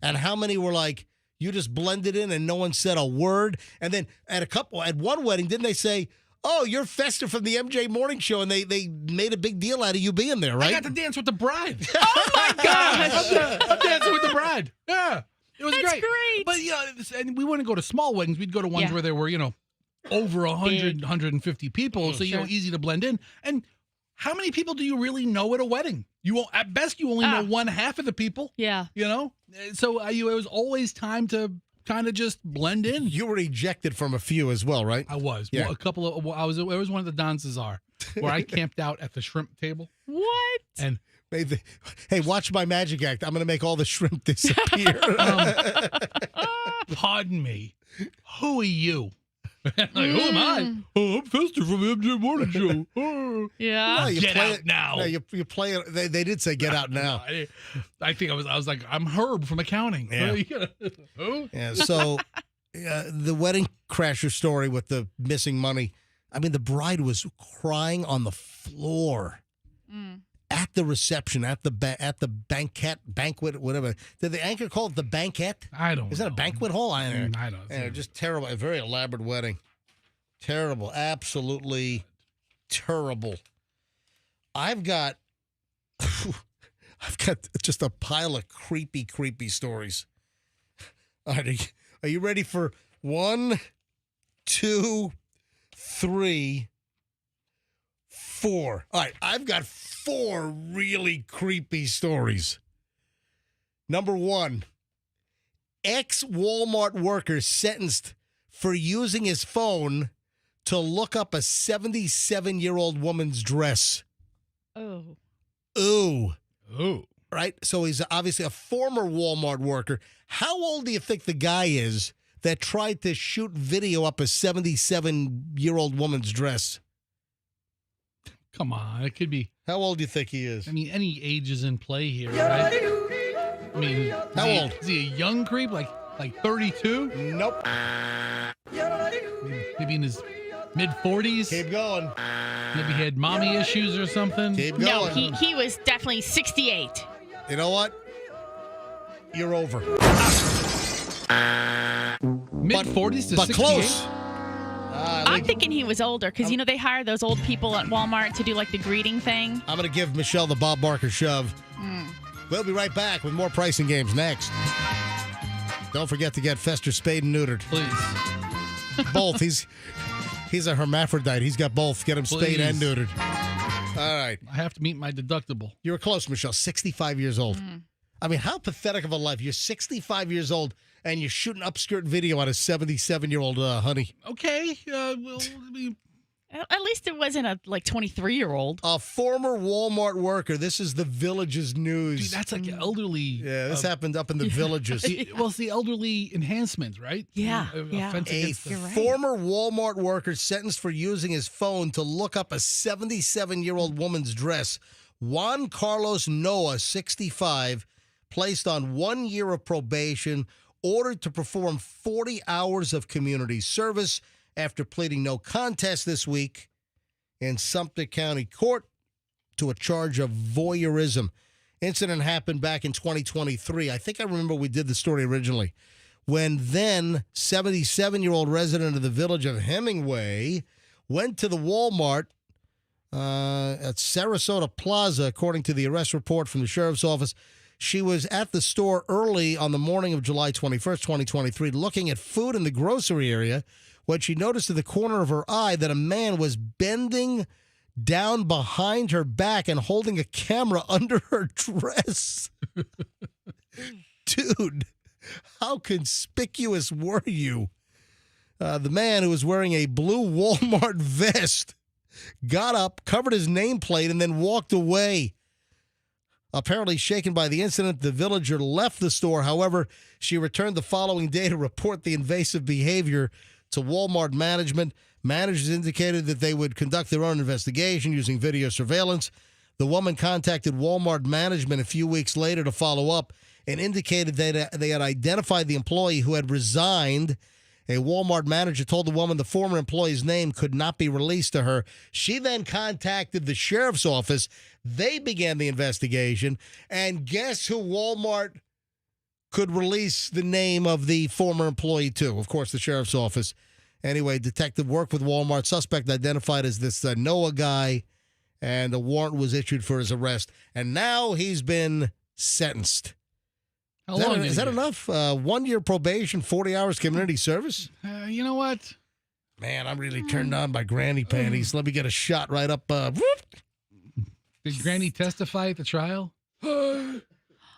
And how many were like, you just blended in and no one said a word? And then at one wedding, didn't they say, oh, you're Fester from the MJ Morning Show, and they made a big deal out of you being there, right? I got to dance with the bride. Oh, my gosh. I'm dancing with the bride. Yeah. It was That's great. But, and we wouldn't go to small weddings. We'd go to ones where there were, over 100, 150 people, so, easy to blend in. And how many people do you really know at a wedding? At best, you only know one half of the people. Yeah. So it was always time to kind of just blend in. You were ejected from a few as well, right? I was. Yeah. Well, a couple of. I was one of the Don Cesar where I camped out at the shrimp table. What? And hey, watch my magic act. I'm going to make all the shrimp disappear. Pardon me. Who are you? Like, who am I? Oh, I'm Fester from the MJ Morning Show. Oh. Yeah. No, you Get play out it now. No, you play it. They did say get out now. I think I was like, I'm Herb from accounting. Yeah. Who? Yeah. So the wedding crasher story with the missing money. I mean, the bride was crying on the floor at the reception, at the banquet, whatever. Did the anchor call it the banquet? I don't know. Is that a banquet hall? I don't know. I don't know. Yeah, just terrible. A very elaborate wedding. Terrible. Absolutely terrible. I've got just a pile of creepy stories. All right, are you ready for 1, 2, 3, 4? All right, I've got 4 really creepy stories. Number 1, ex-Walmart worker sentenced for using his phone to look up a 77-year-old woman's dress. Oh. Ooh. Oh. Right? So he's obviously a former Walmart worker. How old do you think the guy is that tried to shoot video up a 77-year-old woman's dress? Come on, it could be. How old do you think he is? I mean, any age is in play here, right? I mean, how old? Is he a young creep, like 32? Nope. Maybe in his mid-40s? Keep going. Maybe he had mommy issues or something? Keep going. No, he was definitely 68. You know what? You're over. Mid-40s to 68? But close. I'm thinking he was older because, they hire those old people at Walmart to do like the greeting thing. I'm going to give Michelle the Bob Barker shove. We'll be right back with more pricing games next. Don't forget to get Fester spayed and neutered. Please. Both. He's a hermaphrodite. He's got both. Get him spayed and neutered. All right. I have to meet my deductible. You were close, Michelle. 65 years old. I mean, how pathetic of a life. You're 65 years old, and you're shooting upskirt video on a 77-year-old honey. Okay. Well, I mean, at least it wasn't a 23-year-old. A former Walmart worker. This is the Villages news. dude, that's like elderly. Yeah, this happened up in the Villages. Well, it's the elderly enhancement, right? Yeah. Offense A against the- former Walmart worker sentenced for using his phone to look up a 77-year-old woman's dress. Juan Carlos Noah, 65, placed on 1 year of probation, ordered to perform 40 hours of community service after pleading no contest this week in Sumter County Court to a charge of voyeurism. Incident happened back in 2023. I think I remember we did the story originally, when then 77-year-old resident of the village of Hemingway went to the Walmart at Sarasota Plaza, according to the arrest report from the sheriff's office. She was at the store early on the morning of July 21st, 2023, looking at food in the grocery area when she noticed in the corner of her eye that a man was bending down behind her back and holding a camera under her dress. Dude, how conspicuous were you? The man, who was wearing a blue Walmart vest, got up, covered his nameplate, and then walked away. Apparently shaken by the incident, the villager left the store. However, she returned the following day to report the invasive behavior to Walmart management. Managers indicated that they would conduct their own investigation using video surveillance. The woman contacted Walmart management a few weeks later to follow up and indicated that they had identified the employee who had resigned. A Walmart manager told the woman the former employee's name could not be released to her. She then contacted the sheriff's office. They began the investigation. And guess who Walmart could release the name of the former employee to? Of course, the sheriff's office. Anyway, detective worked with Walmart. Suspect identified as this Noah guy, and a warrant was issued for his arrest. And now he's been sentenced. How long Is that enough? 1 year probation, 40 hours community service? You know what? Man, I'm really turned on by granny panties. Let me get a shot right up. Did Granny testify at the trial? Oh.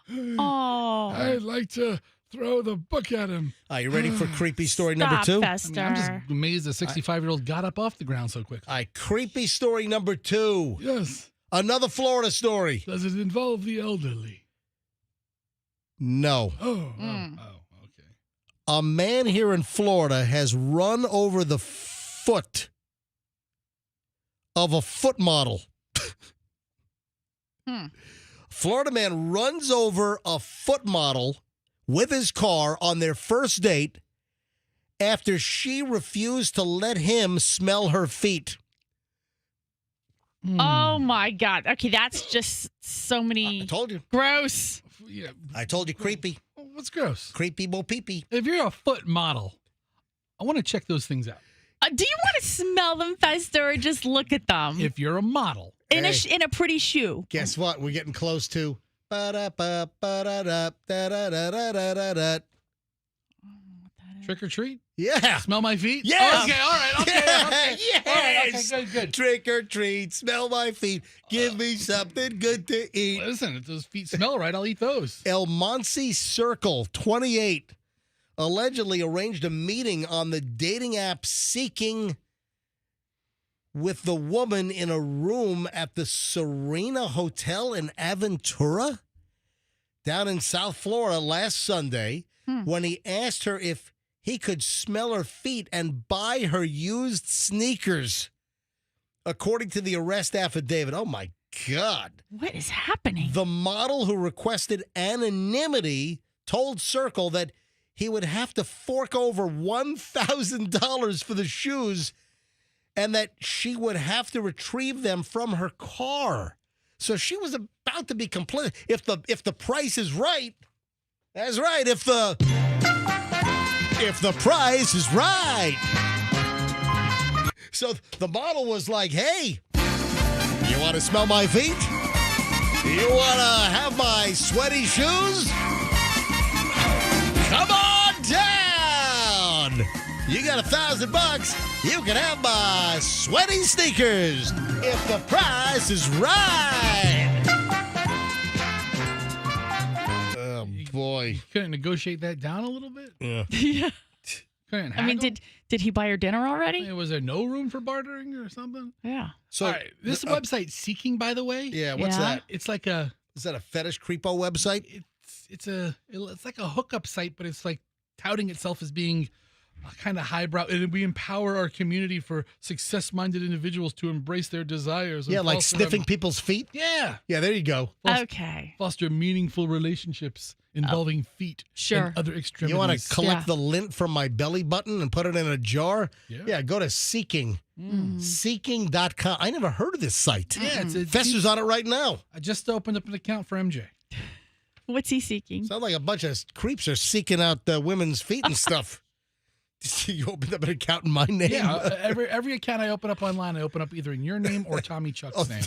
I'd like to throw the book at him. Are you ready for creepy story number 2? Fester. I'm just amazed a 65-year-old got up off the ground so quick. Creepy story number 2. Yes. Another Florida story. Does it involve the elderly? No. Oh, okay. A man here in Florida has run over the foot of a foot model. Florida man runs over a foot model with his car on their first date after she refused to let him smell her feet. Oh, my God. Okay, that's just so many. I told you. Gross. Yeah. I told you, creepy. What's gross? Creepy bo peepee. If you're a foot model, I want to check those things out. Do you want to smell them, Fester, or just look at them? If you're a model. In a pretty shoe. Guess what? We're getting close to. Ba-da-ba-ba-da-da-da-da-da-da-da-da. Trick or treat? Yeah. Smell my feet? Yes. Okay, all right. Okay, okay. Yes. All right, okay, good. Trick or treat. Smell my feet. Give me something good to eat. Listen, if those feet smell right, I'll eat those. El Monte Circle, 28, allegedly arranged a meeting on the dating app Seeking with the woman in a room at the Serena Hotel in Aventura down in South Florida last Sunday when he asked her if he could smell her feet and buy her used sneakers, according to the arrest affidavit. Oh, my God. What is happening? The model who requested anonymity told Circle that he would have to fork over $1,000 for the shoes and that she would have to retrieve them from her car. So she was about to be complicit. If the price is right, that's right. If the price is right. So the model was like, hey, you want to smell my feet? You want to have my sweaty shoes? Come on down. You got $1,000. You can have my sweaty sneakers if the price is right. Oh, boy. Couldn't negotiate that down a little bit? Yeah. Yeah. Couldn't I mean, did he buy her dinner already? Was there no room for bartering or something? Yeah. So all right, this website Seeking, by the way. Yeah, what's that? It's like Is that a fetish creepo website? It's like a hookup site, but it's like touting itself as being kind of highbrow, and we empower our community for success-minded individuals to embrace their desires. Yeah, like sniffing people's feet? Yeah. Yeah, there you go. Okay. Foster meaningful relationships involving feet and other extremities. You want to collect the lint from my belly button and put it in a jar? Yeah, go to Seeking. Seeking.com. I never heard of this site. Yeah, Fester's on it right now. I just opened up an account for MJ. What's he seeking? Sounds like a bunch of creeps are seeking out women's feet and stuff. You opened up an account in my name? Yeah, every account I open up online, I open up either in your name or Tommy Chuck's name.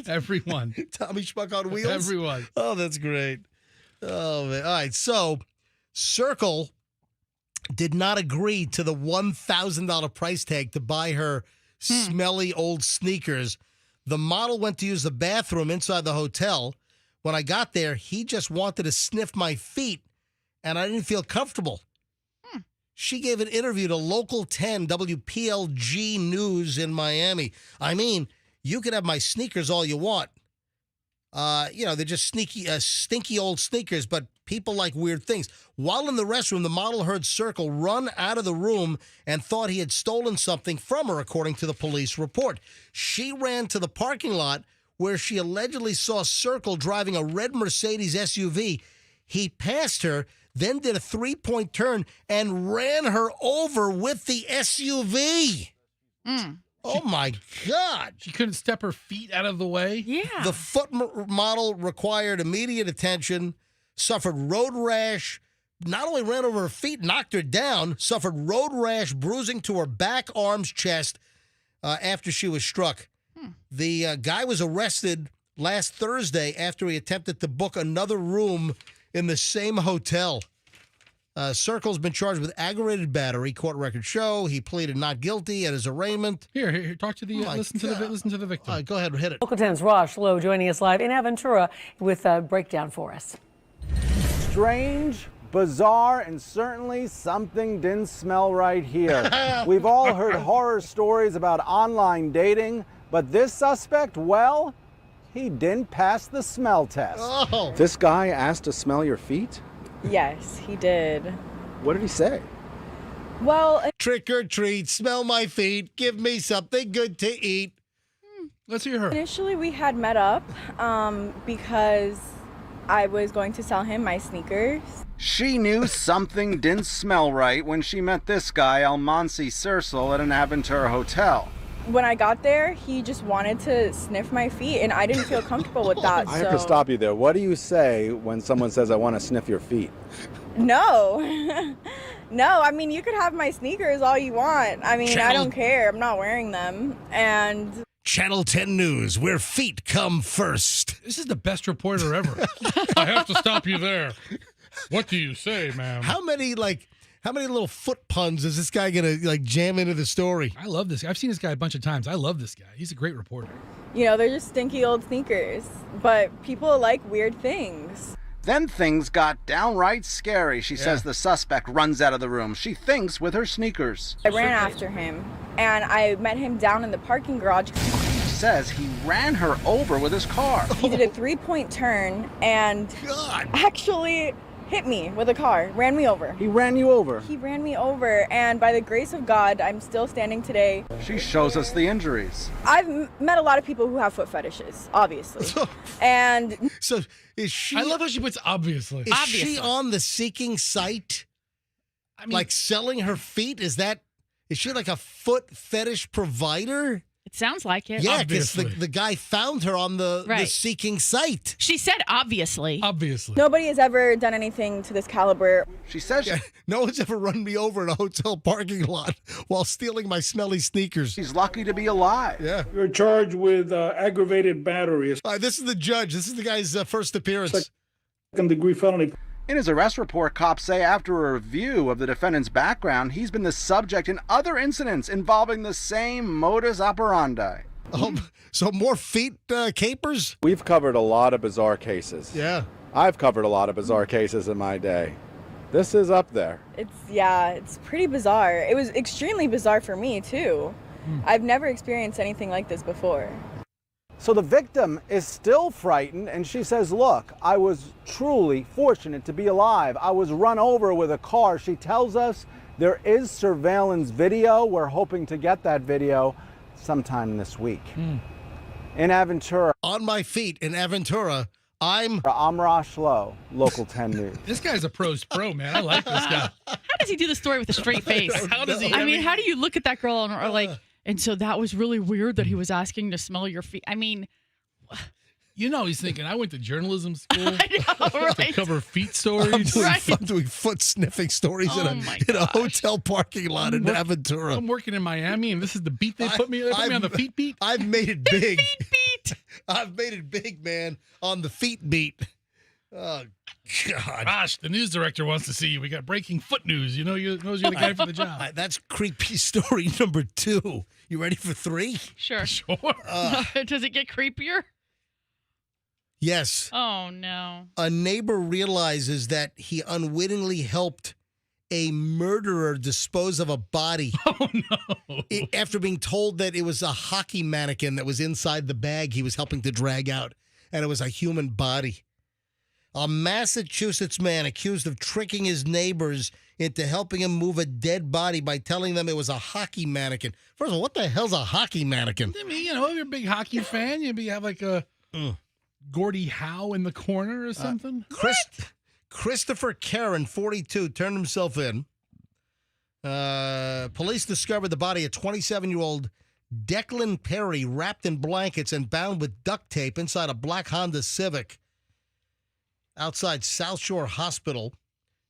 Everyone. Tommy Schmuck on wheels? Everyone. Oh, that's great. Oh, man. All right, so Circle did not agree to the $1,000 price tag to buy her smelly old sneakers. The model went to use the bathroom inside the hotel. When I got there, he just wanted to sniff my feet, and I didn't feel comfortable. She gave an interview to Local 10 WPLG News in Miami. I mean, you can have my sneakers all you want. They're just stinky old sneakers, but people like weird things. While in the restroom, the model heard Circle run out of the room and thought he had stolen something from her, according to the police report. She ran to the parking lot where she allegedly saw Circle driving a red Mercedes SUV. He passed her, then did a three-point turn and ran her over with the SUV. Oh, my God. She couldn't step her feet out of the way? Yeah. The foot model required immediate attention, suffered road rash, not only ran over her feet, knocked her down, suffered road rash, bruising to her back, arms, chest after she was struck. The guy was arrested last Thursday after he attempted to book another room in the same hotel. Circle's been charged with aggravated battery. Court records show he pleaded not guilty at his arraignment. Here, talk to the listen to the victim. Go ahead, hit it. Local 10's Rosh Lowe joining us live in Aventura with a breakdown for us. Strange, bizarre, and certainly something didn't smell right here. We've all heard horror stories about online dating, but this suspect, well, He didn't pass the smell test. Oh. This guy asked to smell your feet? Yes, he did. What did he say? Well, Trick or treat, smell my feet, give me something good to eat. Let's hear her. Initially, we had met up because I was going to sell him my sneakers. She knew something didn't smell right when she met this guy, Almansi Sersel, at an Aventura hotel. When I got there, he just wanted to sniff my feet, and I didn't feel comfortable with that. I have to stop you there. What do you say when someone says, I want to sniff your feet? No. No, I mean, you could have my sneakers all you want. I mean, I don't care. I'm not wearing them. And Channel 10 News, where feet come first. This is the best reporter ever. I have to stop you there. What do you say, ma'am? How many little foot puns is this guy gonna jam into the story? I love this guy. I've seen this guy a bunch of times. I love this guy. He's a great reporter. you know, they're just stinky old sneakers. But people like weird things. Then things got downright scary. She says the suspect runs out of the room. She thinks with her sneakers. I ran after him, and I met him down in the parking garage. She says he ran her over with his car. He did a three-point turn and actually hit me with a car, ran me over. He ran you over? He ran me over, and by the grace of God, I'm still standing today. She shows us the injuries. I've met a lot of people who have foot fetishes, obviously. And so is she... I love how she puts obviously. Is she on the seeking site? I mean, like selling her feet? Is she like a foot fetish provider? It sounds like it. Yeah, because the guy found her on the seeking site. She said obviously. Obviously. nobody has ever done anything to this caliber. She says no one's ever run me over in a hotel parking lot while stealing my smelly sneakers. She's lucky to be alive. Yeah. You're charged with aggravated battery. All right, this is the judge. This is the guy's first appearance. Second-degree felony. In his arrest report, cops say after a review of the defendant's background, he's been the subject in other incidents involving the same modus operandi. So more feet capers? We've covered a lot of bizarre cases. Yeah. I've covered a lot of bizarre cases in my day. This is up there. It's pretty bizarre. It was extremely bizarre for me, too. I've never experienced anything like this before. So the victim is still frightened, and she says, look, I was truly fortunate to be alive. I was run over with a car. She tells us there is surveillance video. We're hoping to get that video sometime this week. In Aventura. On my feet in Aventura, I'm Rosh Lowe, Local 10 News. This guy's a pro's pro, man. I like this guy. How does he do the story with a straight face? How does he? I mean, how do you look at that girl and are like, and so that was really weird that he was asking to smell your feet? I mean, you know, he's thinking, I went to journalism school I know, right? to cover feet stories. I'm doing foot sniffing stories in a hotel parking lot in Aventura. I'm working in Miami, and this is the beat they put me. They put me on the feet beat. I've made it big. Feet beat. I've made it big, man, on the feet beat. Oh, God. Gosh, the news director wants to see you. We got breaking foot news. You know, you're the guy for the job. That's creepy story number 2. You ready for 3? Sure. Sure. Does it get creepier? Yes. Oh, no. A neighbor realizes that he unwittingly helped a murderer dispose of a body. Oh, no. After being told that it was a hockey mannequin that was inside the bag he was helping to drag out, and it was a human body. A Massachusetts man accused of tricking his neighbors into helping him move a dead body by telling them it was a hockey mannequin. First of all, what the hell's a hockey mannequin? I mean, you know, if you're a big hockey fan, you have like a Gordie Howe in the corner or something. Christopher Karen, 42, turned himself in. Police discovered the body of 27-year-old Declan Perry wrapped in blankets and bound with duct tape inside a black Honda Civic outside South Shore Hospital.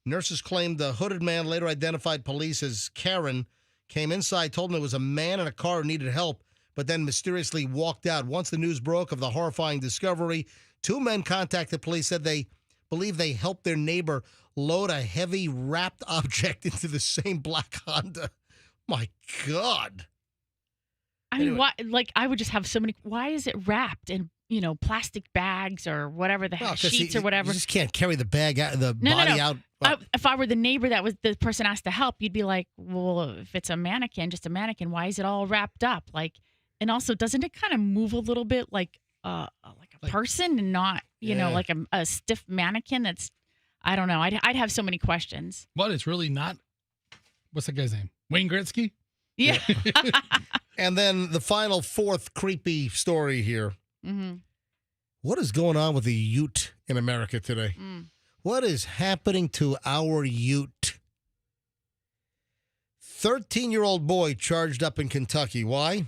Nurses claimed the hooded man, later identified police as Karen, came inside, told them it was a man in a car who needed help, but then mysteriously walked out. Once the news broke of the horrifying discovery, 2 men contacted police, said they believe they helped their neighbor load a heavy wrapped object into the same black Honda. My God. I mean, why? Like, I would just have so many. Why is it wrapped in, you know, plastic bags or whatever the heck, sheets or whatever? You just can't carry the bag out, body out. If I were the neighbor that was the person asked to help, you'd be like, well, if it's a mannequin, just a mannequin, why is it all wrapped up? Like, and also, doesn't it kind of move a little bit like a person and not, you know, like a stiff mannequin. That's, I don't know. I'd have so many questions. But it's really not. What's that guy's name? Wayne Gretzky? Yeah. And then the final fourth creepy story here. Mm-hmm. What is going on with the Ute in America today? What is happening to our Ute? 13-year-old boy charged up in Kentucky. Why?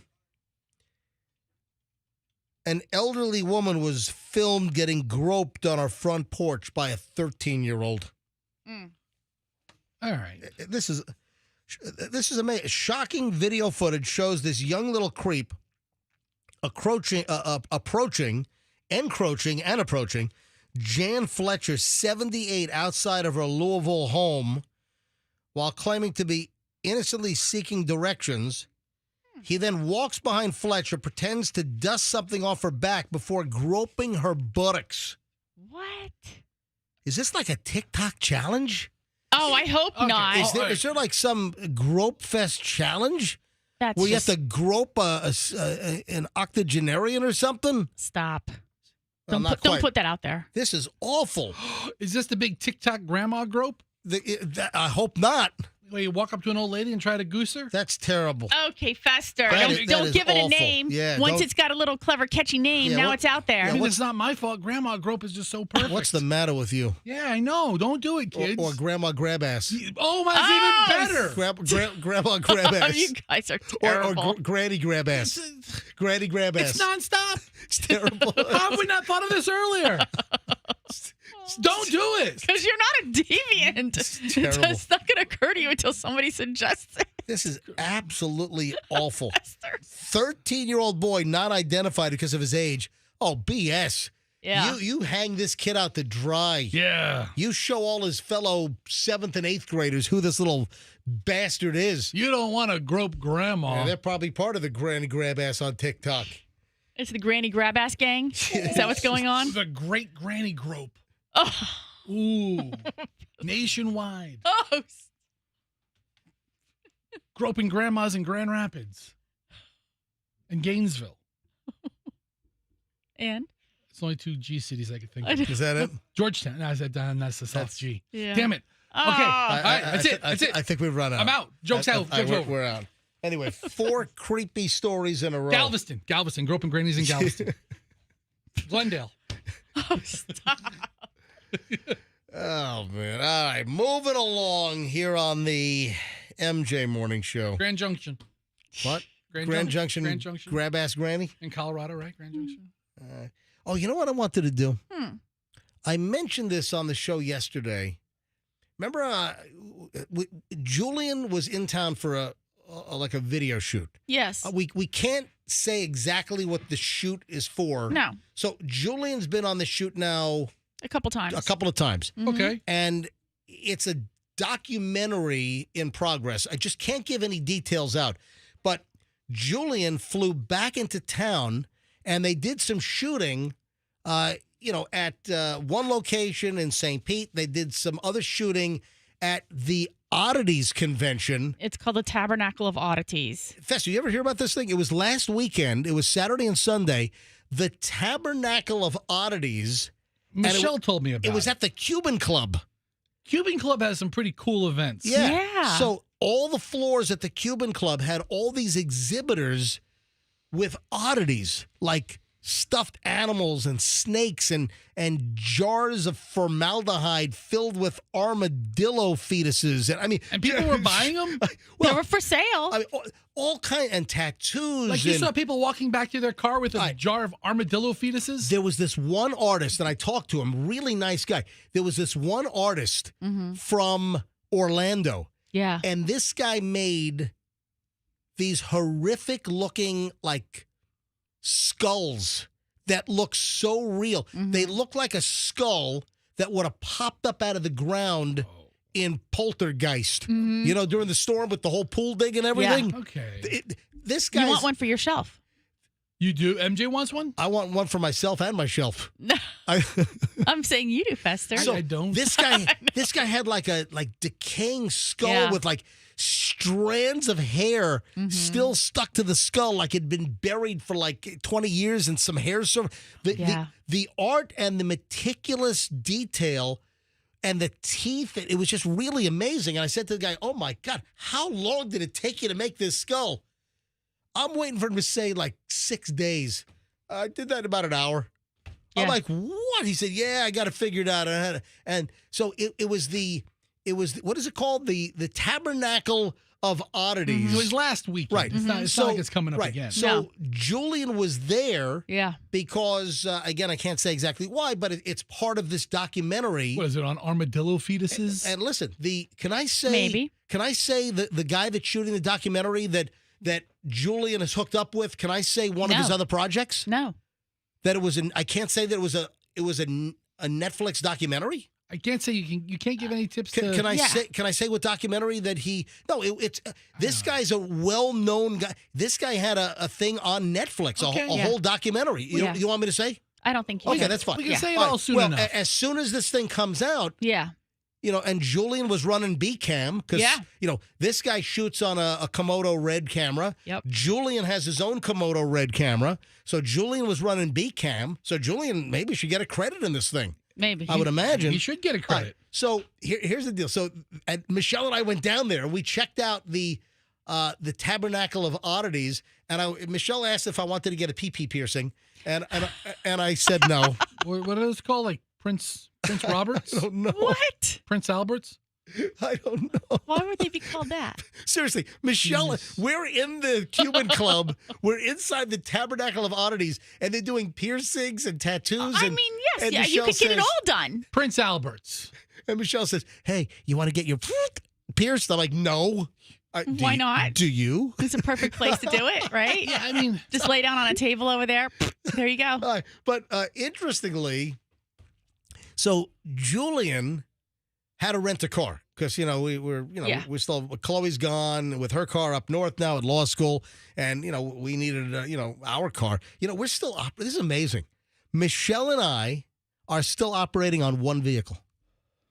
An elderly woman was filmed getting groped on her front porch by a 13-year-old. All right. This is amazing. Shocking video footage shows this young little creep approaching Jan Fletcher, 78, outside of her Louisville home while claiming to be innocently seeking directions. He then walks behind Fletcher, pretends to dust something off her back before groping her buttocks. What? Is this like a TikTok challenge? Oh, I hope not. Is there like some grope fest challenge? That's where you have just- to grope an octogenarian or something? Stop. Well, Don't put that out there. This is awful. Is this the big TikTok grandma grope? I hope not. Where you walk up to an old lady and try to goose her? That's terrible. Okay, Fester. That Don't is give it awful. a name. Yeah, Once don't- it's got a little clever, catchy name, Yeah, now what- it's out there. I mean, it's not my fault. Grandma grope is just so perfect. What's the matter with you? Yeah, I know. Don't do it, kids. Or grandma grab ass. Oh, mine's even better. Grandma grab ass. You guys are Or terrible. granny grab ass. Granny grab ass. It's nonstop. It's terrible. How have we not thought of this earlier? Don't do it. Because you're not a deviant. terrible. It's not going to occur to you until somebody suggests it. This is absolutely awful. 13-year-old boy not identified because of his age. Oh, BS. Yeah. You hang this kid out to dry. Yeah. You show all his fellow 7th and 8th graders who this little bastard is. You don't want to grope grandma. Yeah, they're probably part of the granny grab ass on TikTok. It's the granny grab ass gang. Is that what's going on? The great granny grope. Oh. Ooh. Nationwide. Oh. Groping grandmas in Grand Rapids. And Gainesville. And? It's only 2 G cities I could think of. Is that it? Georgetown. No, I said that's the South G. Yeah. Damn it. Okay. All right. That's it. That's it. I think we've run out. I'm out. Joke's out. Joke's over. We're out. Anyway, 4 creepy stories in a row. Galveston. Groping grannies in Galveston. Glendale. Oh, stop. Oh, man. All right. Moving along here on the MJ Morning Show. Grand Junction. What? Grand Junction. Grand Junction. Grab ass granny? In Colorado, right? Grand Junction. Oh, you know what I wanted to do? I mentioned this on the show yesterday. Remember, Julian was in town for a video shoot. Yes. We can't say exactly what the shoot is for. No. So Julian's been on the shoot now A couple of times. Okay. And it's a documentary in progress. I just can't give any details out. But Julian flew back into town, and they did some shooting, at one location in St. Pete. They did some other shooting at the Oddities convention. It's called the Tabernacle of Oddities. Fester, you ever hear about this thing? It was last weekend. It was Saturday and Sunday. The Tabernacle of Oddities. Michelle told me about it. It was at the Cuban Club. Cuban Club has some pretty cool events. Yeah. So all the floors at the Cuban Club had all these exhibitors with oddities, like stuffed animals and snakes and jars of formaldehyde filled with armadillo fetuses. And people were buying them? They were for sale. All kinds, and tattoos. Like you and, saw people walking back to their car with a jar of armadillo fetuses? There was this one artist, and I talked to him, really nice guy. There was this one artist from Orlando. Yeah. And this guy made these horrific looking, like, skulls that look so real. They look like a skull that would have popped up out of the ground in Poltergeist. You know, during the storm with the whole pool dig and everything. Okay. This guy. You want one for your shelf. You do? MJ wants one? I want one for myself and my shelf. I'm saying you do, Fester. So I don't. This guy had like decaying skull with like strands of hair still stuck to the skull, like it'd been buried for like 20 years in some hair. The art and the meticulous detail and the teeth, it was just really amazing. And I said to the guy, "Oh my God, how long did it take you to make this skull?" I'm waiting for him to say like 6 days. I did that in about an hour. I'm like, what? He said, yeah, I got to figure it out. And so it was what is it called? The Tabernacle of Oddities. It was last week. Right. It's not like it's coming up again. So Julian was there. Yeah. Because, again, I can't say exactly why, but it's part of this documentary. What is it, on armadillo fetuses? And listen, can I say Maybe. the guy that's shooting the documentary that Julian is hooked up with, can I say one of his other projects? No. That it was I can't say that it was a Netflix documentary? I can't say you can't give any tips. Can I say what documentary that he? No, it's this guy's a well-known guy. This guy had a thing on Netflix, a whole documentary. You want me to say? I don't think you Okay, should. that's fine. We can say it all soon enough. As soon as this thing comes out, Yeah. and Julian was running B-Cam because, this guy shoots on a Komodo Red camera. Yep. Julian has his own Komodo Red camera. So Julian was running B-Cam. So Julian maybe should get a credit in this thing. Maybe. I would imagine. He should get a credit. Right. So here's the deal. So Michelle and I went down there. We checked out the Tabernacle of Oddities. And Michelle asked if I wanted to get a pee-pee piercing. And I said no. What are those called? Like Prince Roberts? I don't know. What? Prince Alberts? I don't know. Why would they be called that? Seriously, Michelle, we're in the Cuban Club. We're inside the Tabernacle of Oddities, and they're doing piercings and tattoos. I mean, yes, you could get it all done. Prince Alberts. And Michelle says, "Hey, you want to get your pierced?" I'm like, "No." Why not? Do you? It's a perfect place to do it, right? Yeah, I mean, just lay down on a table over there. There you go. But interestingly, so Julian had to rent a car because we're still Chloe's gone with her car up north now at law school, and we needed our car. We're still this is amazing. Michelle and I are still operating on one vehicle.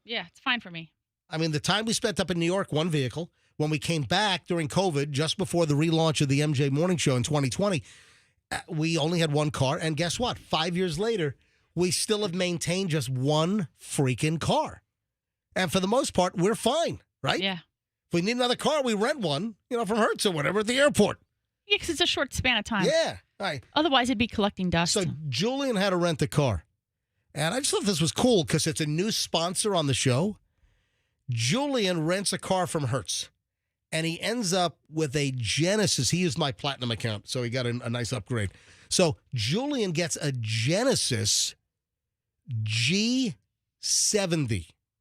Yeah, it's fine for me. I mean, the time we spent up in New York, one vehicle. When we came back during COVID, just before the relaunch of the MJ Morning Show in 2020, we only had one car. And guess what? 5 years later, we still have maintained just one freaking car. And for the most part, we're fine, right? Yeah. If we need another car, we rent one, from Hertz or whatever at the airport. Yeah, because it's a short span of time. Yeah. All right. Otherwise, it'd be collecting dust. So Julian had to rent a car. And I just thought this was cool because it's a new sponsor on the show. Julian rents a car from Hertz. And he ends up with a Genesis. He used my platinum account, so he got a nice upgrade. So Julian gets a Genesis G70.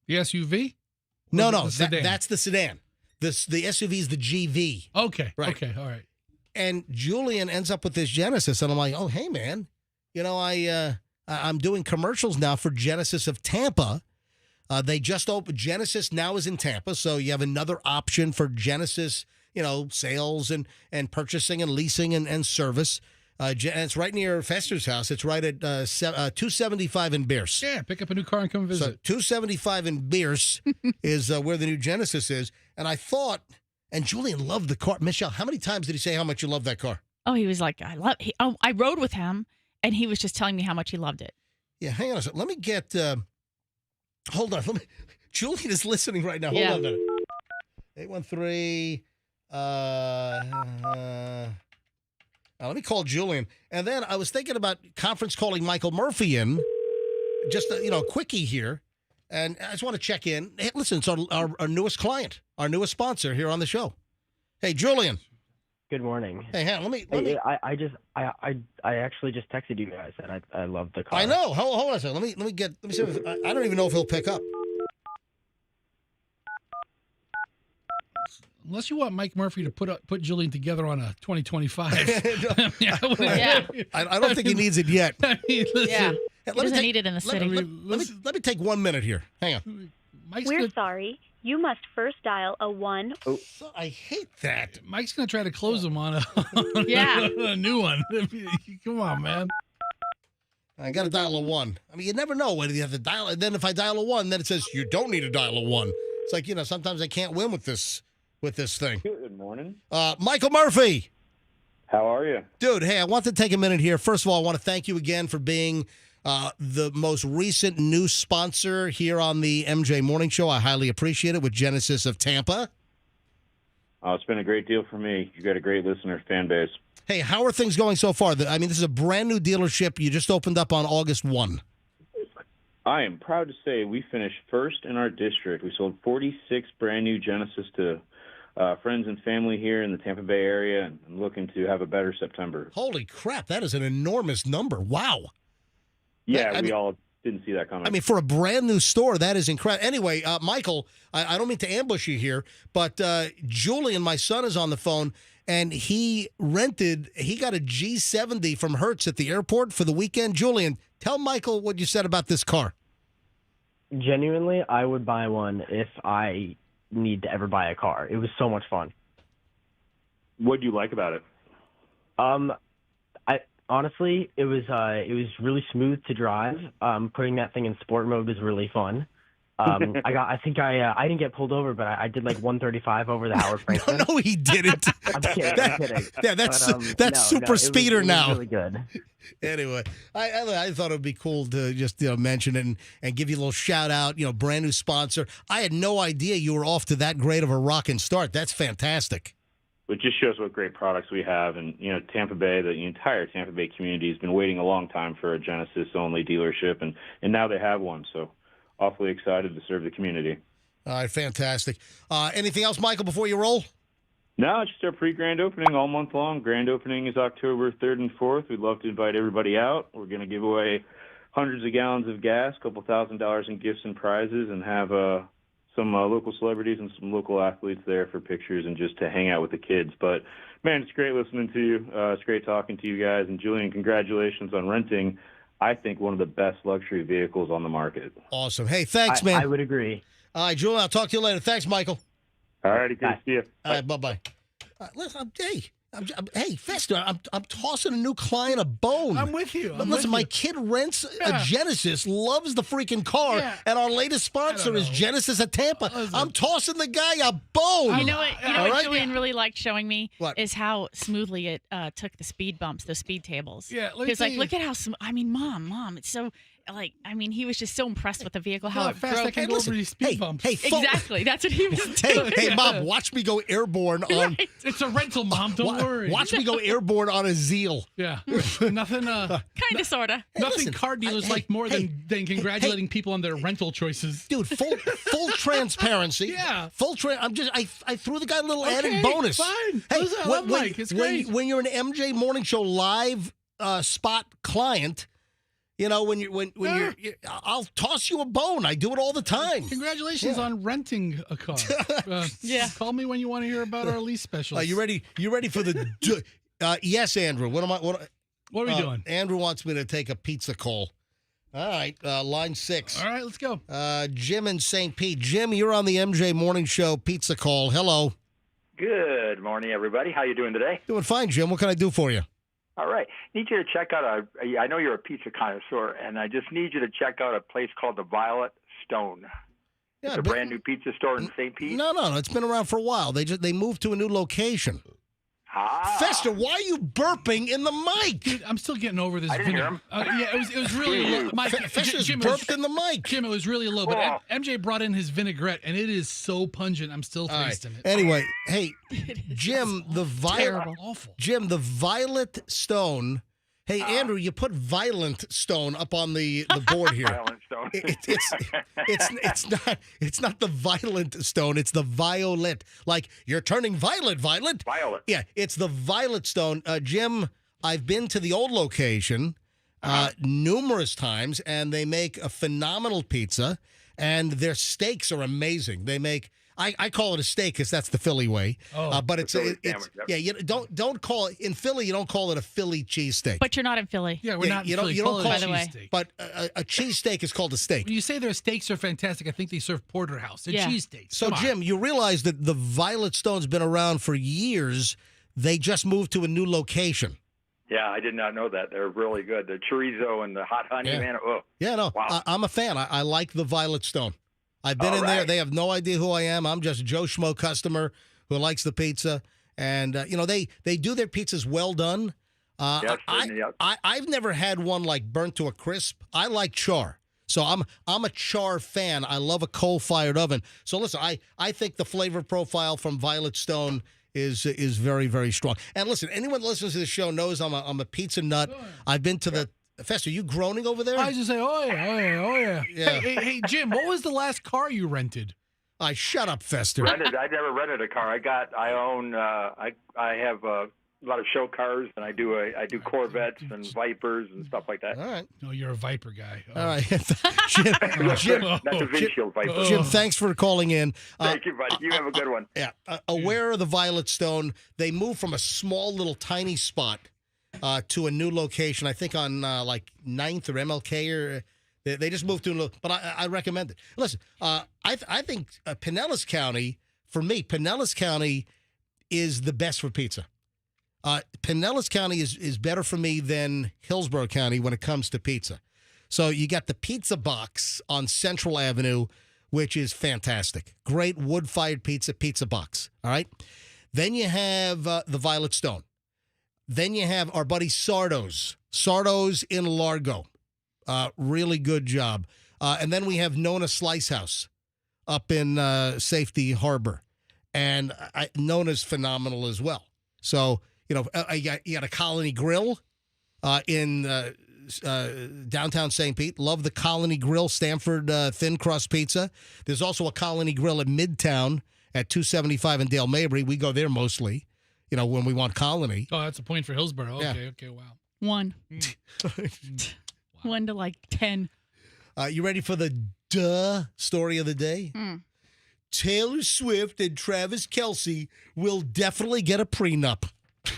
The SUV? No, that's the sedan. The SUV is the GV. Okay. Right. Okay. All right. And Julian ends up with this Genesis, and I'm like, oh, hey, man. I'm doing commercials now for Genesis of Tampa. They just opened. Genesis now is in Tampa, so you have another option for Genesis, sales and purchasing and leasing and service. And it's right near Fester's house. It's right at 275 in Bierce. Yeah, pick up a new car and come visit. So 275 in Bierce is where the new Genesis is. And I thought, and Julian loved the car. Michelle, how many times did he say how much you love that car? Oh, he was like, I rode with him, and he was just telling me how much he loved it. Yeah, hang on a second. Let me get... hold on. Julian is listening right now. Hold on a minute. 813. Let me call Julian. And then I was thinking about conference calling Michael Murphy in. Just a quickie here. And I just want to check in. Hey, listen, it's our newest client, our newest sponsor here on the show. Hey, Julian. Good morning. Hey, hang on, I actually just texted you guys that I love the car. I know. Hold on a second. Let me see if I don't even know if he'll pick up. Unless you want Mike Murphy to put Julian together on a 2025. I don't think he needs it yet. He doesn't need it in the city. Let me take 1 minute here. Hang on. We're sorry. You must first dial a 1. So I hate that. Mike's going to try to close them on Yeah. a new one. Come on, man. I got to dial a 1. I mean, you never know whether you have to dial. And then if I dial a 1, then it says you don't need to dial a 1. It's like, sometimes I can't win with this thing. Good morning. Michael Murphy. How are you? Dude, hey, I want to take a minute here. First of all, I want to thank you again for being the most recent new sponsor here on the MJ Morning Show. I highly appreciate it with Genesis of Tampa. It's been a great deal for me. You got a great listener fan base. Hey, how are things going so far? I mean, this is a brand new dealership. You just opened up on August 1. I am proud to say we finished first in our district. We sold 46 brand new Genesis to friends and family here in the Tampa Bay area, and I'm looking to have a better September. Holy crap, that is an enormous number. Wow. Yeah, we all didn't see that coming. I mean, for a brand new store, that is incredible. Anyway, Michael, I don't mean to ambush you here, but Julian, my son, is on the phone, and he got a G70 from Hertz at the airport for the weekend. Julian, tell Michael what you said about this car. Genuinely, I would buy one if I need to ever buy a car. It was so much fun. What do you like about it? Honestly, it was really smooth to drive. Putting that thing in sport mode was really fun. I didn't get pulled over, but I did like 135 over the Howard Franklin. No, he didn't. I'm kidding. Yeah, that's super it was speeder now. Really good. Anyway, I thought it would be cool to just mention it and give you a little shout out. Brand new sponsor. I had no idea you were off to that great of a rockin' start. That's fantastic. It just shows what great products we have, and Tampa Bay, the entire Tampa Bay community has been waiting a long time for a Genesis only dealership, and now they have one. So, awfully excited to serve the community. All right, fantastic. Anything else, Michael, before you roll? No, just our pre-grand opening all month long. Grand opening is October 3rd and 4th. We'd love to invite everybody out. We're going to give away hundreds of gallons of gas, a couple $1,000s in gifts and prizes, and have some local celebrities and some local athletes there for pictures and just to hang out with the kids. But, man, it's great listening to you. It's great talking to you guys. And, Julian, congratulations on renting, I think, one of the best luxury vehicles on the market. Awesome. Hey, thanks, man. I would agree. All right, Julian, I'll talk to you later. Thanks, Michael. All righty, good to see you. All right, bye-bye. Listen, hey, Fester, I'm tossing a new client a bone. I'm with you. Listen, my kid rents a Genesis, loves the freaking car, and our latest sponsor is Genesis at Tampa. I'm tossing the guy a bone. You know what Julian really liked showing me What? is how smoothly it took the speed bumps, the speed tables. Yeah, let me He's like, tell you- look at how Mom, it's so he was just so impressed with the vehicle, how How it fast I broke. can go over these speed bumps. Exactly, that's what he was doing. Hey, Mom, watch me go airborne on. Right. It's a rental, Mom. Don't worry. Watch me go airborne on a Zeal. Yeah, nothing. Kind of, sorta. Nothing car dealers like more than congratulating people on their rental choices. Dude, full transparency. Yeah. I threw the guy a little added bonus. Fine. Hey, Listen, I love Mike. It's great. When you're an MJ Morning Show live spot client, I'll toss you a bone. I do it all the time. Congratulations on renting a car. Call me when you want to hear about our lease specials. You ready? You ready for the? Yes, Andrew. What are we doing? Andrew wants me to take a pizza call. All right, line 6. All right, let's go. Jim in St. Pete. Jim, you're on the MJ Morning Show pizza call. Hello. Good morning, everybody. How you doing today? Doing fine, Jim. What can I do for you? All right. Need you to check out I know you're a pizza connoisseur, and I just need you to check out a place called the Violet Stone. Yeah, it's a brand new pizza store in St. Pete. No. It's been around for a while. They moved to a new location. Fester, why are you burping in the mic? Dude, I'm still getting over this. I didn't hear him. It was really low. Fester's burped in the mic. Jim, it was really low. But MJ brought in his vinaigrette, and it is so pungent. I'm still tasting it. Anyway, hey, Jim, the awful. Jim, the Violet Stone. Hey, Andrew, you put Violent Stone up on the board here. Violent Stone. It's not the Violent Stone. It's the Violet. Like you're turning violet. Violet. Yeah, it's the Violet Stone. Jim, I've been to the old location numerous times, and they make a phenomenal pizza, and their steaks are amazing. They make. I call it a steak because that's the Philly way. But it's Philly sandwich, yep. yeah. You don't call it in Philly. You don't call it a Philly cheesesteak. But you're not in Philly. Yeah, we're not in You don't Philly. you don't Call it call a it cheesesteak. But a cheesesteak is called a steak. When you say their steaks are fantastic, I think they serve porterhouse and cheesesteaks. So Jim, you realize that the Violet Stone's been around for years. They just moved to a new location. Yeah, I did not know that. They're really good. The chorizo and the hot honey, man. Oh, Yeah, no, wow. I'm a fan. I like the Violet Stone. I've been in there. They have no idea who I am. I'm just a Joe Schmo customer who likes the pizza. And, they do their pizzas well done. I've never had one like burnt to a crisp. I like char. So I'm a char fan. I love a coal-fired oven. So listen, I think the flavor profile from Violet Stone is very, very strong. And listen, anyone that listens to the show knows I'm a pizza nut. I've been to the Fester. Are you groaning over there? I was just saying, oh yeah. Hey, Jim, what was the last car you rented? Shut up, Fester. I never rented a car. I have a lot of show cars, and I do Corvettes and Vipers and stuff like that. All right. No, you're a Viper guy. All right. Jim, That's a windshield Viper. Jim, thanks for calling in. Thank you, buddy. You have a good one. Yeah. Aware of the Violet Stone, they moved from a small little tiny spot to a new location, I think on like 9th or MLK or they just moved to a little, but I recommend it. Listen, I think Pinellas County, for me, Pinellas County is the best for pizza. Pinellas County is better for me than Hillsborough County when it comes to pizza. So you got the Pizza Box on Central Avenue, which is fantastic. Great wood-fired pizza box, all right? Then you have the Violet Stone. Then you have our buddy Sardo's in Largo. Really good job. And then we have Nona Slice House up in Safety Harbor. And Nona's phenomenal as well. So, you got a Colony Grill in downtown St. Pete. Love the Colony Grill, Stanford thin crust pizza. There's also a Colony Grill at Midtown at 275 in Dale Mabry. We go there mostly, when we want Colony. Oh, that's a point for Hillsborough. Okay, Yeah. okay, wow. 1. 1 to like 10. You ready for the story of the day? Taylor Swift and Travis Kelce will definitely get a prenup.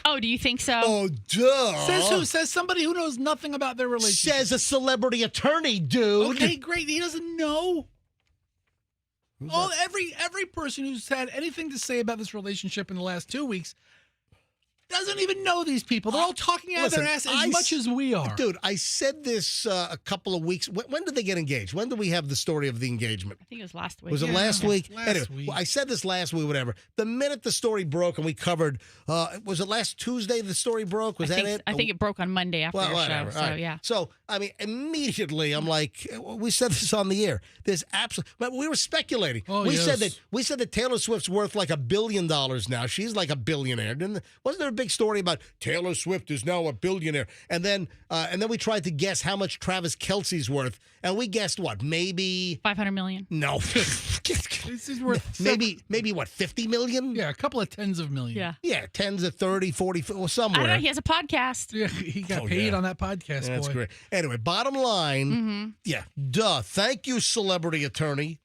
Oh, do you think so? Oh, duh. Says who? Says somebody who knows nothing about their relationship. Says a celebrity attorney, dude. Okay, great. He doesn't know. Every person who's had anything to say about this relationship in the last 2 weeks doesn't even know these people. They're all talking out of their ass as much as we are. Dude, I said this a couple of weeks. When did they get engaged? When did we have the story of the engagement? I think it was last week. Was it last week? Last week. I said this last week, whatever. The minute the story broke and we covered, was it last Tuesday the story broke? Was that it? I think it broke on Monday after your show. So, right. yeah. So, I mean, immediately I'm like, we said this on the air. There's absolutely, but we were speculating. We said that Taylor Swift's worth like $1 billion now. She's like a billionaire. Wasn't there a big story about Taylor Swift is now a billionaire? And then we tried to guess how much Travis Kelce's worth, and we guessed what? Maybe $500 million. No. This is worth maybe what, 50 million? Yeah, a couple of tens of million. Yeah. Yeah, tens of 30, 40, or somewhere. I don't know. He has a podcast. Yeah, he got paid on that podcast. That's boy. great. Anyway, bottom line, thank you, celebrity attorney.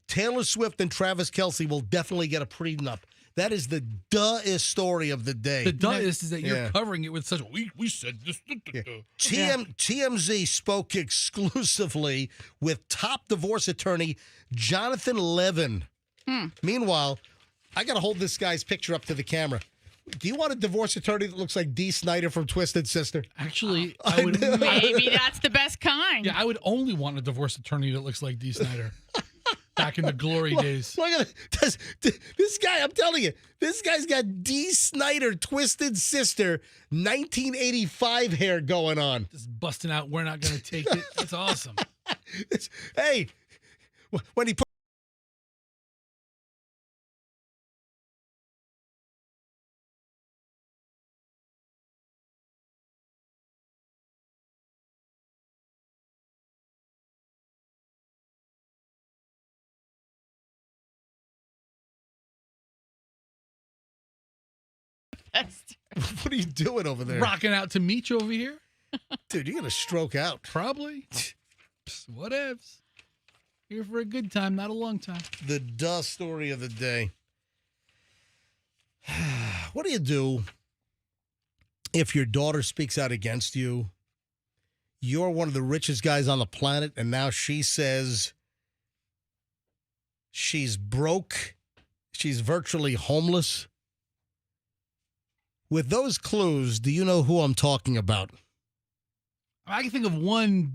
Taylor Swift and Travis Kelce will definitely get a prenup. That is the duh-ist story of the day. The duh is that you're covering it with such a, we said this. TMZ spoke exclusively with top divorce attorney Jonathan Levin. Meanwhile, I got to hold this guy's picture up to the camera. Do you want a divorce attorney that looks like Dee Snider from Twisted Sister? Actually, I would. Maybe that's the best kind. Yeah, I would only want a divorce attorney that looks like Dee Snider. Back in the glory days. Look at it. This guy, I'm telling you, this guy's got Dee Snider, Twisted Sister, 1985 hair going on. Just busting out, we're not going to take it. That's awesome. Hey, when he put what are you doing over there? Rocking out to meet you over here? Dude, you're going to stroke out. Probably. Whatevs. Here for a good time, not a long time. The duh story of the day. What do you do if your daughter speaks out against you? You're one of the richest guys on the planet, and now she says she's broke. She's virtually homeless. With those clues, do you know who I'm talking about? I can think of one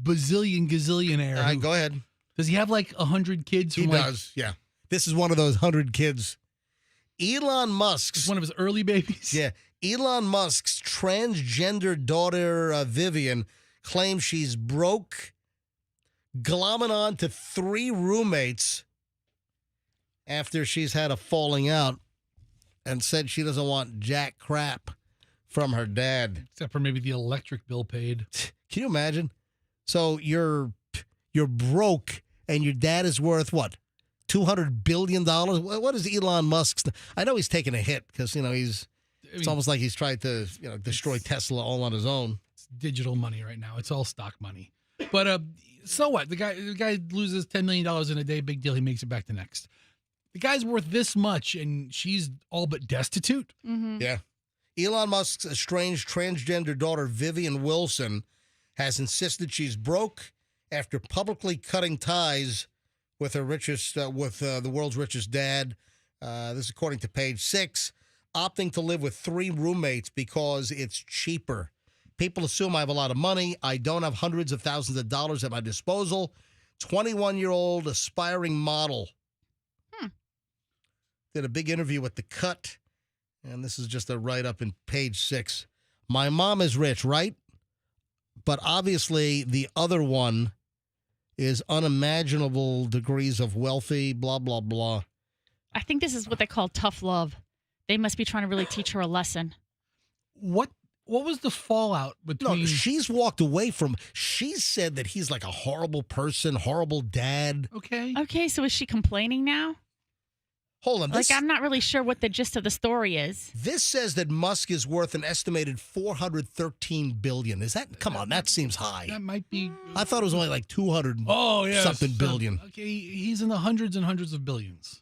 bazillion gazillionaire. All right, go ahead. Does he have like 100 kids? He does, yeah. This is one of those 100 kids. Elon Musk's... one of his early babies? Yeah. Elon Musk's transgender daughter, Vivian, claims she's broke, glomming on to 3 roommates after she's had a falling out, and said she doesn't want jack crap from her dad. Except for maybe the electric bill paid. Can you imagine? So you're broke, and your dad is worth, what, $200 billion? What is Elon Musk's? I know he's taking a hit because, it's almost like he's tried to, destroy Tesla all on his own. It's digital money right now. It's all stock money. But so what? The guy loses $10 million in a day. Big deal. He makes it back the next. The guy's worth this much, and she's all but destitute. Mm-hmm. Yeah. Elon Musk's estranged transgender daughter, Vivian Wilson, has insisted she's broke after publicly cutting ties with her richest, the world's richest dad. This is according to Page 6, opting to live with 3 roommates because it's cheaper. People assume I have a lot of money. I don't have hundreds of thousands of dollars at my disposal. 21-year-old aspiring model. Did a big interview with The Cut, and this is just a write-up in Page 6. My mom is rich, right? But obviously the other one is unimaginable degrees of wealthy, blah, blah, blah. I think this is what they call tough love. They must be trying to really teach her a lesson. What was the fallout between... No, she's walked away from... She said that he's like a horrible person, horrible dad. Okay, so is she complaining now? Hold on. I'm not really sure what the gist of the story is. This says that Musk is worth an estimated $413 billion. Is that... Come on, that seems high. That might be... I thought it was only like 200 something billion. Okay, he's in the hundreds and hundreds of billions.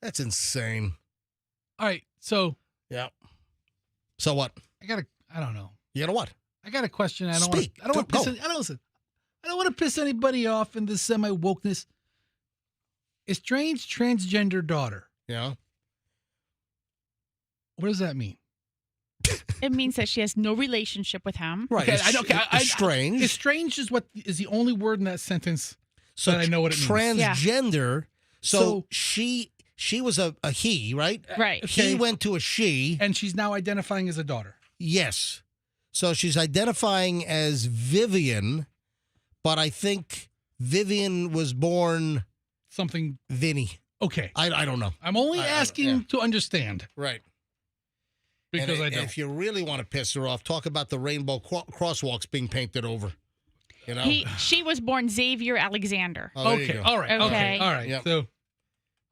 That's insane. All right, so... Yeah. So what? I don't know. You know what? I got a question. I don't Speak. want to piss anybody off in this semi-wokeness. Estranged transgender daughter. Yeah. What does that mean? It means that she has no relationship with him. Right. Okay, estranged. Estranged is the only word in that sentence that I know what it means. Transgender. So she was a he, right? Right. He went to a she. And she's now identifying as a daughter. Yes. So she's identifying as Vivian, but I think Vivian was born... Something... Vinny. Okay. I don't know. I'm only asking to understand. Right. Because and I don't. If you really want to piss her off, talk about the rainbow crosswalks being painted over. You know? She was born Xavier Alexander. Oh, okay. All right. Okay. All right. Yep. So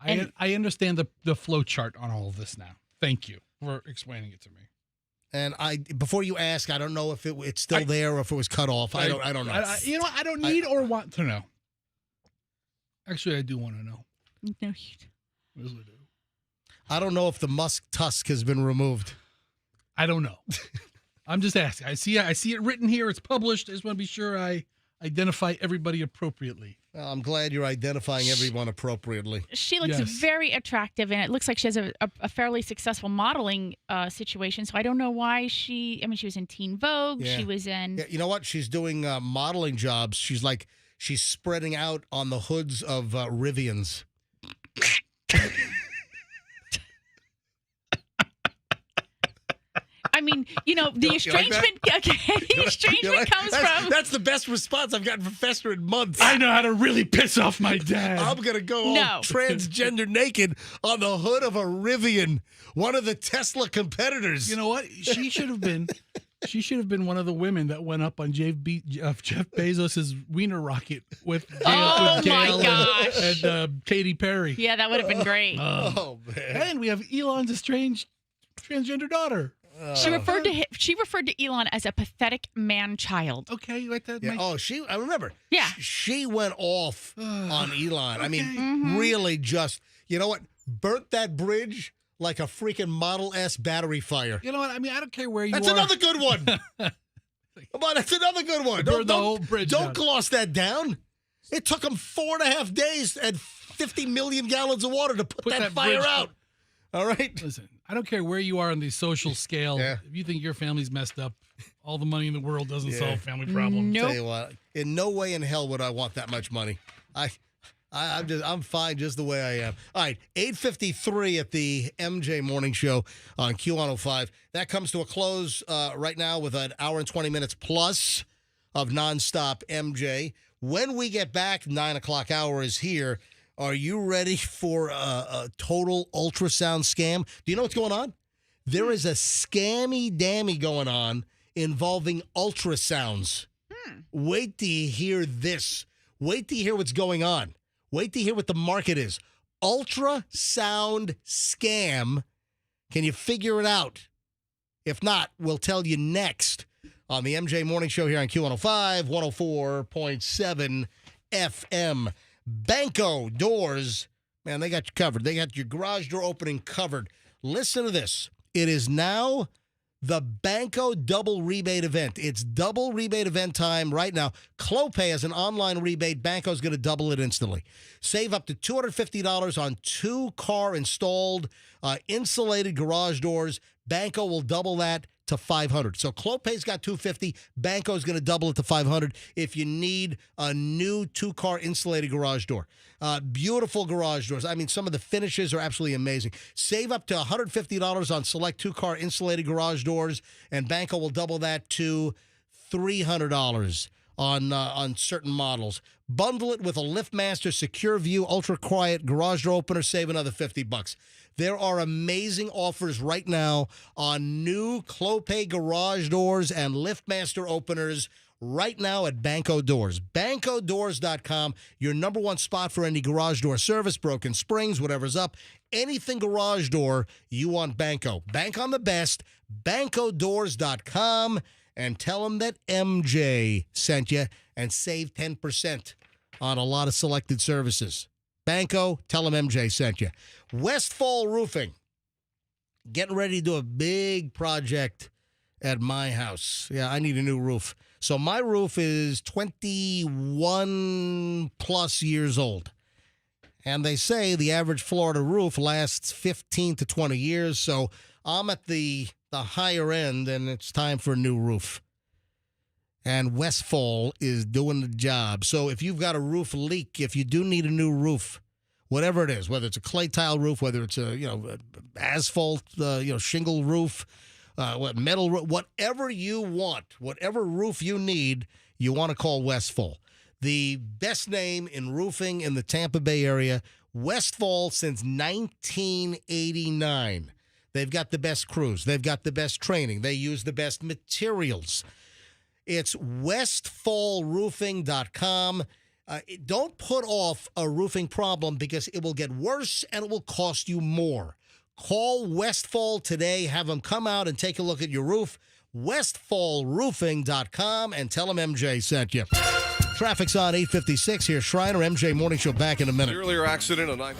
I understand the flow chart on all of this now. Thank you for explaining it to me. And before you ask, I don't know if it's still there or if it was cut off. I don't know. I don't need or want to know. Actually, I do want to know. No, you don't. Yes, I do. I don't know if the Musk tusk has been removed. I don't know. I'm just asking. I see it written here. It's published. I just want to be sure I identify everybody appropriately. Well, I'm glad you're identifying everyone appropriately. She looks very attractive, and it looks like she has a fairly successful modeling situation. So I don't know why she was in Teen Vogue. Yeah. She was in... Yeah, you know what? She's doing modeling jobs. She's spreading out on the hoods of Rivians. I mean, the estrangement. The estrangement comes from. That's the best response I've gotten from Fester in months. I know how to really piss off my dad. I'm gonna go all transgender naked on the hood of a Rivian, one of the Tesla competitors. You know what? She should have been. She should have been one of the women that went up on Jeff Bezos's wiener rocket with Gail and Katy Perry. Yeah, that would have been great. Oh man! And we have Elon's estranged transgender daughter. She referred to Elon as a pathetic man-child. Okay, like that. Yeah. Oh, I remember. Yeah. She went off on Elon. I mean, Mm-hmm. really just, you know what? Burnt that bridge like a freaking Model S battery fire. You know what? I mean, I don't care where you That's are. another good one. Come on, that's another good one. Burn the whole bridge Don't down. gloss that down. It took them 4.5 days and 50 million gallons of water to put that fire bridge out. All right? Listen, I don't care where you are on the social scale. Yeah. If you think your family's messed up, all the money in the world doesn't Yeah. solve family problems. Tell you what, in no way in hell would I want that much money. I'm fine just the way I am. All right, 8:53 at the MJ Morning Show on Q105. That comes to a close right now with an hour and 20 minutes plus of nonstop MJ. When we get back, 9 o'clock hour is here. Are you ready for a total ultrasound scam? Do you know what's going on? There is a scammy-dammy going on involving ultrasounds. Wait till you hear this. Wait till you hear what's going on. Wait to hear what the market is. Ultrasound scam. Can you figure it out? If not, we'll tell you next on the MJ Morning Show here on Q105, 104.7 FM. Banco Doors, man, they got you covered. They got your garage door opening covered. Listen to this. It is now the Banco double rebate event. It's double rebate event time right now. Clopay has an online rebate. Banco's going to double it instantly. Save up to $250 on 2-car installed insulated garage doors. Banco will double that to $500. So Clopay's got $250. Banco's going to double it to $500 if you need a new 2-car insulated garage door. Beautiful garage doors. I mean, some of the finishes are absolutely amazing. Save up to $150 on select 2-car insulated garage doors, and Banco will double that to $300 on certain models. Bundle it with a LiftMaster Secure View Ultra Quiet garage door opener. Save another $50. There are amazing offers right now on new Clopay garage doors and LiftMaster openers right now at Banco Doors. BancoDoors.com, your number one spot for any garage door service, broken springs, whatever's up. Anything garage door, you want Banco. Bank on the best. BancoDoors.com, and tell them that MJ sent you and save 10% on a lot of selected services. Banco, tell them MJ sent you. Westfall Roofing, getting ready to do a big project at my house. Yeah, I need a new roof. So my roof is 21 plus years old. And they say the average Florida roof lasts 15 to 20 years. So I'm at the higher end, and it's time for a new roof. And Westfall is doing the job. So if you've got a roof leak, if you do need a new roof, whatever it is, whether it's a clay tile roof, whether it's a asphalt shingle roof, metal roof, whatever you want, whatever roof you need, you want to call Westfall. The best name in roofing in the Tampa Bay area, Westfall since 1989. They've got the best crews. They've got the best training. They use the best materials. It's westfallroofing.com. Don't put off a roofing problem because it will get worse and it will cost you more. Call Westfall today. Have them come out and take a look at your roof. Westfallroofing.com, and tell them MJ sent you. Traffic's on 856 here. Shriner, MJ Morning Show back in a minute. The earlier accident on 9.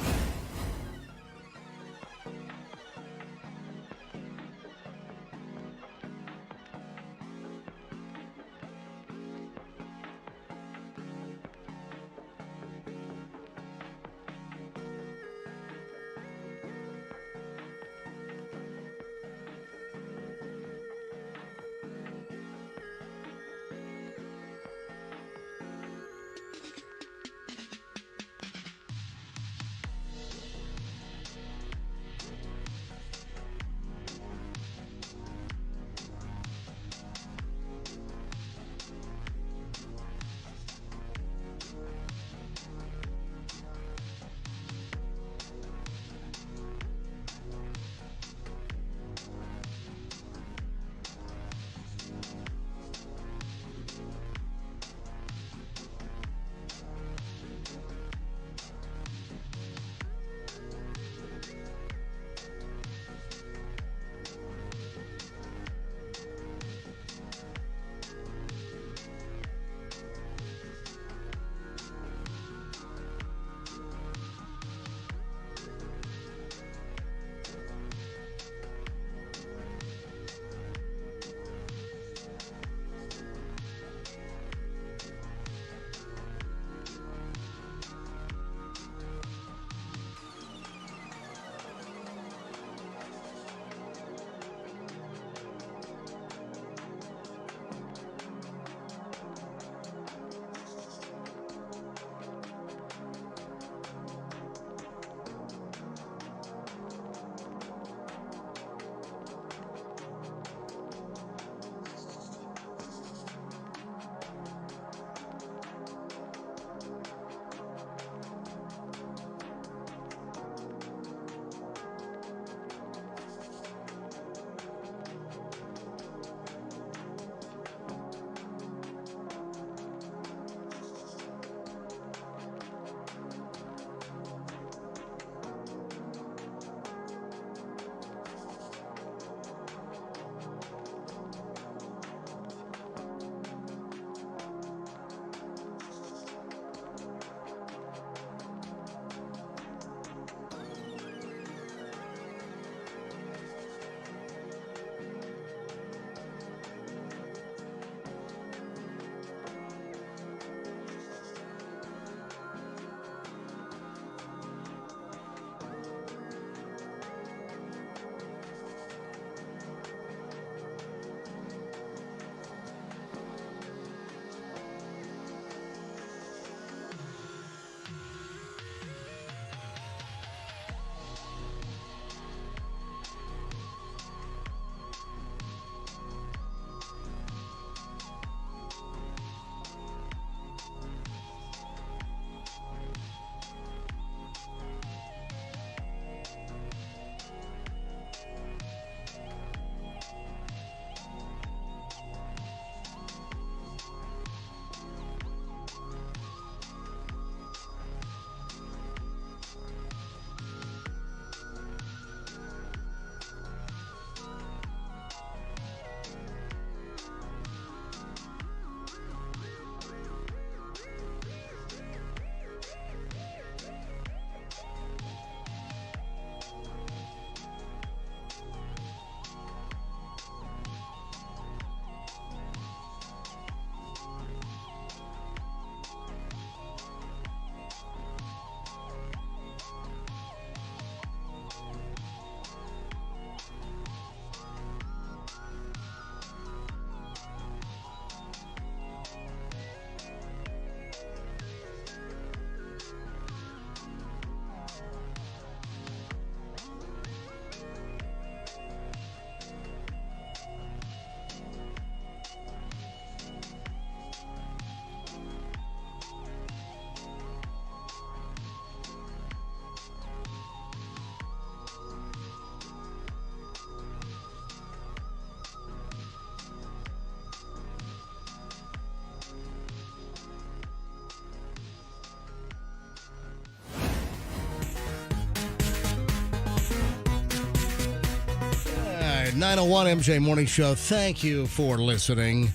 901 MJ Morning Show. Thank you for listening.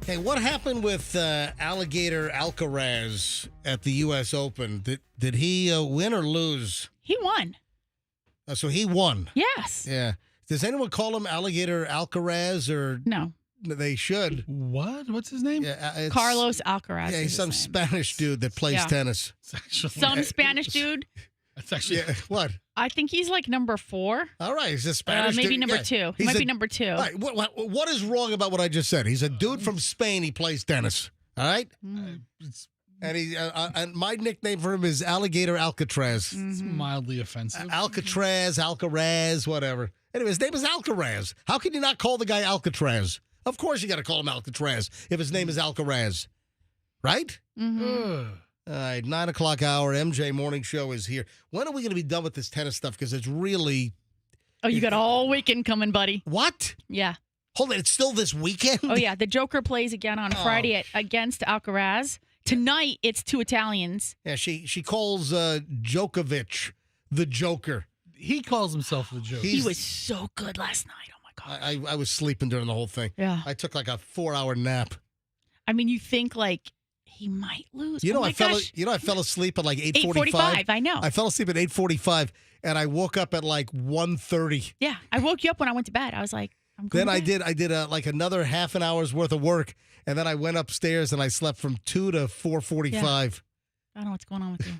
Hey, what happened with Alligator Alcaraz at the U.S. Open? Did he win or lose? He won. So he won. Yes. Yeah. Does anyone call him Alligator Alcaraz or no? They should. What? What's his name? Yeah, Carlos Alcaraz. Yeah, he's some Spanish dude that plays tennis. Some Spanish dude. That's actually what? I think he's like number 4. All right, he's a Spanish maybe dude. number Yeah. 2. He might be number 2. All right, what is wrong about what I just said? He's a dude from Spain. He plays tennis. All right? And he and my nickname for him is Alligator Alcatraz. It's mildly offensive. Alcatraz, whatever. Anyway, his name is Alcaraz. How can you not call the guy Alcatraz? Of course you got to call him Alcatraz if his name is Alcaraz. Right? Mm-hmm. All right, 9 o'clock hour, MJ Morning Show is here. When are we going to be done with this tennis stuff? Because it's really... Oh, you got all weekend coming, buddy. What? Yeah. Hold on, it's still this weekend? Oh, yeah. The Joker plays again on Friday against Alcaraz. Tonight, it's 2 Italians. Yeah, she calls Djokovic the Joker. He calls himself the Joker. He was so good last night. Oh, my God. I was sleeping during the whole thing. Yeah. I took like a 4-hour nap. I mean, you think like he might lose. You know, oh I fell asleep at like 8:45. 8:45, I know. I fell asleep at 8:45, and I woke up at like 1:30. Yeah, I woke you up when I went to bed. I was like, I'm going Then to bed. I did like another half an hour's worth of work, and then I went upstairs and I slept from 2 to 4:45. Yeah. I don't know what's going on with you.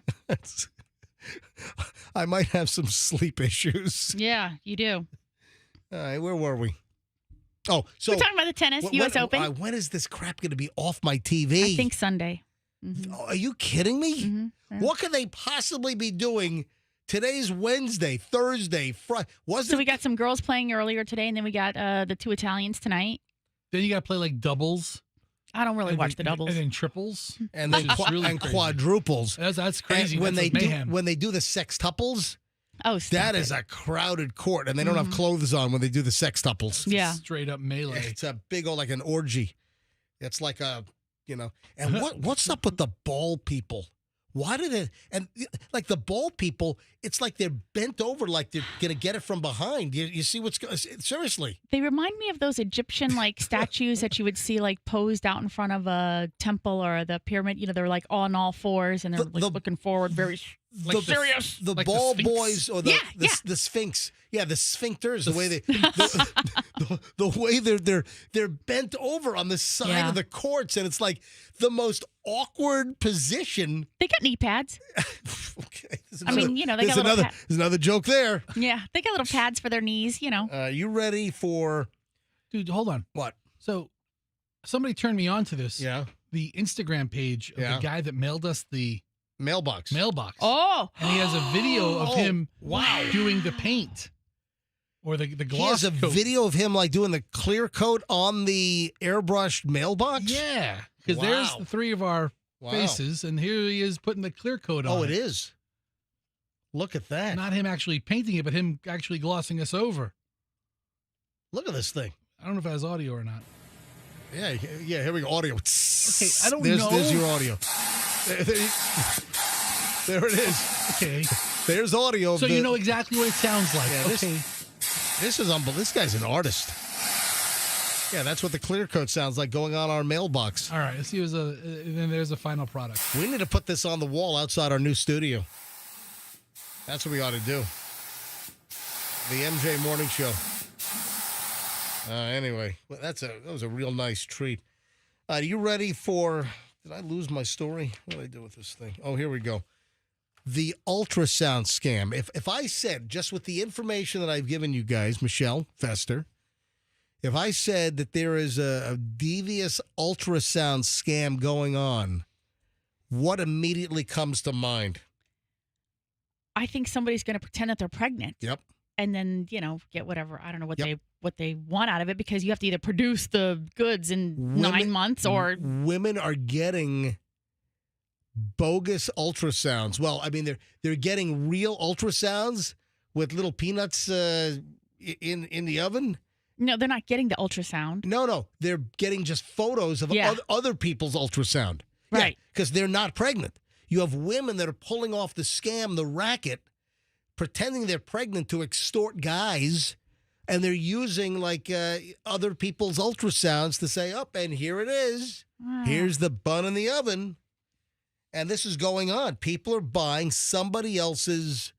I might have some sleep issues. Yeah, you do. All right, where were we? Oh, so we're talking about the tennis, U.S. Open. When is this crap going to be off my TV? I think Sunday. Mm-hmm. Are you kidding me? Mm-hmm. Yeah. What could they possibly be doing? Today's Wednesday, Thursday, Friday. So we got some girls playing earlier today, and then we got the 2 Italians tonight. Then you got to play like doubles. I don't really watch the doubles. And then triples. And then quadruples. That's crazy. And when That's they do the sextuples, stop that it. is a crowded court, and they don't have clothes on when they do the sextuples. Yeah. Straight up melee. It's a big old, like an orgy. It's like a, and what's up with the ball people? Why did it, and like the ball people, it's like they're bent over like they're going to get it from behind. You see what's going, seriously. They remind me of those Egyptian like statues that you would see like posed out in front of a temple or the pyramid. They're like on all fours and they're looking forward very serious. The Like ball the Sphinx. boys or the Sphinx. Yeah, the sphincters, the way they the way they're bent over on the side of the courts, and it's like the most awkward position. They got knee pads. Okay. I mean, they got little there's another joke there. Yeah, they got little pads for their knees, You ready for... Dude, hold on. What? So somebody turned me on to this. Yeah. The Instagram page of the guy that mailed us the mailbox. Oh. And he has a video of him wow. doing the paint. Or the gloss He has a coat. video of him like doing the clear coat on the airbrushed mailbox? Yeah. Because there's the 3 of our faces, and here he is putting the clear coat on. Oh, it is. Look at that. Not him actually painting it, but him actually glossing us over. Look at this thing. I don't know if it has audio or not. Yeah, here we go. Audio. Okay, I don't know. There's your audio. There it is. Okay. There's audio. So you know exactly what it sounds like. Yeah, okay. This is unbelievable. This guy's an artist. Yeah, that's what the clear coat sounds like going on our mailbox. All right, let's see. Then there's a final product. We need to put this on the wall outside our new studio. That's what we ought to do. The MJ Morning Show. Anyway, that was a real nice treat. Are you ready for... Did I lose my story? What did I do with this thing? Oh, here we go. The ultrasound scam. If I said, just with the information that I've given you guys, Michelle Fester, if I said that there is a devious ultrasound scam going on, what immediately comes to mind? I think somebody's going to pretend that they're pregnant. Yep. And then, get whatever. I don't know what they want out of it, because you have to either produce the goods in 9 months or... Women are getting bogus ultrasounds. Well, I mean, they're getting real ultrasounds with little peanuts in the oven. No, they're not getting the ultrasound. No. They're getting just photos of other people's ultrasound. Right. Because they're not pregnant. You have women that are pulling off the scam, the racket, pretending they're pregnant to extort guys And they're using like other people's ultrasounds to say, oh, and here it is. Here's the bun in the oven. And this is going on. People are buying somebody else's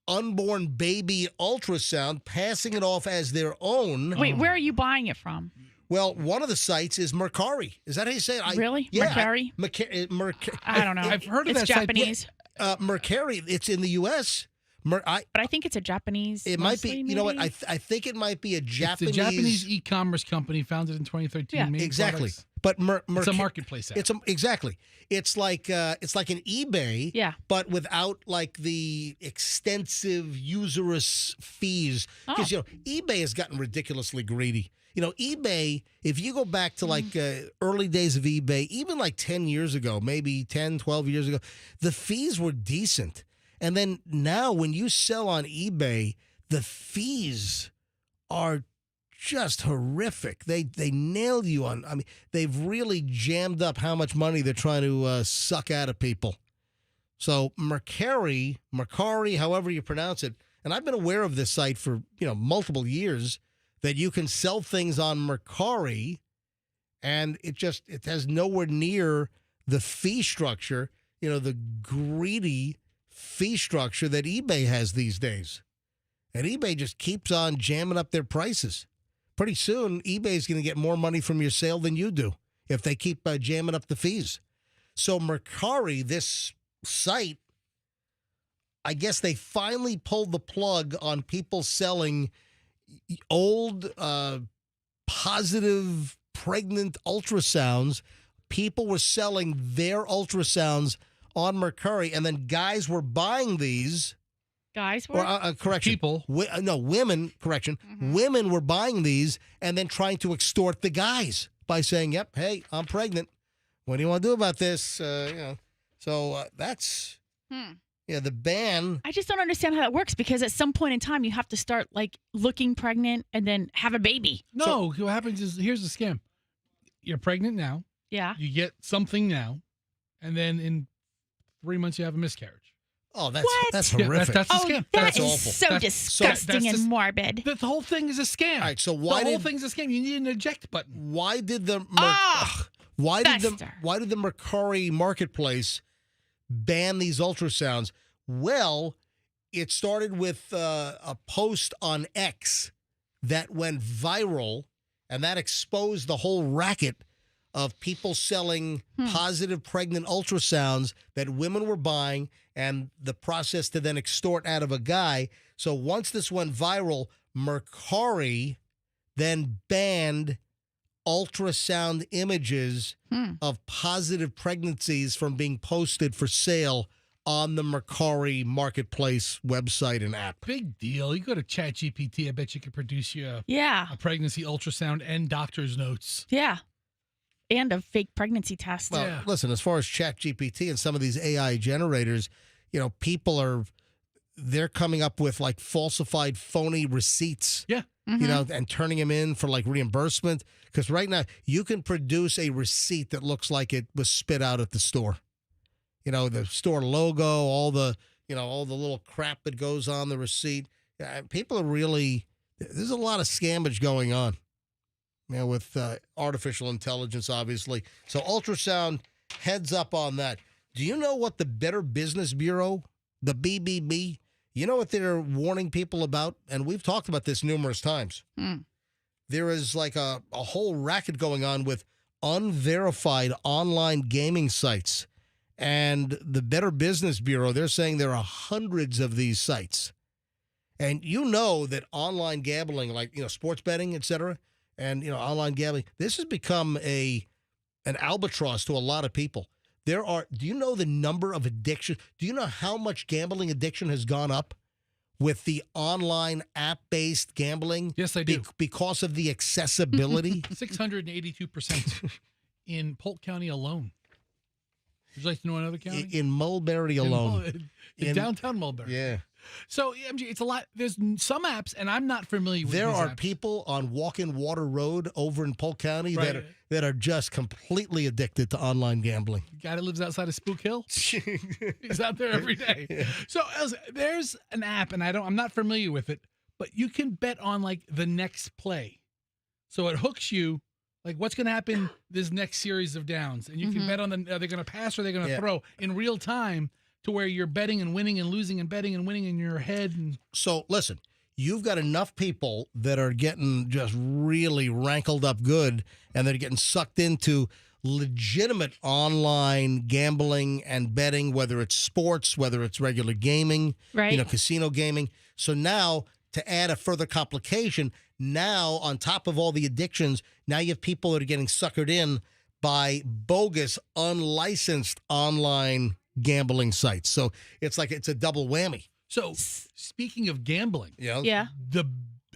unborn baby ultrasound, passing it off as their own. Wait, where are you buying it from? Well, one of the sites is Mercari. Is that how you say it? Really? Yeah, Mercari? I don't know. I've heard of it's that Japanese. site. Mercari, it's in the U.S. But I think it's a Japanese. It might be. You know what? I think it might be a Japanese. It's a Japanese e-commerce company founded in 2013. Yeah, exactly. Products. But it's a marketplace app. Exactly. It's like an eBay. Yeah. But without like the extensive usurious fees, because eBay has gotten ridiculously greedy. eBay, if you go back to like early days of eBay, even like 10 years ago, maybe 10, 12 years ago, the fees were decent. And then now when you sell on eBay, the fees are just horrific. They nailed you on. I mean, they've really jammed up how much money they're trying to suck out of people. So Mercari, however you pronounce it, and I've been aware of this site for multiple years, that you can sell things on Mercari, and it has nowhere near the fee structure, the greedy fee structure that eBay has these days. And eBay just keeps on jamming up their prices. Pretty soon, eBay's going to get more money from your sale than you do if they keep jamming up the fees. So Mercari, this site, I guess they finally pulled the plug on people selling old positive pregnant ultrasounds. People were selling their ultrasounds on Mercari, and then guys were buying these. Guys were? Correction. People. Women, correction. Mm-hmm. Women were buying these and then trying to extort the guys by saying, yep, hey, I'm pregnant. What do you want to do about this? So that's, the ban. I just don't understand how that works, because at some point in time, you have to start like looking pregnant and then have a baby. No, what happens is, here's the scam. You're pregnant now. Yeah. You get something now, and then in 3 months you have a miscarriage. Oh, What? that's horrific. That's a scam. That is awful. so disgusting and morbid. The whole thing is a scam. All right, so why the whole thing's a scam? You need an eject button. Why did the Why did the Mercari marketplace ban these ultrasounds? Well, it started with a post on X that went viral, and that exposed the whole racket of people selling positive pregnant ultrasounds that women were buying, and the process to then extort out of a guy. So once this went viral, Mercari then banned ultrasound images of positive pregnancies from being posted for sale on the Mercari marketplace website and app. Big deal. You go to ChatGPT, I bet you could produce you a pregnancy ultrasound and doctor's notes. Yeah. And a fake pregnancy test. Well, listen, as far as ChatGPT and some of these AI generators, people they're coming up with like falsified phony receipts. Yeah. And turning them in for like reimbursement. Because right now you can produce a receipt that looks like it was spit out at the store. The store logo, all the little crap that goes on the receipt. People are really, there's a lot of scammage going on. With artificial intelligence, obviously. So ultrasound, heads up on that. Do you know what the Better Business Bureau, the BBB, you know what they're warning people about? And we've talked about this numerous times. There is like a whole racket going on with unverified online gaming sites. And the Better Business Bureau, they're saying there are hundreds of these sites. And you know that online gambling, like, sports betting, et cetera, and, online gambling, this has become an albatross to a lot of people. Do you know the number of addiction? Do you know how much gambling addiction has gone up with the online app-based gambling? Yes, I do. Because of the accessibility? 682% in Polk County alone. Would you like to know another county? In Mulberry alone. In downtown Mulberry. Yeah. So, MG, it's a lot. There's some apps, and I'm not familiar with There these are apps. people on Walk-in Water Road over in Polk County that are just completely addicted to online gambling. The guy that lives outside of Spook Hill, he's out there every day. Yeah. So there's an app, and I'm not familiar with it, but you can bet on like the next play. So it hooks you, like what's going to happen this next series of downs. And you can bet on are they going to pass or are they going to throw in real time to where you're betting and winning and losing and betting and winning in your head. And So listen, you've got enough people that are getting just really rankled up good and they're getting sucked into legitimate online gambling and betting, whether it's sports, whether it's regular gaming, Right. casino gaming. So now to add a further complication, now on top of all the addictions, now you have people that are getting suckered in by bogus, unlicensed online gambling sites. So it's like it's a double whammy. so speaking of gambling, Yeah.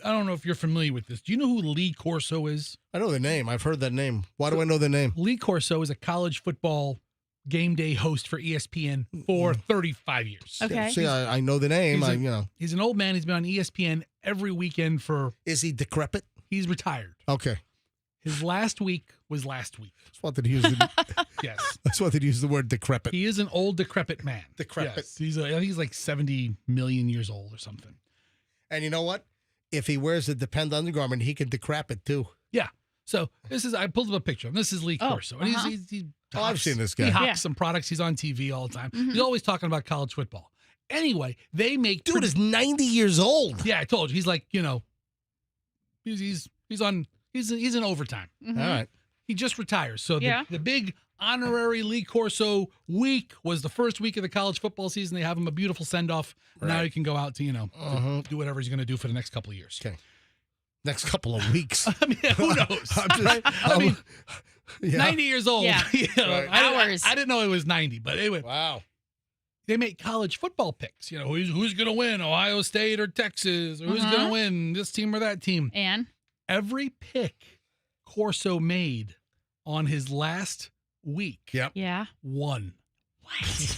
I don't know if you're familiar with this. Do you know who Lee Corso is? I know the name. I've heard that name. Why do I know the name? Lee Corso is a college football game day host for ESPN for 35 years. Okay. See, I know the name. He's an old man. He's been on ESPN every weekend for. Is he decrepit? He's retired. Okay. His last week was last week. That's what they use. Yes. That's what they use the word decrepit. He is an old decrepit man. Decrepit. Yes. I think he's like 70 million years old or something. And you know what? If he wears a Depend undergarment, he can decrepit too. Yeah. So I pulled up a picture. And this is Lee Corso. And I've seen this guy. He hawks some products. He's on TV all the time. He's always talking about college football. Anyway, they make dude is 90 years old. Yeah, I told you. He's like, he's in overtime. All right. He just retires. So Yeah. the big honorary Lee Corso week was the first week of the college football season. They have him a beautiful send-off. Right. Now he can go out to, to do whatever he's going to do for the next couple of years. Okay. Next couple of weeks. I mean, who knows? Right? I mean, 90 years old. Yeah. Right. Hours. I didn't know he was 90, but anyway. Wow. They make college football picks. Who's going to win, Ohio State or Texas? Or who's going to win, this team or that team? And Every pick Corso made on his last week yeah. won.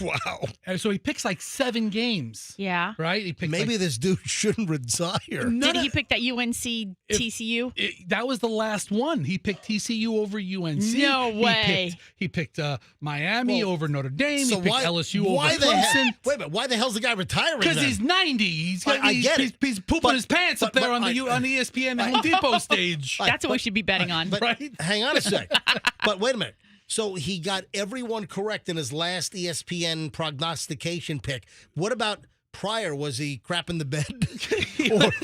What? Wow. And so he picks like 7 games, Yeah. right? He picks Maybe this dude shouldn't retire. Did he pick that UNC TCU? that was the last one. He picked TCU over UNC. No way. He picked Miami over Notre Dame. So he picked why, LSU why over the Clemson. hell, wait a minute. Why the hell's the guy retiring? Because then? he's 90. He's he's pooping his pants up there on the ESPN Home Depot stage. That's what we should be betting on. Right? Hang on a sec. But wait a minute. So he got everyone correct in his last ESPN prognostication pick. What about prior? Was he crapping the bed,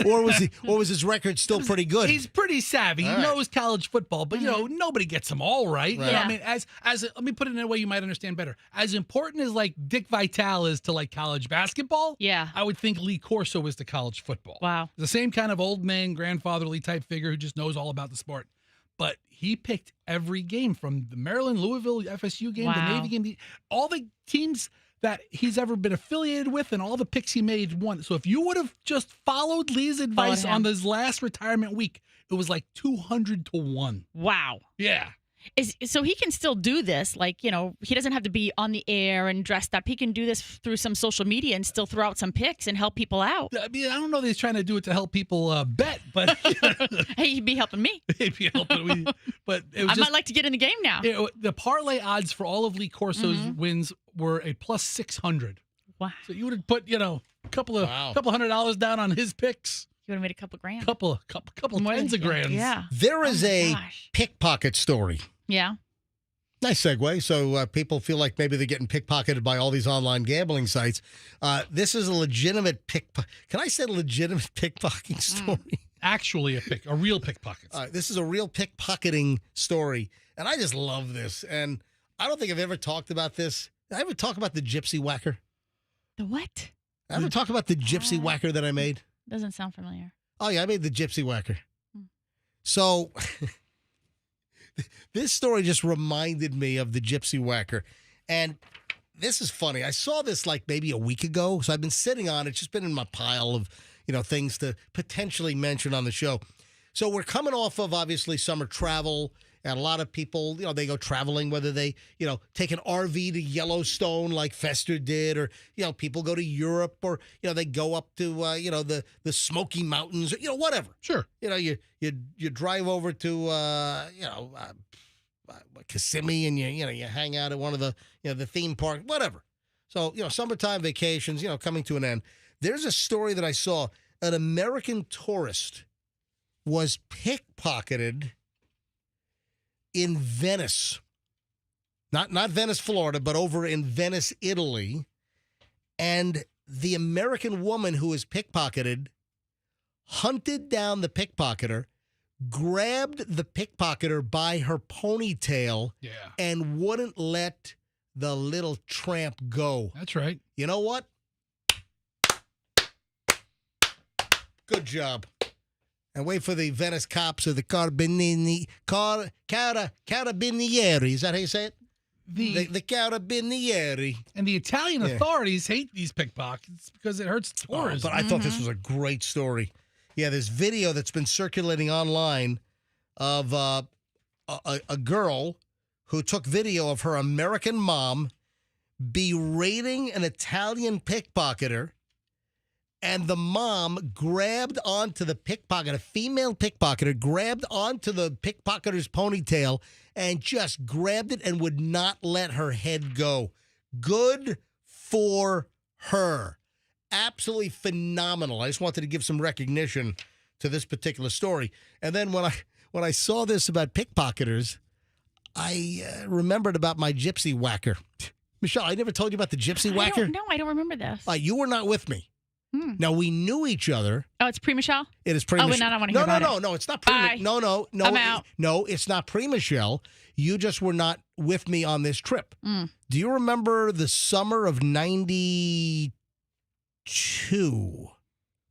or was his record still pretty good? He's pretty savvy. He knows college football, but nobody gets them all right. Right. I mean, as let me put it in a way you might understand better. As important as like Dick Vitale is to like college basketball, Yeah. I would think Lee Corso is to college football. Wow. The same kind of old man, grandfatherly type figure who just knows all about the sport. But he picked every game from the Maryland, Louisville, FSU game, the Wow. Navy game, all the teams that he's ever been affiliated with and all the picks he made won. So if you would have just followed Lee's advice him. on his last retirement week, it was like 200-1. Wow. Yeah. So he can still do this, like, he doesn't have to be on the air and dressed up. He can do this through some social media and still throw out some picks and help people out. I mean, I don't know that he's trying to do it to help people bet, but Hey, he'd be helping me. he'd be helping me. But it was I might like to get in the game now. the parlay odds for all of Lee Corso's wins were a plus 600. Wow. So you would have put, a couple $100 down on his picks. You would have made a couple grand. Couple tens of grands. Yeah. There is a gosh. pickpocket story. Yeah. Nice segue. So people feel like maybe they're getting pickpocketed by all these online gambling sites. This is a legitimate Can I say legitimate pickpocketing story? Actually, a real pickpocket. This is a real pickpocketing story, and I just love this. And I don't think I've ever talked about this. Did I ever talk about the gypsy whacker? The what? I ever talk about the gypsy whacker that I made? Doesn't sound familiar. Oh yeah, I made the gypsy whacker. So. This story just reminded me of the gypsy whacker. And this is funny. I saw this like maybe a week ago. So I've been sitting on it. It's just been in my pile of, things to potentially mention on the show. So we're coming off of obviously summer travel. And a lot of people, they go traveling, whether they, take an RV to Yellowstone like Fester did, or, people go to Europe, or, they go up to, the Smoky Mountains, or, whatever. Sure. You drive over to, Kissimmee, and you hang out at one of the, the theme park, whatever. So, summertime vacations, coming to an end. There's a story that I saw. an American tourist was pickpocketed in Venice. Not Venice, Florida, but over in Venice, Italy. And the American woman who was pickpocketed hunted down the pickpocketer, grabbed the pickpocketer by her ponytail, and wouldn't let the little tramp go. That's right. You know what? Good job. And wait for the Venice cops or the Carabinieri. Is that how you say it? The Carabinieri. And the Italian authorities hate these pickpockets because it hurts tourism. But I thought this was a great story. Yeah, there's video that's been circulating online of a girl who took video of her American mom berating an Italian pickpocketer, and the mom grabbed onto the pickpocket, a female pickpocketer, grabbed onto the pickpocketer's ponytail and just grabbed it and would not let her head go. Good for her. Absolutely phenomenal. I just wanted to give some recognition to this particular story. And then when I saw this about pickpocketers, I remembered about my gypsy whacker. Michelle, I never told you about the gypsy whacker? No, I don't remember this. You were not with me. Now, we knew each other. Oh, it's pre-Michelle? It is pre-Michelle. Oh, and I don't want to hear about it. No, it's not pre-Michelle. No. I'm out. No, it's not pre-Michelle. You just were not with me on this trip. Do you remember the summer of 92?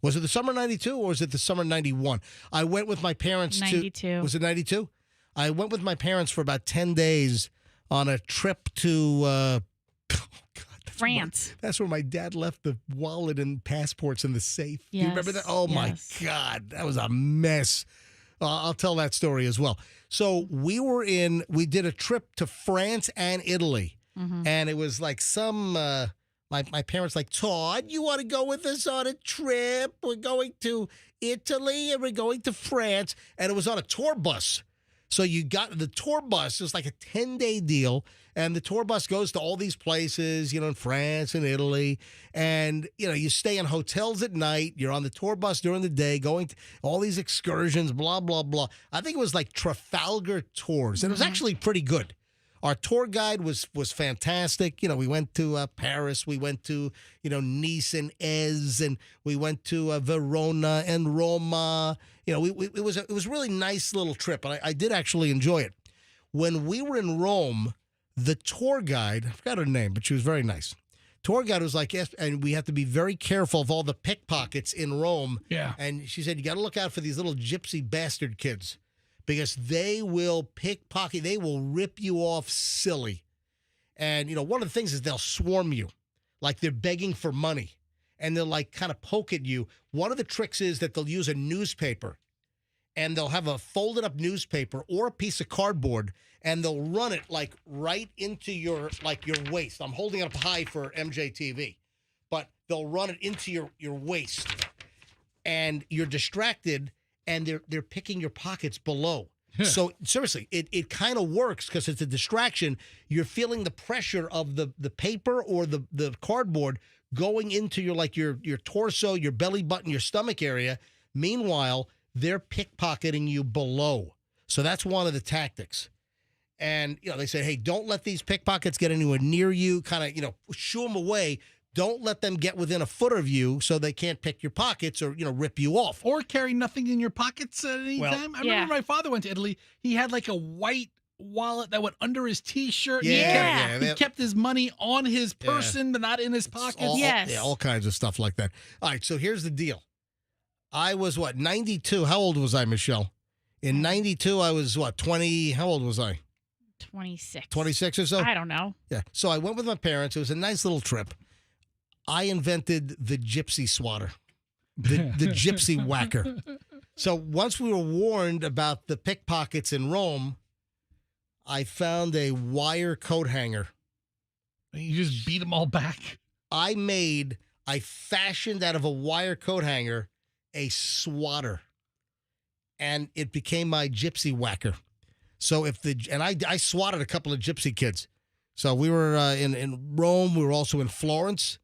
Was it the summer of 92 or was it the summer of 91? I went with my parents 92. Was it 92? I went with my parents for about 10 days on a trip to France. That's where my dad left the wallet and passports in the safe. Yes, you remember that? Oh, my God. That was a mess. I'll tell that story as well. So we did a trip to France and Italy. And it was like some, my parents like, Todd, you want to go with us on a trip? We're going to Italy and we're going to France. And it was on a tour bus. So you got the tour bus. It was like a 10-day deal. And the tour bus goes to all these places, in France and Italy. And, you stay in hotels at night. You're on the tour bus during the day, going to all these excursions, blah, blah, blah. I think it was like Trafalgar Tours. And it was actually pretty good. Our tour guide was fantastic. We went to Paris. We went to, Nice and Aix. And we went to Verona and Roma. It was a really nice little trip. And I did actually enjoy it. When we were in Rome, the tour guide, I forgot her name, but she was very nice. Tour guide was like, yes, and we have to be very careful of all the pickpockets in Rome. Yeah. And she said, you got to look out for these little gypsy bastard kids because they will pickpocket. They will rip you off silly. And, one of the things is they'll swarm you like they're begging for money. And they'll like kind of poke at you. One of the tricks is that they'll use a newspaper. And they'll have a folded up newspaper or a piece of cardboard, and they'll run it like right into your waist. I'm holding it up high for MJTV, but they'll run it into your waist, and you're distracted, and they're picking your pockets below. So seriously, it kind of works because it's a distraction. You're feeling the pressure of the paper or the cardboard going into your torso, your belly button, your stomach area. Meanwhile, they're pickpocketing you below. So that's one of the tactics. And, they say, hey, don't let these pickpockets get anywhere near you. Kind of, shoo them away. Don't let them get within a foot of you so they can't pick your pockets or, rip you off. Or carry nothing in your pockets at any time. I remember my father went to Italy. He had like a white wallet that went under his T-shirt. Yeah. He kept his money on his person, but not in his pockets. All kinds of stuff like that. All right, so here's the deal. I was, 92? How old was I, Michelle? In 92, I was, 20? How old was I? 26. 26 or so? I don't know. Yeah. So I went with my parents. It was a nice little trip. I invented the gypsy swatter, the gypsy whacker. So once we were warned about the pickpockets in Rome, I found a wire coat hanger. You just beat them all back? I fashioned out of a wire coat hanger a swatter, and it became my gypsy whacker. So I swatted a couple of gypsy kids. So we were in Rome. We were also in Florence.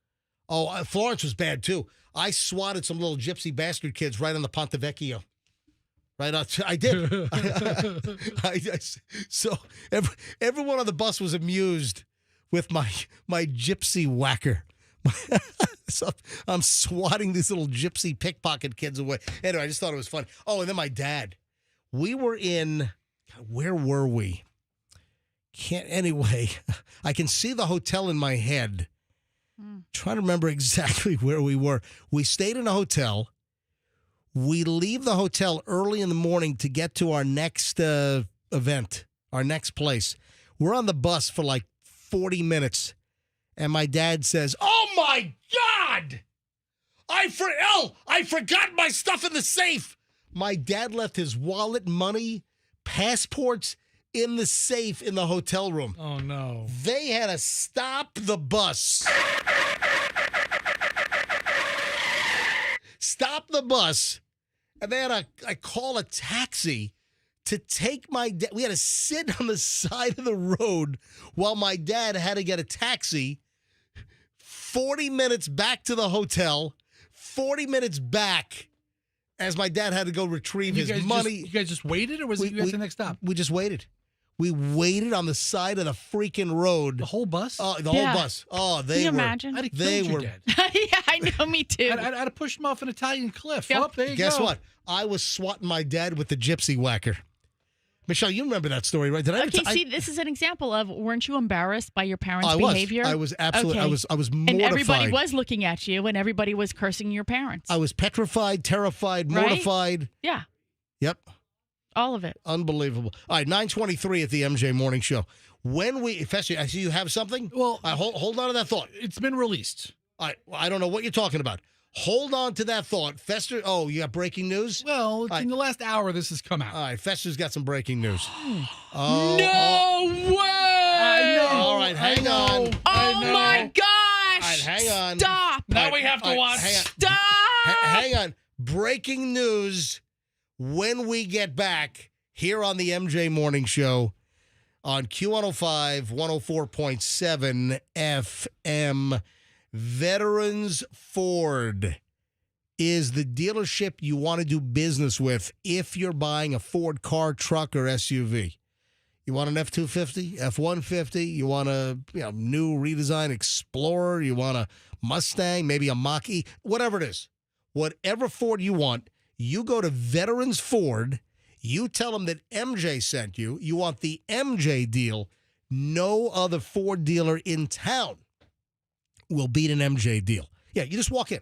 Oh, Florence was bad, too. I swatted some little gypsy bastard kids right on the Ponte Vecchio. Right on. I did. So everyone on the bus was amused with my gypsy whacker. So I'm swatting these little gypsy pickpocket kids away. Anyway, I just thought it was fun. Oh, and then my dad. We were in, where were we? Anyway, I can see the hotel in my head. Trying to remember exactly where we were. We stayed in a hotel. We leave the hotel early in the morning to get to our next event, our next place. We're on the bus for like 40 minutes. And my dad says, "Oh, my God! I forgot my stuff in the safe." My dad left his wallet, money, passports in the safe in the hotel room. Oh, no. They had to stop the bus. Stop the bus. And they had to call a taxi to take my dad. We had to sit on the side of the road while my dad had to get a taxi. 40 minutes back to the hotel, 40 minutes back as my dad had to go retrieve his money. You guys just waited, or was it you at the next stop? We just waited. We waited on the side of the freaking road. The whole bus? Oh, the whole bus. Oh, they Can you were. imagine? I'd have They killed were. your dad. Yeah, I know, me too. I'd have pushed him off an Italian cliff. Yep. Oh, there you Guess go. what? I was swatting my dad with the gypsy whacker. Michelle, you remember that story, right? Did I? Okay, see, this is an example of, weren't you embarrassed by your parents' I was. behavior? I was absolutely. Okay. I was mortified. And everybody was looking at you, and everybody was cursing your parents. I was petrified, terrified, Right? mortified. Yeah, Yep. all of it. Unbelievable. All right, 9:23 at the MJ Morning Show. When we, Fessy, I see you have something. Well, hold on to that thought. It's been released. All right, I don't know what you're talking about. Hold on to that thought. Fester, oh, you got breaking news? Well, in the last hour, this has come out. All right, Fester's got some breaking news. No way! I know. All right, hang on. Oh my gosh! All right, hang on. Stop! Now All right, we have to all right, watch. hang on. Stop! Hang on. Breaking news when we get back here on the MJ Morning Show on Q105, 104.7 FM. Veterans Ford is the dealership you want to do business with if you're buying a Ford car, truck, or SUV. You want an F-250, F-150, you want a new redesigned Explorer, you want a Mustang, maybe a Mach-E, whatever it is. Whatever Ford you want, you go to Veterans Ford, you tell them that MJ sent you, you want the MJ deal. No other Ford dealer in town will beat an MJ deal. Yeah, you just walk in.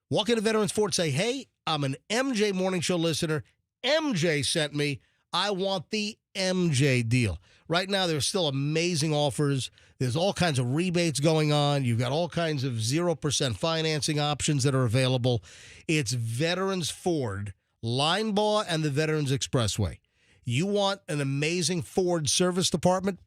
Walk into Veterans Ford, say, "Hey, I'm an MJ Morning Show listener. MJ sent me. I want the MJ deal." Right now, there's still amazing offers. There's all kinds of rebates going on. You've got all kinds of 0% financing options that are available. It's Veterans Ford, Linebaugh, and the Veterans Expressway. You want an amazing Ford service department?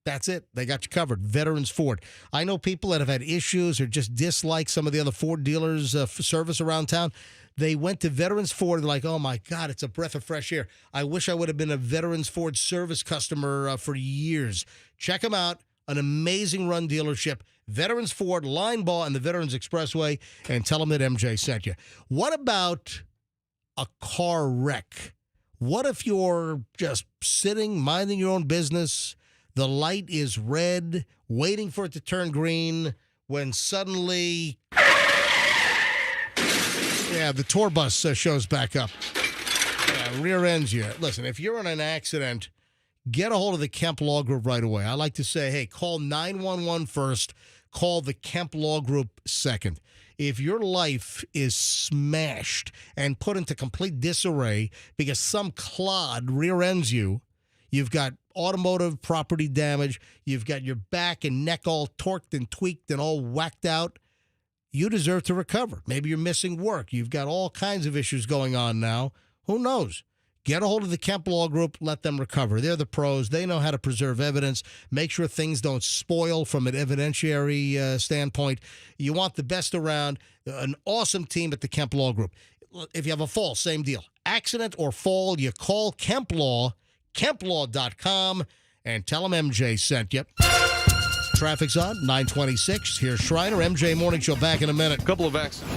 That's it. They got you covered. Veterans Ford. I know people that have had issues or just dislike some of the other Ford dealers' service around town. They went to Veterans Ford and like, oh, my God, it's a breath of fresh air. I wish I would have been a Veterans Ford service customer for years. Check them out. An amazing run dealership. Veterans Ford, Linebaugh, and the Veterans Expressway. And tell them that MJ sent you. What about a car wreck? What if you're just sitting, minding your own business? The light is red, waiting for it to turn green, when suddenly, the tour bus shows back up. Rear ends you. Listen, if you're in an accident, get a hold of the Kemp Law Group right away. I like to say, hey, call 911 first, call the Kemp Law Group second. If your life is smashed and put into complete disarray because some clod rear ends you, you've got automotive property damage, you've got your back and neck all torqued and tweaked and all whacked out, you deserve to recover. Maybe you're missing work. You've got all kinds of issues going on now. Who knows? Get a hold of the Kemp Law Group. Let them recover. They're the pros. They know how to preserve evidence, make sure things don't spoil from an evidentiary standpoint. You want the best around. An awesome team at the Kemp Law Group. If you have a fall, same deal. Accident or fall, you call Kemp Law, KempLaw.com, and tell them MJ sent you. traffic's on 926. Here's Shriner. MJ Morning Show back in a minute. A couple of accidents.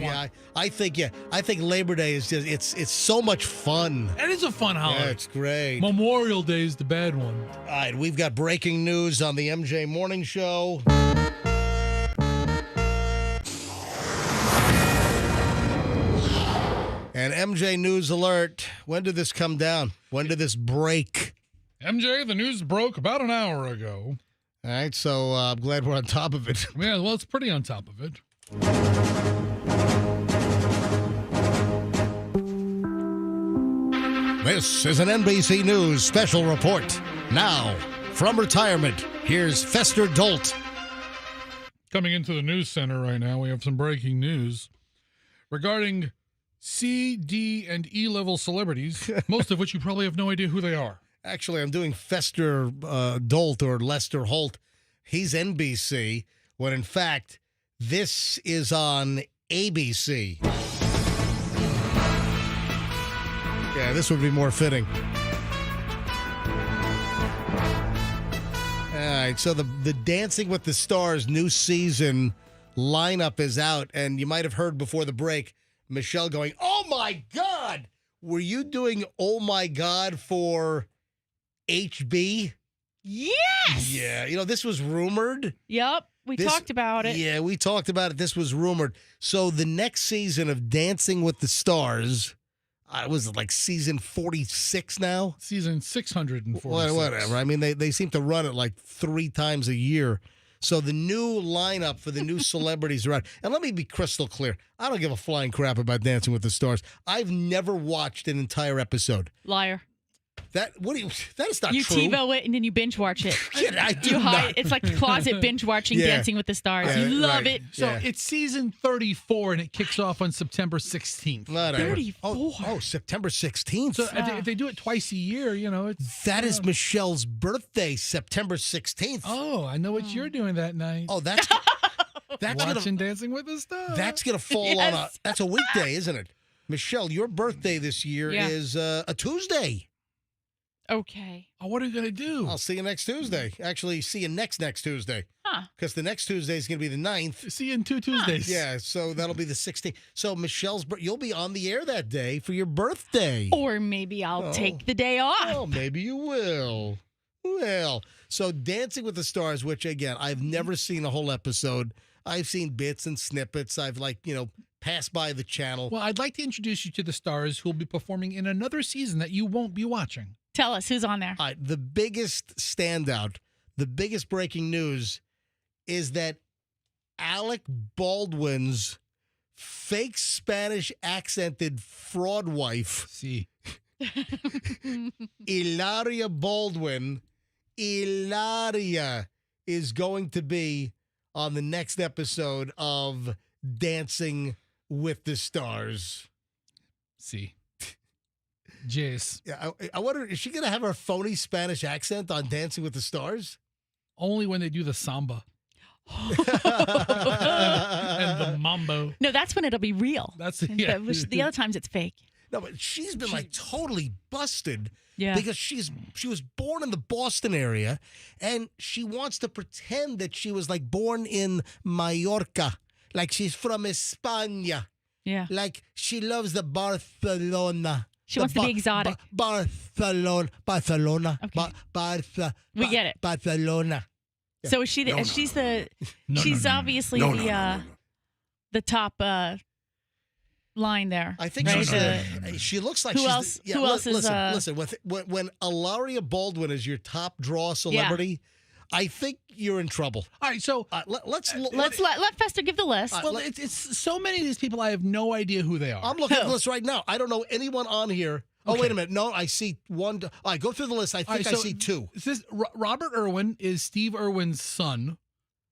want. Yeah, I think Labor Day is just it's so much fun. It is a fun holiday. Yeah, it's great. Memorial Day is the bad one. All right, we've got breaking news on the MJ Morning Show. And MJ News Alert, when did this come down? When did this break? MJ, the news broke about an hour ago. All right, so I'm glad we're on top of it. Yeah, well, it's pretty on top of it. This is an NBC News special report. Now, from retirement, here's Fester Dolt. Coming into the news center right now, we have some breaking news regarding C, D, and E level celebrities, most of which you probably have no idea who they are. Actually, I'm doing Fester Dolt or Lester Holt. He's NBC, when in fact, this is on ABC. Yeah, this would be more fitting. All right, so the Dancing with the Stars new season lineup is out, and you might have heard before the break Michelle going, "Oh my God, were you doing Oh my God for HB?" Yes. Yeah, this was rumored. Yep. We talked about it. Yeah, we talked about it. This was rumored. So the next season of Dancing with the Stars, was it like season 46 now? Season 646. Whatever. I mean, they seem to run it like 3 times a year. So the new lineup for the new celebrities are out. And let me be crystal clear. I don't give a flying crap about Dancing with the Stars. I've never watched an entire episode. Liar. That is not you true. You TiVo it and then you binge watch it. I do not. It's like closet binge watching Dancing with the Stars. Yeah, you love right. it. So it's season 34, and it kicks off on September 16th. 34. Oh, September 16th. So if they do it twice a year, that is Michelle's birthday, September 16th. Oh, I know what you're doing that night. Oh, that's watching Dancing with the Stars. That's gonna fall on that's a weekday, isn't it? Michelle, your birthday this year is a Tuesday. Okay. Oh, what are you going to do? I'll see you next Tuesday. Actually, see you next Tuesday. Huh. Because the next Tuesday is going to be the 9th. See you in 2 Tuesdays. Yeah, so that'll be the 16th. So Michelle's, you'll be on the air that day for your birthday. Or maybe I'll take the day off. Oh, maybe you will. Well, so Dancing with the Stars, which again, I've never seen a whole episode. I've seen bits and snippets. I've passed by the channel. Well, I'd like to introduce you to the stars who will be performing in another season that you won't be watching. Tell us who's on there. All right, the biggest standout, the biggest breaking news is that Alec Baldwin's fake Spanish accented fraud wife, Hilaria Baldwin, is going to be on the next episode of Dancing with the Stars. Jace. Yeah, I wonder, is she going to have her phony Spanish accent on Dancing with the Stars? Only when they do the samba. And the mambo. No, that's when it'll be real. The other times it's fake. No, but she's been totally busted. Yeah. Because she was born in the Boston area, and she wants to pretend that she was born in Mallorca, like she's from España. Yeah. Like she loves the Barcelona. She wants to be exotic. Barcelona. Okay. We get it. Barcelona. Yeah. So is she? She's the. She's obviously the top line there. I think she looks like. Who else? Who else is? Listen. When Hilaria Baldwin is your top draw celebrity, I think you're in trouble. All right, so let's let Fester give the list. Well, it's so many of these people. I have no idea who they are. I'm looking at the list right now. I don't know anyone on here. Oh, wait a minute. No, I see one. All right, go through the list. I think I see 2. Robert Irwin is Steve Irwin's son,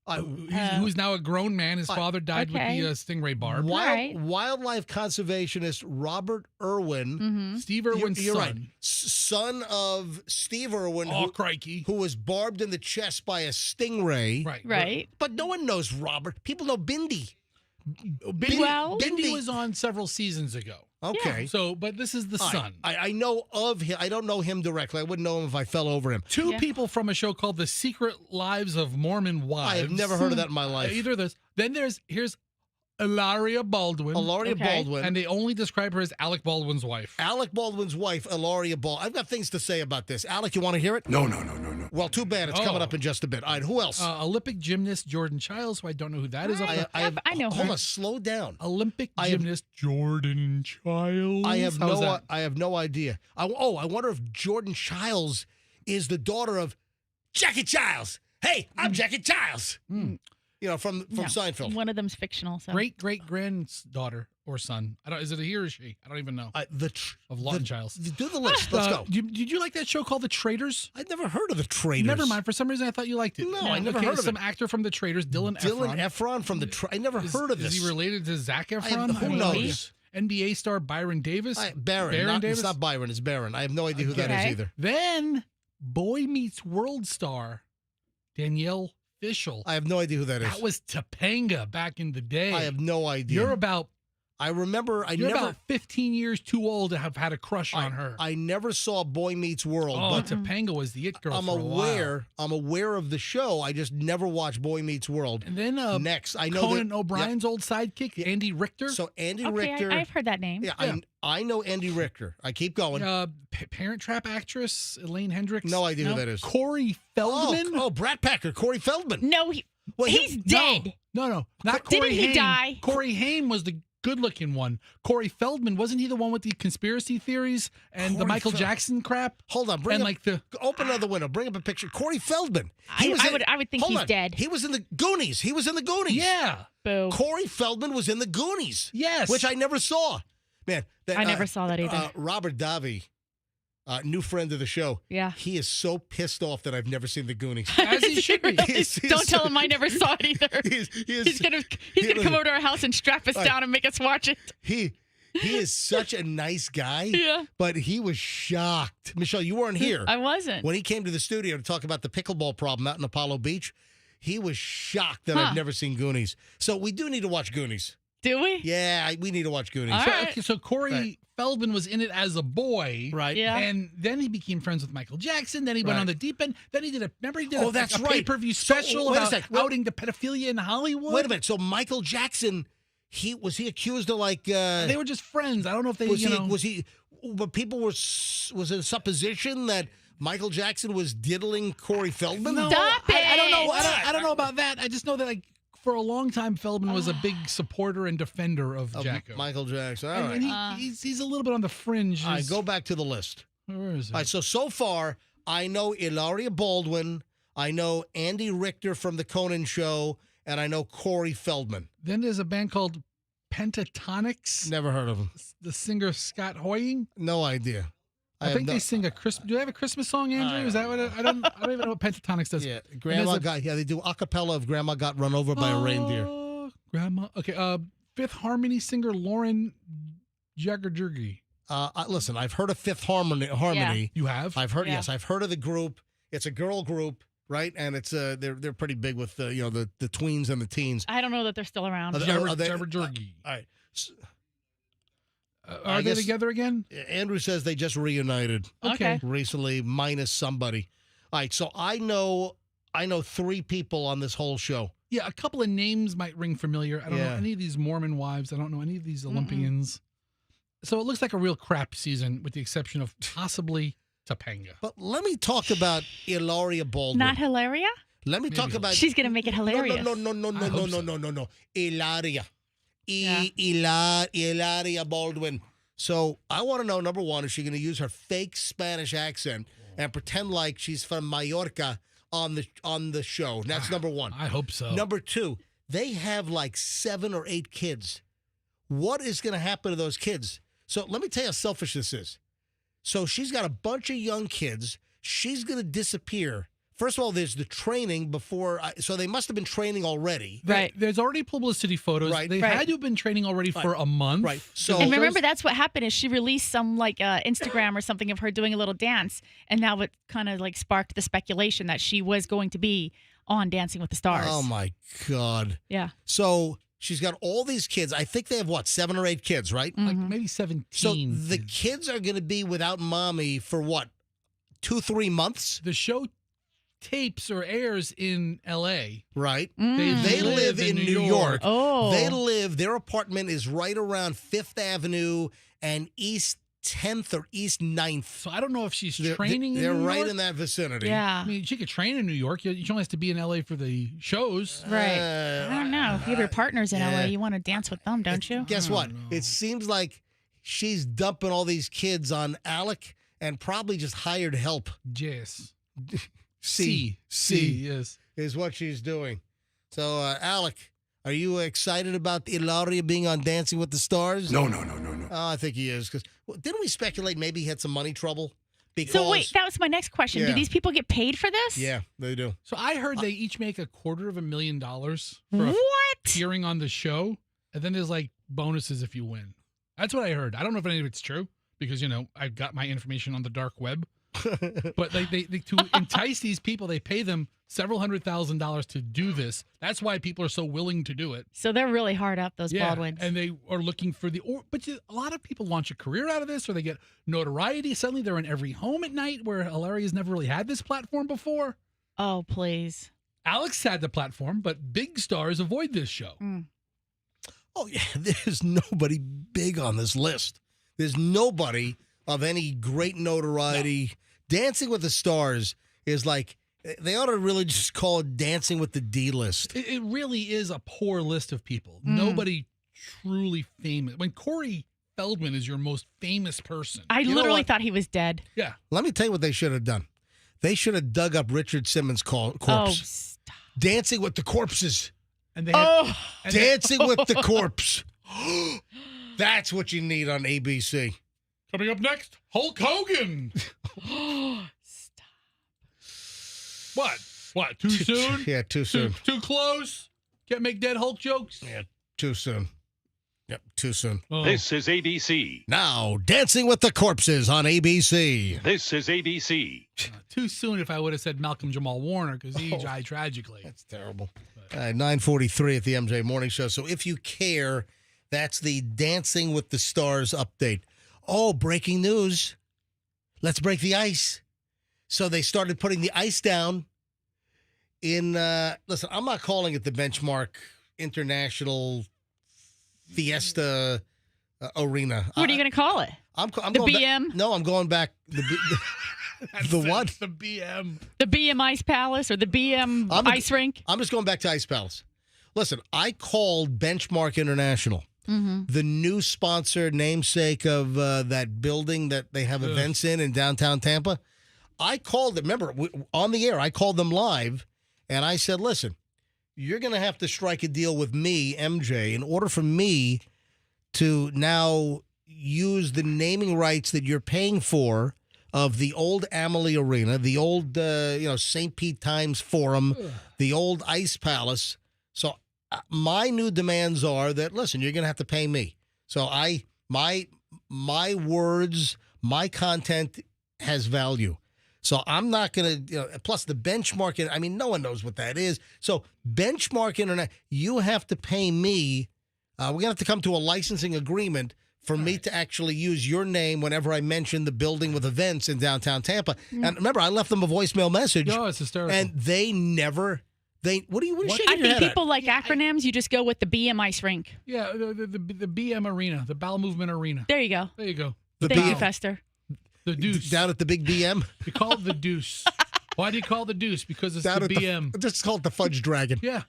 who's now a grown man. His father died with the stingray barb. Wildlife conservationist Robert Irwin. Steve Irwin's you're son. Right. Son of Steve Irwin. Crikey. Who was barbed in the chest by a stingray. Right. But no one knows Robert. People know Bindi. Bindi was on several seasons ago. Okay. So, but this is the son. I know of him. I don't know him directly. I wouldn't know him if I fell over him. 2 people from a show called The Secret Lives of Mormon Wives. I have never heard of that in my life. Either of those. Then here's Ilaria Baldwin. Ilaria Baldwin. And they only describe her as Alec Baldwin's wife. Alec Baldwin's wife, Ilaria Baldwin. I've got things to say about this. Alec, you want to hear it? No. Well, too bad. It's coming up in just a bit. All right, who else? Olympic gymnast Jordan Childs, who I don't know who that is. I know Hold her. on, slow down. Olympic gymnast Jordan Childs. I have no idea. I wonder if Jordan Childs is the daughter of Jackie Childs. Hey, I'm Jackie Childs. You know, from Seinfeld. One of them's fictional. So. Great granddaughter or son. I don't. Is it a he or a she? I don't even know. Of Lawton Childs. Do the list. Let's go. Did you like that show called The Traitors? I'd never heard of The Traitors. Never mind. For some reason, I thought you liked it. No, I never heard of some it. actor from The Traitors, Dylan Efron from the. I never heard of this. Is he related to Zac Efron? Who knows? NBA star Byron Davis. Barron. Davis. It's not Byron. It's Barron. I have no idea who that is either. Then Boy Meets World star Danielle Fishel. I have no idea who that is. That was Topanga back in the day. I have no idea. You're about 15 years too old to have had a crush on her. I never saw Boy Meets World. Oh, but Topanga was the it girl. I'm aware of the show. I just never watched Boy Meets World. And then next, I know Conan O'Brien's old sidekick, Andy Richter. So Andy Okay, Richter. I've heard that name. Yeah, I know Andy Richter. I keep going. Parent Trap actress Elaine Hendricks. No idea who that is. Corey Feldman. Oh, Brat Packer. Corey Feldman. No, he's dead. No, not Corey Didn't he Haim. die? Corey Haim was the good-looking one. Corey Feldman, wasn't he the one with the conspiracy theories and the Michael Jackson crap? Hold on, open another window. Bring up a picture. Corey Feldman. I would think he's dead. He was in the Goonies. Yeah. Boo. Corey Feldman was in the Goonies. Yes. Which I never saw. Man, I never saw that either. Robert Davi, new friend of the show. Yeah. He is so pissed off that I've never seen the Goonies. As he should be. Don't tell him I never saw it either. He's gonna come over to our house and strap us down and make us watch it. He is such a nice guy. Yeah. But he was shocked. Michelle, you weren't here. I wasn't. When he came to the studio to talk about the pickleball problem out in Apollo Beach, he was shocked that I've never seen Goonies. So we do need to watch Goonies. Do we? Yeah, we need to watch Goonies. All right. So Corey Feldman was in it as a boy. Right. Yeah. And then he became friends with Michael Jackson. Then he went on the deep end. Then he did a that's a right. pay-per-view special wait a about sec. outing the pedophilia in Hollywood. Wait a minute. So Michael Jackson, was he accused of like... they were just friends. I don't know if they, but people was it a supposition that Michael Jackson was diddling Corey Feldman? No, Stop it. I don't know. I don't know about that. I just know that for a long time, Feldman was a big supporter and defender of Jacko. Michael Jackson. All and right. he's a little bit on the fringe. All right, go back to the list. Where is it? All right, so far, I know Ilaria Baldwin, I know Andy Richter from the Conan Show, and I know Corey Feldman. Then there's a band called Pentatonics. Never heard of them. The singer Scott Hoying. No idea. I think they sing a Christmas. Do they have a Christmas song, Andrew? Is that what I don't even know what Pentatonics does. Yeah, they do a cappella of Grandma Got Run Over by a Reindeer. Grandma. Okay. Fifth Harmony singer Lauren Jagerjurgi. Listen, I've heard of Fifth Harmony. Yeah. You have? I've heard. Yes, I've heard of the group. It's a girl group, right? And it's they're pretty big with the tweens and the teens. I don't know that they're still around. Jagerjurgi. All right. Are they together again? Andrew says they just reunited. Okay. Recently, minus somebody. All right, so I know 3 people on this whole show. Yeah, a couple of names might ring familiar. I don't know any of these Mormon wives. I don't know any of these Olympians. So it looks like a real crap season, with the exception of possibly Topanga. But let me talk about Ilaria Baldwin. Not Hilaria? Let me talk about. She's gonna make it hilarious. No. Ilaria. Ilaria Baldwin. So I want to know, number one, is she going to use her fake Spanish accent and pretend like she's from Mallorca on the show? That's number one. I hope so. Number two, they have like 7 or 8 kids. What is going to happen to those kids? So let me tell you how selfish this is. So she's got a bunch of young kids. She's going to disappear. First of all, there's the training before, so they must have been training already. Right. There's already publicity photos. Right. They had to have been training already for a month. Right. So And remember, that's what happened is she released some Instagram or something of her doing a little dance, and now it kind of sparked the speculation that she was going to be on Dancing with the Stars. Oh my God. Yeah. So she's got all these kids. I think they have 7 or 8 kids, right? Like maybe 17. So the kids are going to be without mommy for 2-3 months? The show tapes or airs in L.A. Right. They live in New York. Oh. Their apartment is right around 5th Avenue and East 10th or East 9th. So I don't know if she's training in They're New right York. in that vicinity. Yeah. I mean, she could train in New York. She only has to be in L.A. for the shows. Right. I don't know. If you have your partners in yeah. LA, you want to dance with them, don't you? Guess what? It seems like she's dumping all these kids on Alec and probably just hired help. Yes. C, yes. is what she's doing. So, Alec, are you excited about Ilaria being on Dancing with the Stars? No. Oh, I think he is. Because didn't we speculate maybe he had some money trouble? Because, So wait, that was my next question. Yeah. Do these people get paid for this? Yeah, they do. So I heard they each make $250,000 for What? appearing on the show, and then there's like bonuses if you win. That's what I heard. I don't know if any of it's true because I got my information on the dark web. But they to entice these people, they pay them several $100,000 to do this. That's why people are so willing to do it. So they're really hard up, those Baldwins. And they are looking for but a lot of people launch a career out of this, or they get notoriety. Suddenly they're in every home at night, where Hilaria's never really had this platform before. Oh, please. Alex had the platform, but big stars avoid this show. Oh, yeah, there's nobody big on this list. There's nobody of any great notoriety. No. Dancing with the Stars is like, they ought to really just call it Dancing with the D-list. It really is a poor list of people. Nobody truly famous. When Corey Feldman is your most famous person. I literally thought he was dead. Yeah. Let me tell you what they should have done. They should have dug up Richard Simmons' corpse. Oh, stop. Dancing with the Corpses. And they Dancing with the Corpse. That's what you need on ABC. Coming up next, Hulk Hogan. Stop. What? Too soon? Yeah, too soon. Too close? Can't make dead Hulk jokes? Yeah, too soon. Yep, too soon. Oh. This is ABC. Now, Dancing with the Corpses on ABC. This is ABC. Too soon if I would have said Malcolm Jamal Warner, because he died tragically. That's terrible. 9:43 at the MJ Morning Show. So if you care, that's the Dancing with the Stars update. Oh, breaking news. Let's break the ice. So they started putting the ice down in, listen, I'm not calling it the Benchmark International Fiesta Arena. What are you going to call it? I'm the going BM? No, I'm going back. The what? The BM. The BM Ice Palace or the BM Ice Rink? I'm just going back to Ice Palace. Listen, I called Benchmark International, the new sponsor, namesake of that building that they have events in downtown Tampa. I called it. Remember, on the air, I called them live, and I said, listen, you're going to have to strike a deal with me, MJ, in order for me to now use the naming rights that you're paying for of the old Amalie Arena, the old St. Pete Times Forum, the old Ice Palace. So my new demands are that, listen, you're going to have to pay me. So my words, my content has value. So I'm not going to, plus the Benchmark, I mean, no one knows what that is. So Benchmark Internet, you have to pay me. We're going to have to come to a licensing agreement for me to actually use your name whenever I mention the building with events in downtown Tampa. And remember, I left them a voicemail message. Oh, it's hysterical. And they never, what are you shaking I your think head people like acronyms. You just go with the BM Ice Rink. Yeah, the BM Arena, the Bowel Movement Arena. There you go. There you go. Thank you, Fester. The Deuce. Down at the big BM? You call it the Deuce. Why do you call it the Deuce? Because it's Down the at BM. Just call it the Fudge Dragon. Yeah.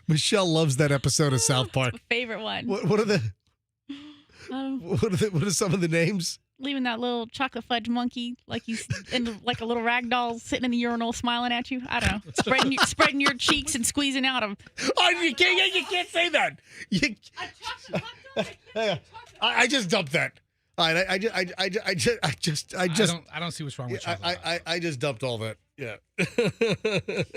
Michelle loves that episode of South Park. Favorite one. What are what are some of the names? Leaving that little chocolate fudge monkey like he's like a little rag doll sitting in the urinal smiling at you. I don't know. Spreading your cheeks and squeezing out them. Oh, you can't say that. I just dumped that. All right, I don't see what's wrong with you. I just dumped all that. Yeah.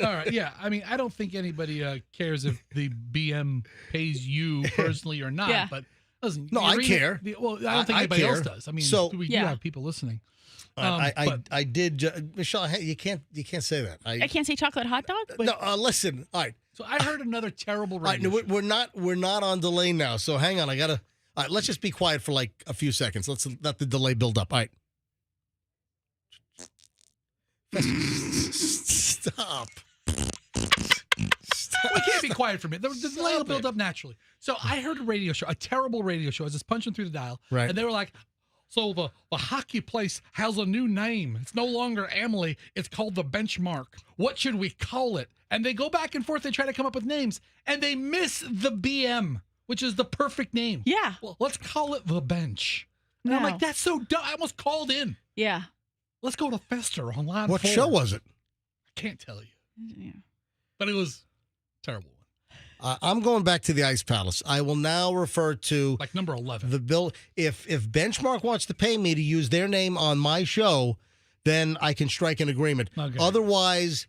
All right. Yeah. I mean, I don't think anybody cares if the BM pays you personally or not. Yeah. But listen, no, I care. I don't think anybody else does. I mean, we do have people listening. I did, Michelle. You can't say that. I can't say chocolate hot dog. No, listen. All right. So I heard another terrible. All right, no, we're not on delay now. So hang on. All right, let's just be quiet for like a few seconds. Let's let the delay build up. All right. Stop. We can't be quiet for a minute. The delay will build up naturally. So I heard a radio show, a terrible radio show. I was just punching through the dial. Right. And they were like, so the hockey place has a new name. It's no longer Emily. It's called the Benchmark. What should we call it? And they go back and forth. They try to come up with names. And they miss the BM, which is the perfect name. Yeah. Well, let's call it the Bench. And I'm like, that's so dumb. I almost called in. Yeah. Let's go to Fester on line What 4. show was it? I can't tell you. Yeah. But it was terrible. I'm going back to the Ice Palace. I will now refer to like number 11. The bill. If Benchmark wants to pay me to use their name on my show, then I can strike an agreement. Okay. Otherwise,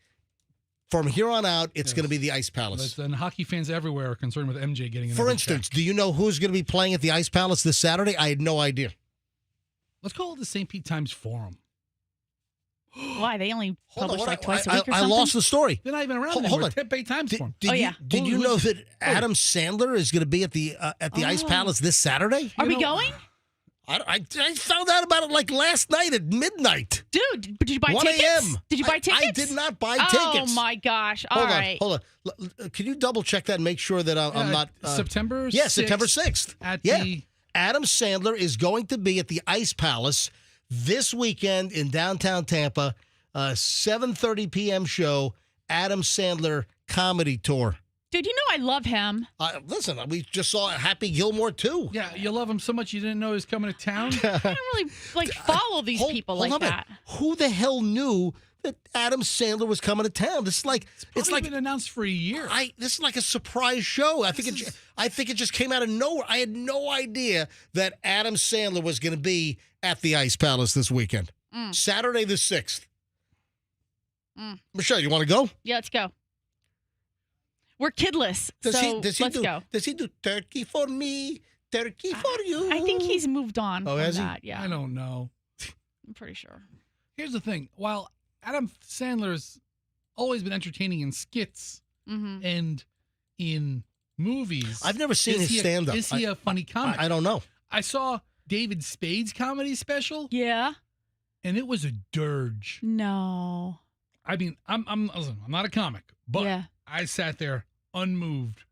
from here on out, it's going to be the Ice Palace. And hockey fans everywhere are concerned with MJ getting For instance, do you know who's going to be playing at the Ice Palace this Saturday? I had no idea. Let's call it the St. Pete Times Forum. Why? They only publish like twice a week or I something? lost the story. They're not even around Hold anymore. on. Tempe Times Forum. Did you know that Adam Sandler is going to be at the Ice Palace this Saturday? Are we going? I found out about it like last night at midnight. Dude, did you buy 1 tickets? a.m. Did you buy tickets? I did not buy Oh, tickets. my gosh. All right. Hold on. Can you double check that and make sure that I'm not... September 6th. Yeah, September 6th. At Adam Sandler is going to be at the Ice Palace this weekend in downtown Tampa. 7:30 p.m. show, Adam Sandler Comedy Tour. Dude, you know I love him. Listen, we just saw Happy Gilmore too. Yeah, you love him so much you didn't know he was coming to town? I don't really follow these people hold like on a minute. that. Who the hell knew that Adam Sandler was coming to town? This is like It's like been announced for a year. This is like a surprise show. I think it just came out of nowhere. I had no idea that Adam Sandler was going to be at the Ice Palace this weekend. Saturday the 6th. Michelle, you want to go? Yeah, let's go. We're kidless, let's go. Does he do turkey for me, turkey for you? I think he's moved on from has he? that. Yeah, I don't know. I'm pretty sure. Here's the thing. While Adam Sandler's always been entertaining in skits and in movies, I've never seen his stand-up. Is he a funny comic? I don't know. I saw David Spade's comedy special. Yeah. And it was a dirge. No. I mean, listen, I'm not a comic, but I sat there unmoved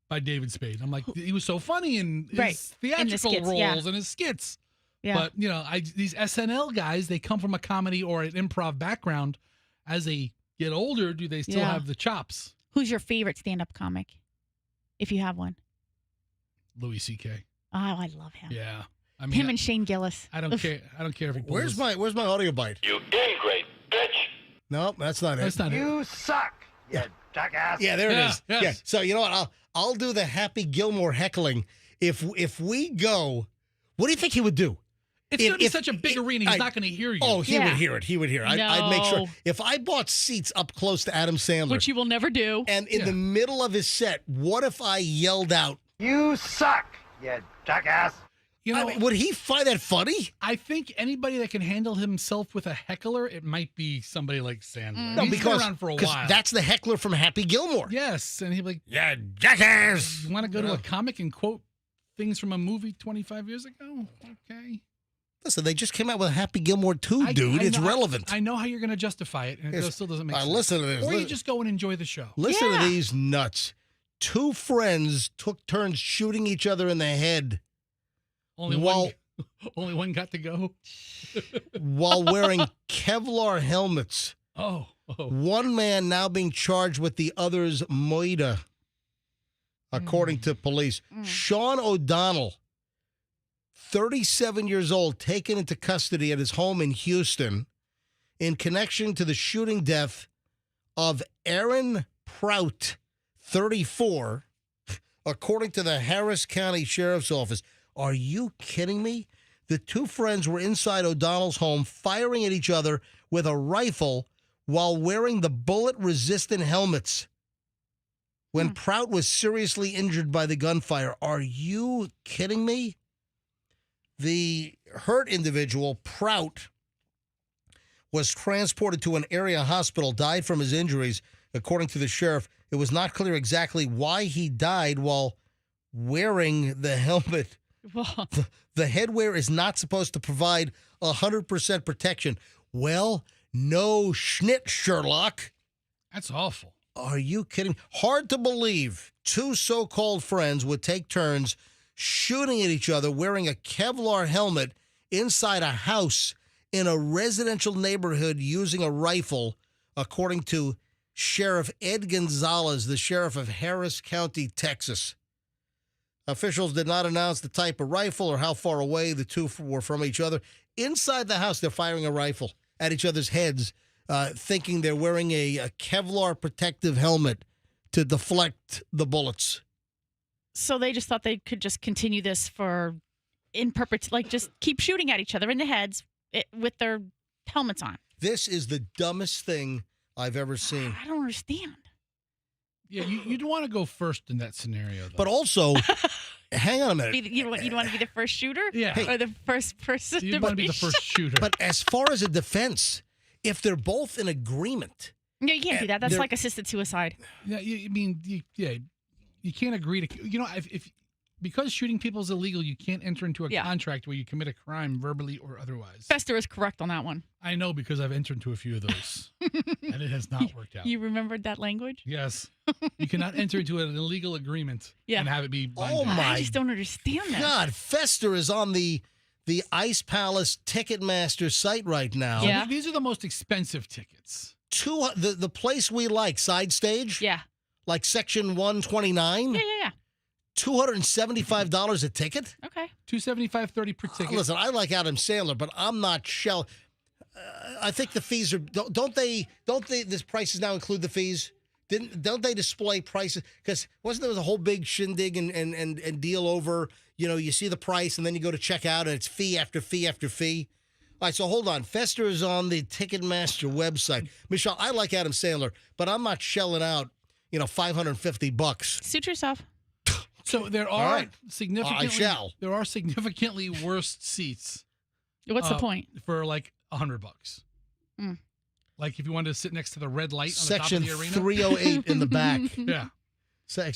by David Spade. I'm like, he was so funny in his theatrical roles and his skits. Yeah. But, you know, these SNL guys, they come from a comedy or an improv background. As they get older, do they still have the chops? Who's your favorite stand-up comic, if you have one? Louis C.K. Oh, I love him. Yeah. I mean, him and Shane Gillis. I don't care. I don't care if he pulls Where's my audio bite? You integrate, bitch. No, that's not it. That's not it. You suck, you jackass. Yeah, there it is. Yes. Yeah. So you know what? I'll do the Happy Gilmore heckling. If we go, what do you think he would do? It's going to be such a big arena. He's not going to hear you. Oh, he would hear it. He would hear it. I'd make sure. No. If I bought seats up close to Adam Sandler, Which you will never do. and in the middle of his set, what if I yelled out, You suck, you jackass. You know, I mean, would he find that funny? I think anybody that can handle himself with a heckler, it might be somebody like Sandler. No, He's because been around for a while. that's the heckler from Happy Gilmore. Yes, and he'd be like, Yeah, jackass. you want to go to a comic and quote things from a movie 25 years ago? Okay. Listen, they just came out with Happy Gilmore 2, dude. It's relevant. I know how you're going to justify it, and it still doesn't make sense. Listen to this. Or you just go and enjoy the show. Listen to these nuts. Two friends took turns shooting each other in the head Only one got to go. while wearing Kevlar helmets. Oh. One man now being charged with the other's murder, according to police. Sean O'Donnell, 37 years old, taken into custody at his home in Houston in connection to the shooting death of Aaron Prout, 34, according to the Harris County Sheriff's Office. Are you kidding me? The two friends were inside O'Donnell's home firing at each other with a rifle while wearing the bullet-resistant helmets when Prout was seriously injured by the gunfire. Are you kidding me? The hurt individual, Prout, was transported to an area hospital, died from his injuries, according to the sheriff. It was not clear exactly why he died while wearing the helmet. The headwear is not supposed to provide 100% protection. Well, No schnit, Sherlock. That's awful. Are you kidding? Hard to believe two so-called friends would take turns shooting at each other wearing a Kevlar helmet inside a house in a residential neighborhood using a rifle, according to Sheriff Ed Gonzalez, the sheriff of Harris County, Texas. Officials did not announce the type of rifle or how far away the two were from each other. Inside the house, they're firing a rifle at each other's heads, thinking they're wearing a Kevlar protective helmet to deflect the bullets. So they just thought they could just continue this for in perpetuity, like just keep shooting at each other in the heads with their helmets on. This is the dumbest thing I've ever seen. I don't understand. Yeah, you'd want to go first in that scenario, though. But also, hang on a minute. You'd want to be the first shooter? Yeah. Or the first person You'd want to be the first shooter. But as far as a defense, if they're both in agreement. Yeah, you can't do that. That's like assisted suicide. Yeah, you can't agree to. If because shooting people is illegal, you can't enter into a contract where you commit a crime verbally or otherwise. Fester is correct on that one. I know because I've entered into a few of those, and it has not worked out. You remembered that language? Yes. You cannot enter into an illegal agreement and have it be binding. Oh my! I just don't understand that. God, Fester is on the Ice Palace Ticketmaster site right now. Yeah. These are the most expensive tickets. The place we like, Side Stage. Yeah. Like section 129. Yeah. $275 a ticket. Okay. $275.30 per ticket. Listen, I like Adam Sandler, but I'm not shell. I think the fees are don't they this prices now include the fees? Don't they display prices? Because there was a whole big shindig and deal over, you see the price and then you go to check out and it's fee after fee after fee. All right, so hold on. Fester is on the Ticketmaster website. Michelle, I like Adam Sandler, but I'm not shelling out, $550. Suit yourself. So there All are right. significantly I shall. There are significantly worse seats. What's the point? For like $100. Mm. Like if you wanted to sit next to the red light on Section the top of the arena. 308 in the back. Yeah.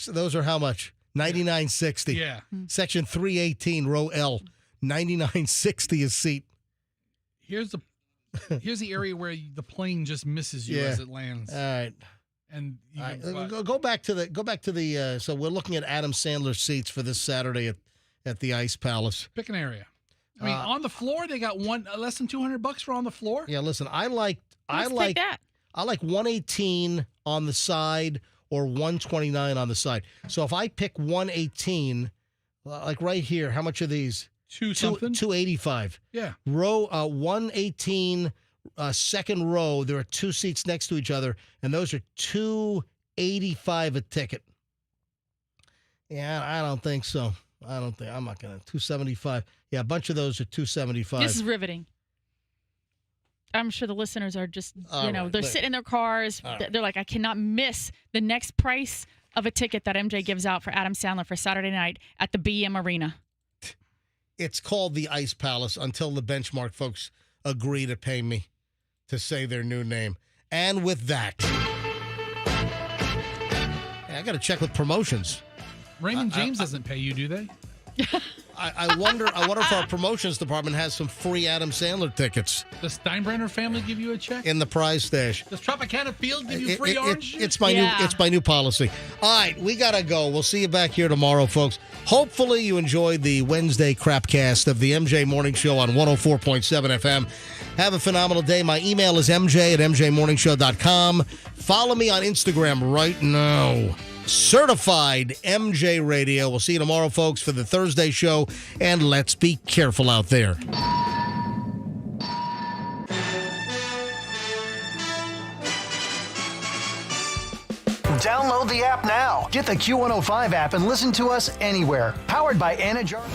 Those are how much? $99.60. Yeah. Section 318, row L, $99.60 a seat. Here's the area where the plane just misses you as it lands. All right. And go back to the so we're looking at Adam Sandler seats for this Saturday at the Ice Palace. Pick an area. I mean, on the floor they got less than $200 for on the floor. Yeah, listen, I like 118 on the side or 129 on the side. So if I pick 118, like right here, how much are these? $285. Yeah. Row 118. Second row, there are two seats next to each other, and those are $285 a ticket. Yeah, I don't think so. I'm not going to. $275. Yeah, a bunch of those are $275. This is riveting. I'm sure the listeners are just, they're sitting in their cars. Right. They're like, I cannot miss the next price of a ticket that MJ gives out for Adam Sandler for Saturday night at the BM Arena. It's called the Ice Palace until the Benchmark folks agree to pay me to say their new name. And with that, I got to check with promotions. Raymond James doesn't pay you, do they? I wonder if our promotions department has some free Adam Sandler tickets. Does Steinbrenner family give you a check? In the prize stash. Does Tropicana Field give you free orange juice? It's my new policy. All right, we got to go. We'll see you back here tomorrow, folks. Hopefully you enjoyed the Wednesday crapcast of the MJ Morning Show on 104.7 FM. Have a phenomenal day. My email is mj@mjmorningshow.com. Follow me on Instagram right now. Certified MJ Radio. We'll see you tomorrow, folks, for the Thursday show. And let's be careful out there. Download the app now. Get the Q105 app and listen to us anywhere. Powered by Anna Jarvis.